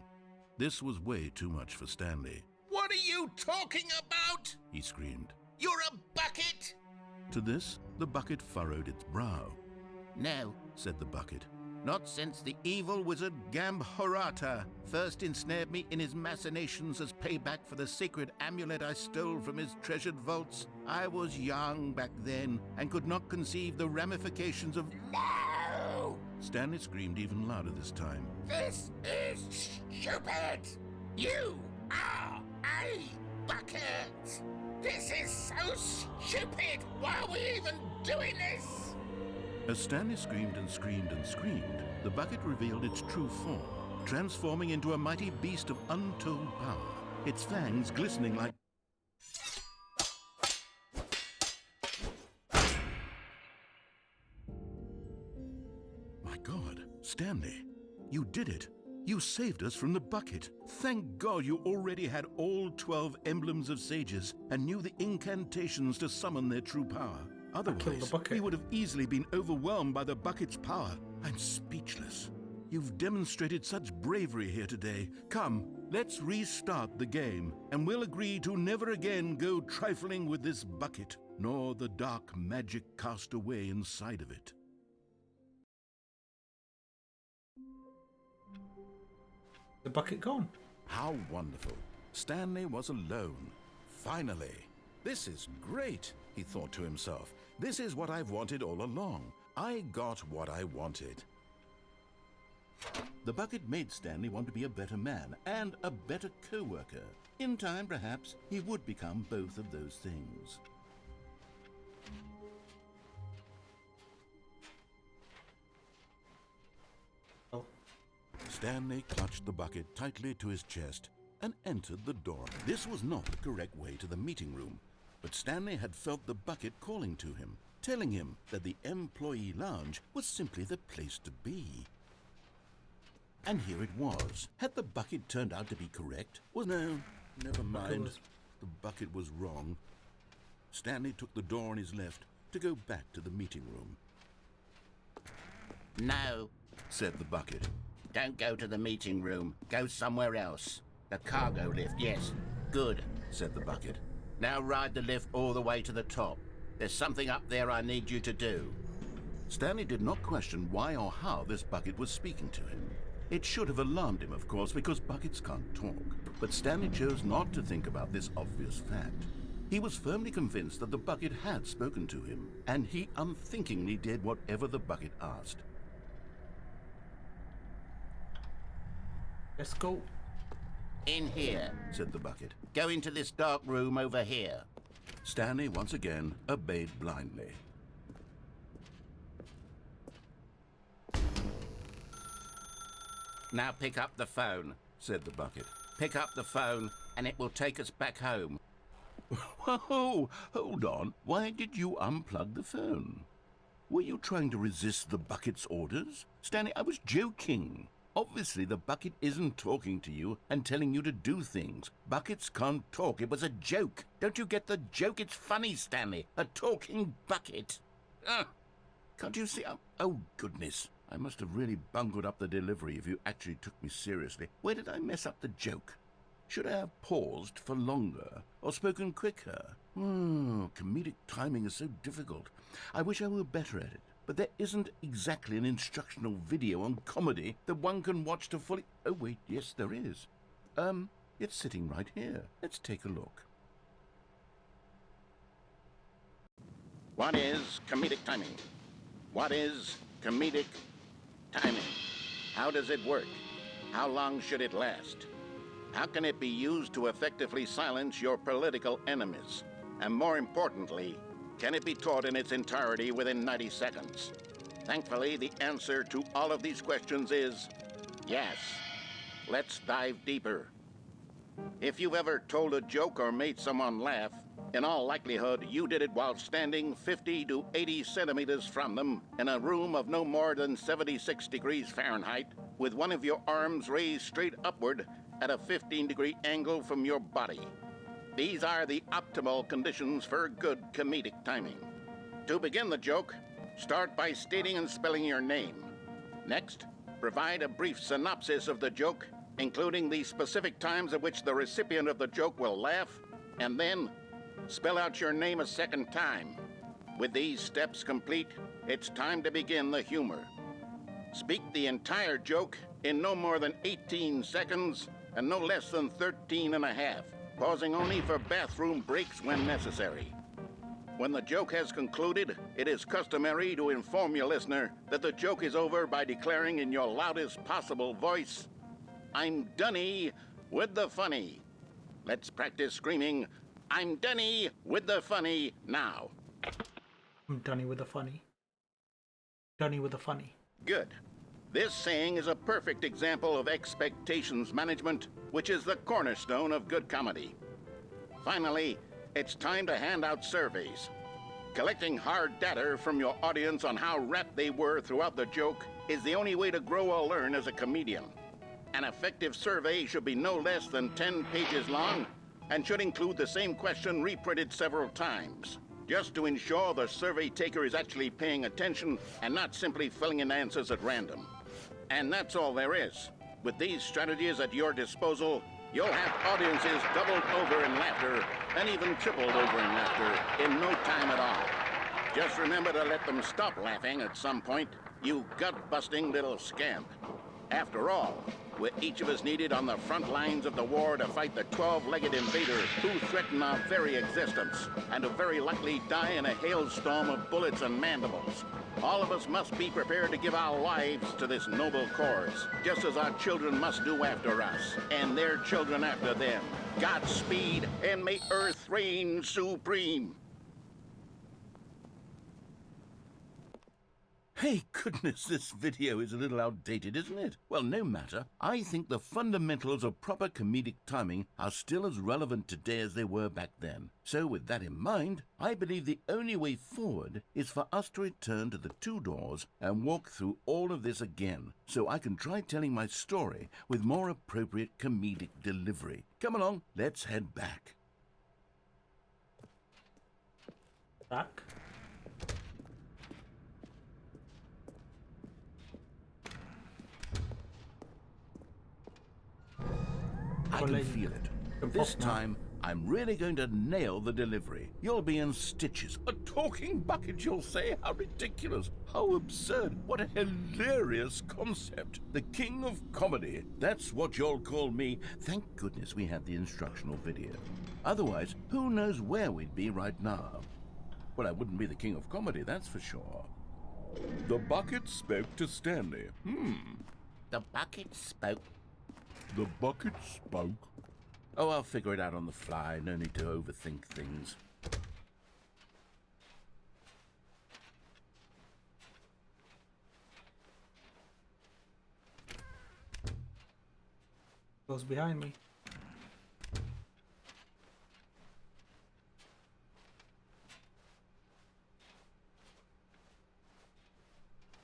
This was way too much for Stanley. What are you talking about? He screamed. You're a bucket! To this, the bucket furrowed its brow. No, Said the bucket. not since the evil wizard Gambhorata first ensnared me in his machinations as payback for the sacred amulet I stole from his treasured vaults. I was young back then and could not conceive the ramifications of... No! Stanley screamed even louder this time. This is stupid! You are a bucket! This is so stupid! Why are we even doing this? As Stanley screamed and screamed and screamed, the bucket revealed its true form, transforming into a mighty beast of untold power, its fangs glistening like... My God, Stanley, you did it. You saved us from the bucket. Thank God you already had all 12 emblems of sages and knew the incantations to summon their true power. Otherwise, we would have easily been overwhelmed by the bucket's power. I'm speechless. You've demonstrated such bravery here today. Come, let's restart the game, and we'll agree to never again go trifling with this bucket, nor the dark magic cast away inside of it. The bucket gone. How wonderful. Stanley was alone. Finally. This is great, he thought to himself. This is what I've wanted all along. I got what I wanted. The bucket made Stanley want to be a better man and a better co-worker. In time, perhaps, he would become both of those things. Oh. Stanley clutched the bucket tightly to his chest and entered the door. This was not the correct way to the meeting room, but Stanley had felt the bucket calling to him, telling him that the employee lounge was simply the place to be. And here it was. Had the bucket turned out to be correct? Well, no, never mind. The bucket was wrong. Stanley took the door on his left to go back to the meeting room. No, Said the bucket. don't go to the meeting room. Go somewhere else. The cargo lift, yes. Good. Said the bucket. Now ride the lift all the way to the top. There's something up there I need you to do. Stanley did not question why or how this bucket was speaking to him. It should have alarmed him, of course, because buckets can't talk. But Stanley chose not to think about this obvious fact. He was firmly convinced that the bucket had spoken to him, and he unthinkingly did whatever the bucket asked. Let's go. In here. Said the bucket. Go into this dark room over here. Stanley once again obeyed blindly. Now pick up the phone. Said the bucket. Pick up the phone and it will take us back home. Whoa, hold on. Why did you unplug the phone? Were you trying to resist the bucket's orders? Stanley, I was joking. Obviously, the bucket isn't talking to you and telling you to do things. Buckets can't talk. It was a joke. Don't you get the joke? It's funny, Stanley. A talking bucket. Can't you see? Oh, goodness. I must have really bungled up the delivery if you actually took me seriously. Where did I mess up the joke? Should I have paused for longer or spoken quicker? Comedic timing is so difficult. I wish I were better at it. But there isn't exactly an instructional video on comedy that one can watch to fully... Oh, wait, yes, there is. It's sitting right here. Let's take a look. What is comedic timing? What is comedic timing? How does it work? How long should it last? How can it be used to effectively silence your political enemies? And more importantly, can it be taught in its entirety within 90 seconds? Thankfully, the answer to all of these questions is yes. Let's dive deeper. If you've ever told a joke or made someone laugh, in all likelihood, you did it while standing 50 to 80 centimeters from them in a room of no more than 76 degrees Fahrenheit, with one of your arms raised straight upward at a 15-degree angle from your body. These are the optimal conditions for good comedic timing. To begin the joke, start by stating and spelling your name. Next, provide a brief synopsis of the joke, including the specific times at which the recipient of the joke will laugh, and then spell out your name a second time. With these steps complete, it's time to begin the humor. Speak the entire joke in no more than 18 seconds and no less than 13 and a half, pausing only for bathroom breaks when necessary. When the joke has concluded, it is customary to inform your listener that the joke is over by declaring in your loudest possible voice, "I'm Dunny with the funny." Let's practice screaming, "I'm Dunny with the funny" now. I'm Dunny with the funny. Dunny with the funny. Good. This saying is a perfect example of expectations management, which is the cornerstone of good comedy. Finally, it's time to hand out surveys. Collecting hard data from your audience on how rapt they were throughout the joke is the only way to grow or learn as a comedian. An effective survey should be no less than 10 pages long and should include the same question reprinted several times, just to ensure the survey taker is actually paying attention and not simply filling in answers at random. And that's all there is. With these strategies at your disposal, you'll have audiences doubled over in laughter and even tripled over in laughter in no time at all. Just remember to let them stop laughing at some point, you gut-busting little scamp. After all, we're each of us needed on the front lines of the war to fight the 12-legged invader who threaten our very existence and who very likely die in a hailstorm of bullets and mandibles. All of us must be prepared to give our lives to this noble cause, just as our children must do after us, and their children after them. Godspeed, and may Earth reign supreme. Hey, goodness, this video is a little outdated, isn't it? Well, no matter. I think the fundamentals of proper comedic timing are still as relevant today as they were back then. So with that in mind, I believe the only way forward is for us to return to the two doors and walk through all of this again, so I can try telling my story with more appropriate comedic delivery. Come along, let's head back. Back. I can feel it. This time, I'm really going to nail the delivery. You'll be in stitches. A talking bucket, you'll say? How ridiculous. How absurd. What a hilarious concept. The king of comedy. That's what you'll call me. Thank goodness we had the instructional video. Otherwise, who knows where we'd be right now. Well, I wouldn't be the king of comedy, that's for sure. The bucket spoke to Stanley. The bucket spoke. The bucket spoke. Oh, I'll figure it out on the fly. No need to overthink things. Goes behind me.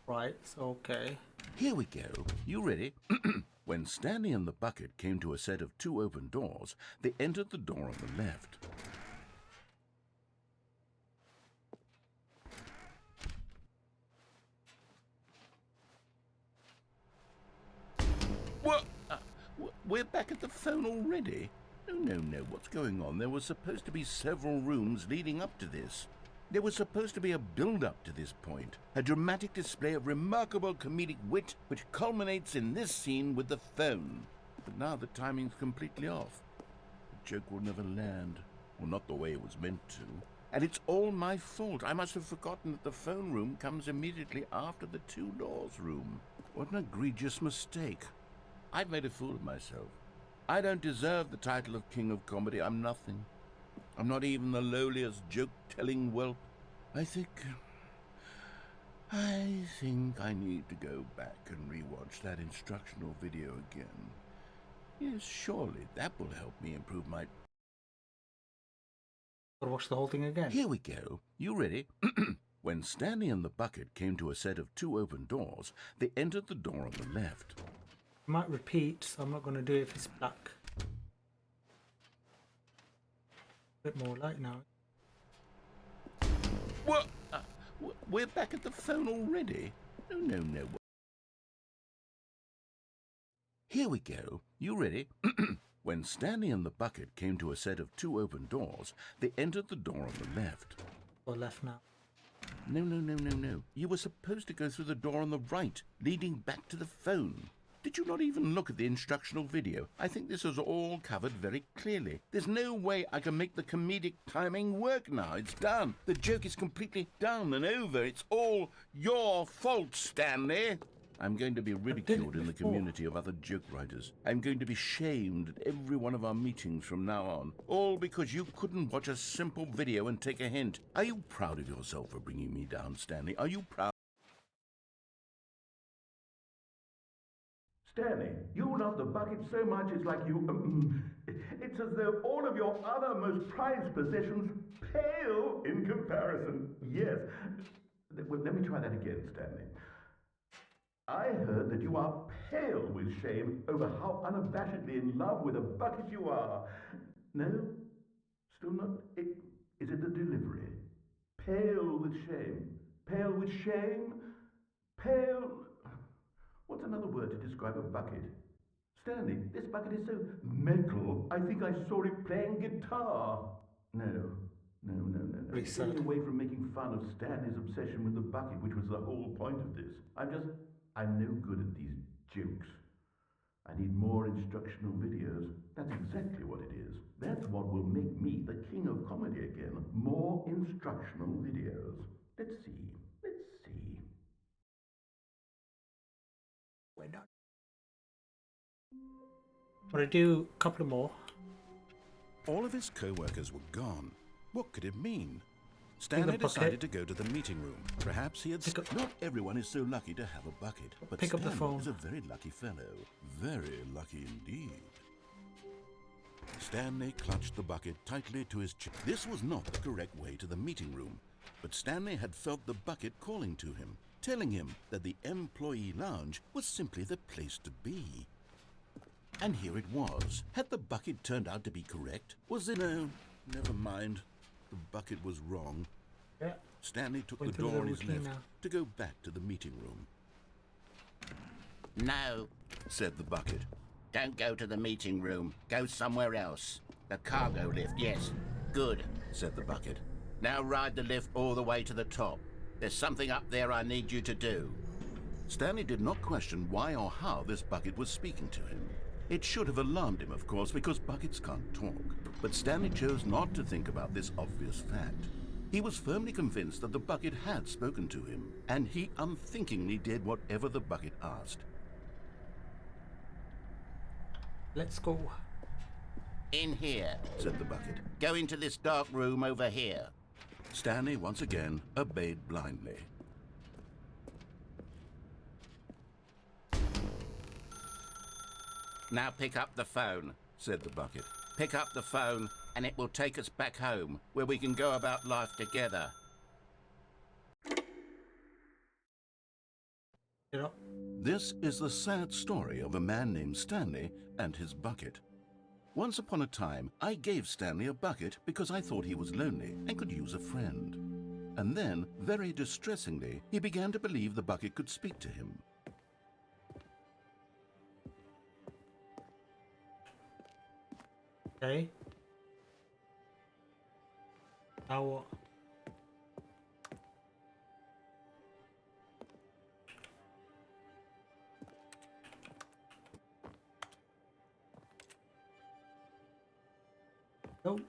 Right, so okay. Here we go. You ready? When Stanley and the bucket came to a set of two open doors, they entered the door on the left. What? We're back at the phone already? No. What's going on? There was supposed to be several rooms leading up to this. There was supposed to be a build-up to this point, a dramatic display of remarkable comedic wit which culminates in this scene with the phone. But now the timing's completely off. The joke will never land, or not the way it was meant to. And it's all my fault. I must have forgotten that the phone room comes immediately after the two doors room. What an egregious mistake. I've made a fool of myself. I don't deserve the title of King of Comedy. I'm nothing. I'm not even the lowliest joke-telling whelp. I think I need to go back and rewatch that instructional video again. Yes, surely that will help me improve my... Gotta watch the whole thing again. Here we go. You ready? When Stanley and the bucket came to a set of two open doors, they entered the door on the left. I might repeat, so I'm not going to do it if it's black. A bit more light now. What? We're back at the phone already? No. Here we go. You ready? When Stanley and the bucket came to a set of two open doors, they entered the door on the left. Or left now. No. You were supposed to go through the door on the right, leading back to the phone. Did you not even look at the instructional video? I think this is all covered very clearly. There's no way I can make the comedic timing work now. It's done. The joke is completely done and over. It's all your fault, Stanley. I'm going to be ridiculed in the community of other joke writers. I'm going to be shamed at every one of our meetings from now on. All because you couldn't watch a simple video and take a hint. Are you proud of yourself for bringing me down, Stanley? Are you proud? Stanley, you love the bucket so much it's like you... it's as though all of your other most prized possessions pale in comparison. Yes. Well, let me try that again, Stanley. I heard that you are pale with shame over how unabashedly in love with a bucket you are. No? Still not? Is it the delivery? Pale with shame. Pale with shame? Pale... What's another word to describe a bucket? Stanley, this bucket is so metal. I think I saw it playing guitar. No. Pretty sad. Getting away from making fun of Stanley's obsession with the bucket, which was the whole point of this. I'm no good at these jokes. I need more instructional videos. That's exactly what it is. That's what will make me the king of comedy again. More instructional videos. Let's see. We're done. I'm gonna do a couple more. All of his co-workers were gone. What could it mean? Stanley decided to go to the meeting room. Perhaps he had... Not everyone is so lucky to have a bucket, but Pick up the Stanley phone. is a very lucky fellow. Very lucky indeed. Stanley clutched the bucket tightly to his chest. This was not the correct way to the meeting room, but Stanley had felt the bucket calling to him, telling him that the employee lounge was simply the place to be. And here it was. Had the bucket turned out to be correct? Was it... No, never mind. The bucket was wrong. Yeah. Stanley took Went the through door the on his routine left now. to go back to the meeting room. No, Said the bucket. don't go to the meeting room. Go somewhere else. The cargo lift, yes. Good. Said the bucket. Now ride the lift all the way to the top. There's something up there I need you to do. Stanley did not question why or how this bucket was speaking to him. It should have alarmed him, of course, because buckets can't talk. But Stanley chose not to think about this obvious fact. He was firmly convinced that the bucket had spoken to him, and he unthinkingly did whatever the bucket asked. Let's go. In here. Said the bucket. Go into this dark room over here. Stanley once again obeyed blindly. Now pick up the phone. Said the bucket. Pick up the phone and it will take us back home, where we can go about life together. it up. This is the sad story of a man named Stanley and his bucket. Once upon a time, I gave Stanley a bucket because I thought he was lonely and could use a friend. And then, very distressingly, he began to believe the bucket could speak to him. Okay. Now what? Nope.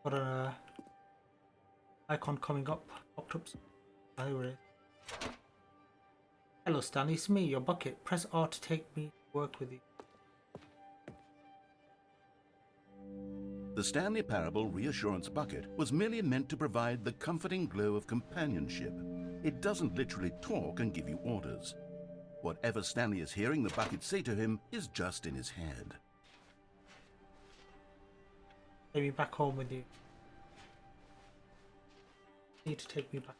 Got an icon coming up, popped up. There it is. Hello Stanley, it's me, your bucket. Press R to take me to work with you. The Stanley Parable Reassurance Bucket was merely meant to provide the comforting glow of companionship. It doesn't literally talk and give you orders. Whatever Stanley is hearing the bucket say to him is just in his head. Take me back home with you. Need to take me back.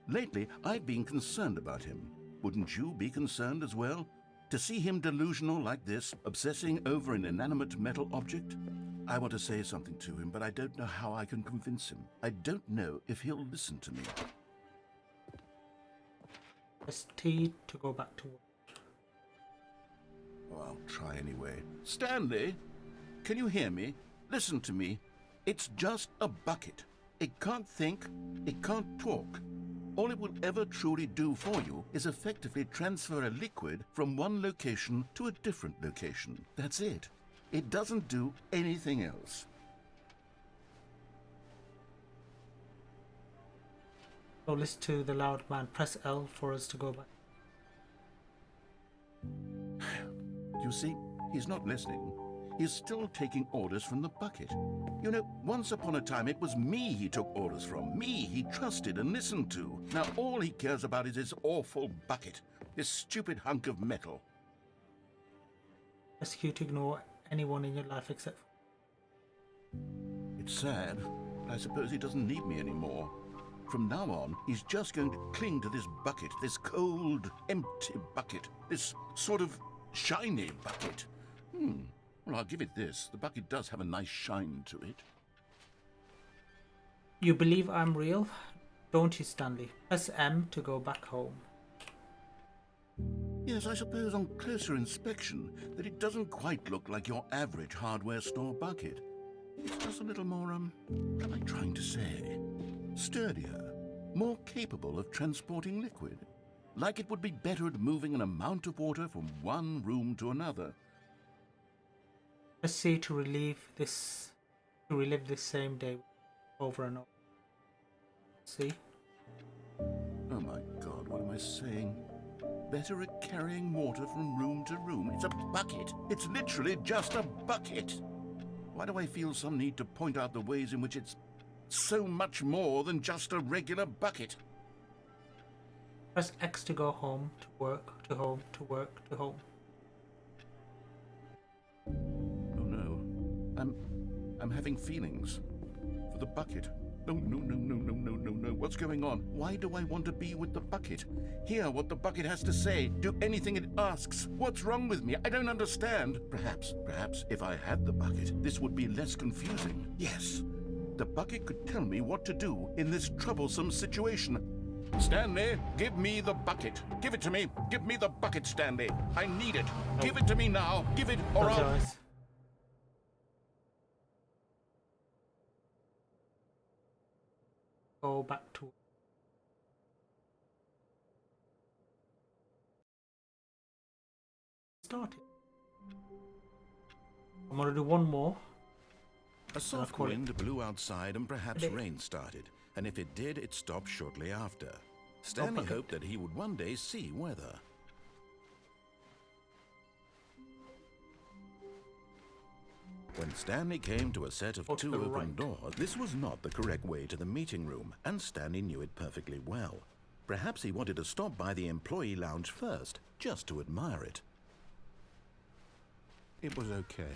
Lately, I've been concerned about him. Wouldn't you be concerned as well? To see him delusional like this, obsessing over an inanimate metal object? I want to say something to him, but I don't know how I can convince him. I don't know if he'll listen to me. Press T to go back to work. Oh, I'll try anyway. Stanley, can you hear me? Listen to me. It's just a bucket. It can't think, it can't talk. All it will ever truly do for you is effectively transfer a liquid from one location to a different location. That's it. It doesn't do anything else. So listen to the loud man. Press L for us to go back. You see, he's not listening. He's still taking orders from the bucket. You know, once upon a time it was me he took orders from, me he trusted and listened to. Now all he cares about is his awful bucket, this stupid hunk of metal. Ask you to ignore anyone in your life except for... It's sad, but I suppose he doesn't need me anymore. From now on, he's just going to cling to this bucket, this cold, empty bucket, this sort of shiny bucket. Well, I'll give it this. The bucket does have a nice shine to it. You believe I'm real? Don't you, Stanley? Press M to go back home. Yes, I suppose on closer inspection that it doesn't quite look like your average hardware store bucket. It's just a little more, what am I trying to say? Sturdier, more capable of transporting liquid. Like it would be better at moving an amount of water from one room to another. Press C to relive this same day over and over. See? Oh my God, what am I saying? Better at carrying water from room to room. It's a bucket. It's literally just a bucket. Why do I feel some need to point out the ways in which it's so much more than just a regular bucket? Press X to go home, to work, to home, to work, to home. Oh no. I'm having feelings. For the bucket. No. What's going on? Why do I want to be with the bucket? Hear what the bucket has to say. Do anything it asks. What's wrong with me? I don't understand. Perhaps if I had the bucket, this would be less confusing. Yes. The bucket could tell me what to do in this troublesome situation. Stanley, give me the bucket. Give it to me. Give me the bucket, Stanley. I need it. Oh. Give it to me now. Give it or I'll... Apologize. Go back to work. Started. I'm gonna do one more. A soft call it- wind blew outside and perhaps It- rain started, and if it did, it stopped shortly after. Stanley bucket. hoped that he would one day see weather. When Stanley came to a set of Or to two the open right. doors, this was not the correct way to the meeting room, and Stanley knew it perfectly well. Perhaps he wanted to stop by the employee lounge first, just to admire it. It was okay.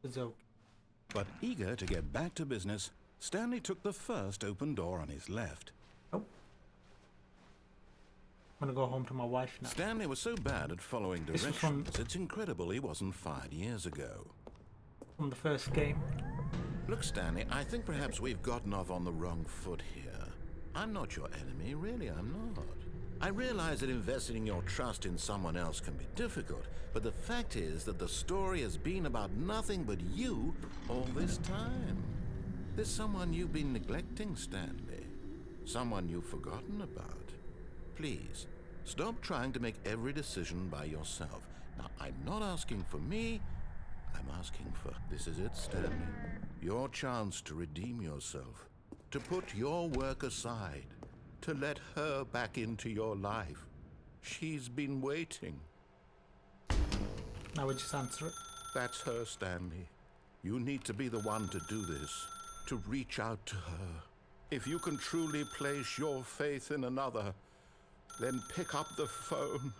So But eager to get back to business, Stanley took the first open door on his left. Oh. I'm gonna go home to my wife now. Stanley was so bad at following This was directions, from- it's incredible he wasn't fired years ago. From the first game. Look, Stanley, I think perhaps we've gotten off on the wrong foot here. I'm not your enemy, really, I'm not. I realize that investing your trust in someone else can be difficult, but the fact is that the story has been about nothing but you all this time. There's someone you've been neglecting, Stanley. Someone you've forgotten about. Please, stop trying to make every decision by yourself. Now, I'm not asking for me, I'm asking for... This is it, Stanley. Your chance to redeem yourself. To put your work aside. To let her back into your life. She's been waiting. Now we just answer it. That's her, Stanley. You need to be the one to do this. To reach out to her. If you can truly place your faith in another, then pick up the phone.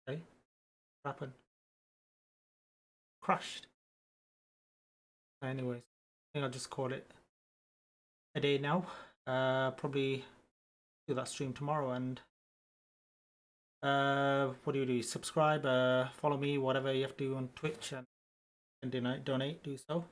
Okay. What happened? Crashed. Anyways, I think I'll just call it a day now. Probably do that stream tomorrow, and what do? Subscribe, follow me, whatever you have to do on Twitch, and donate, do so.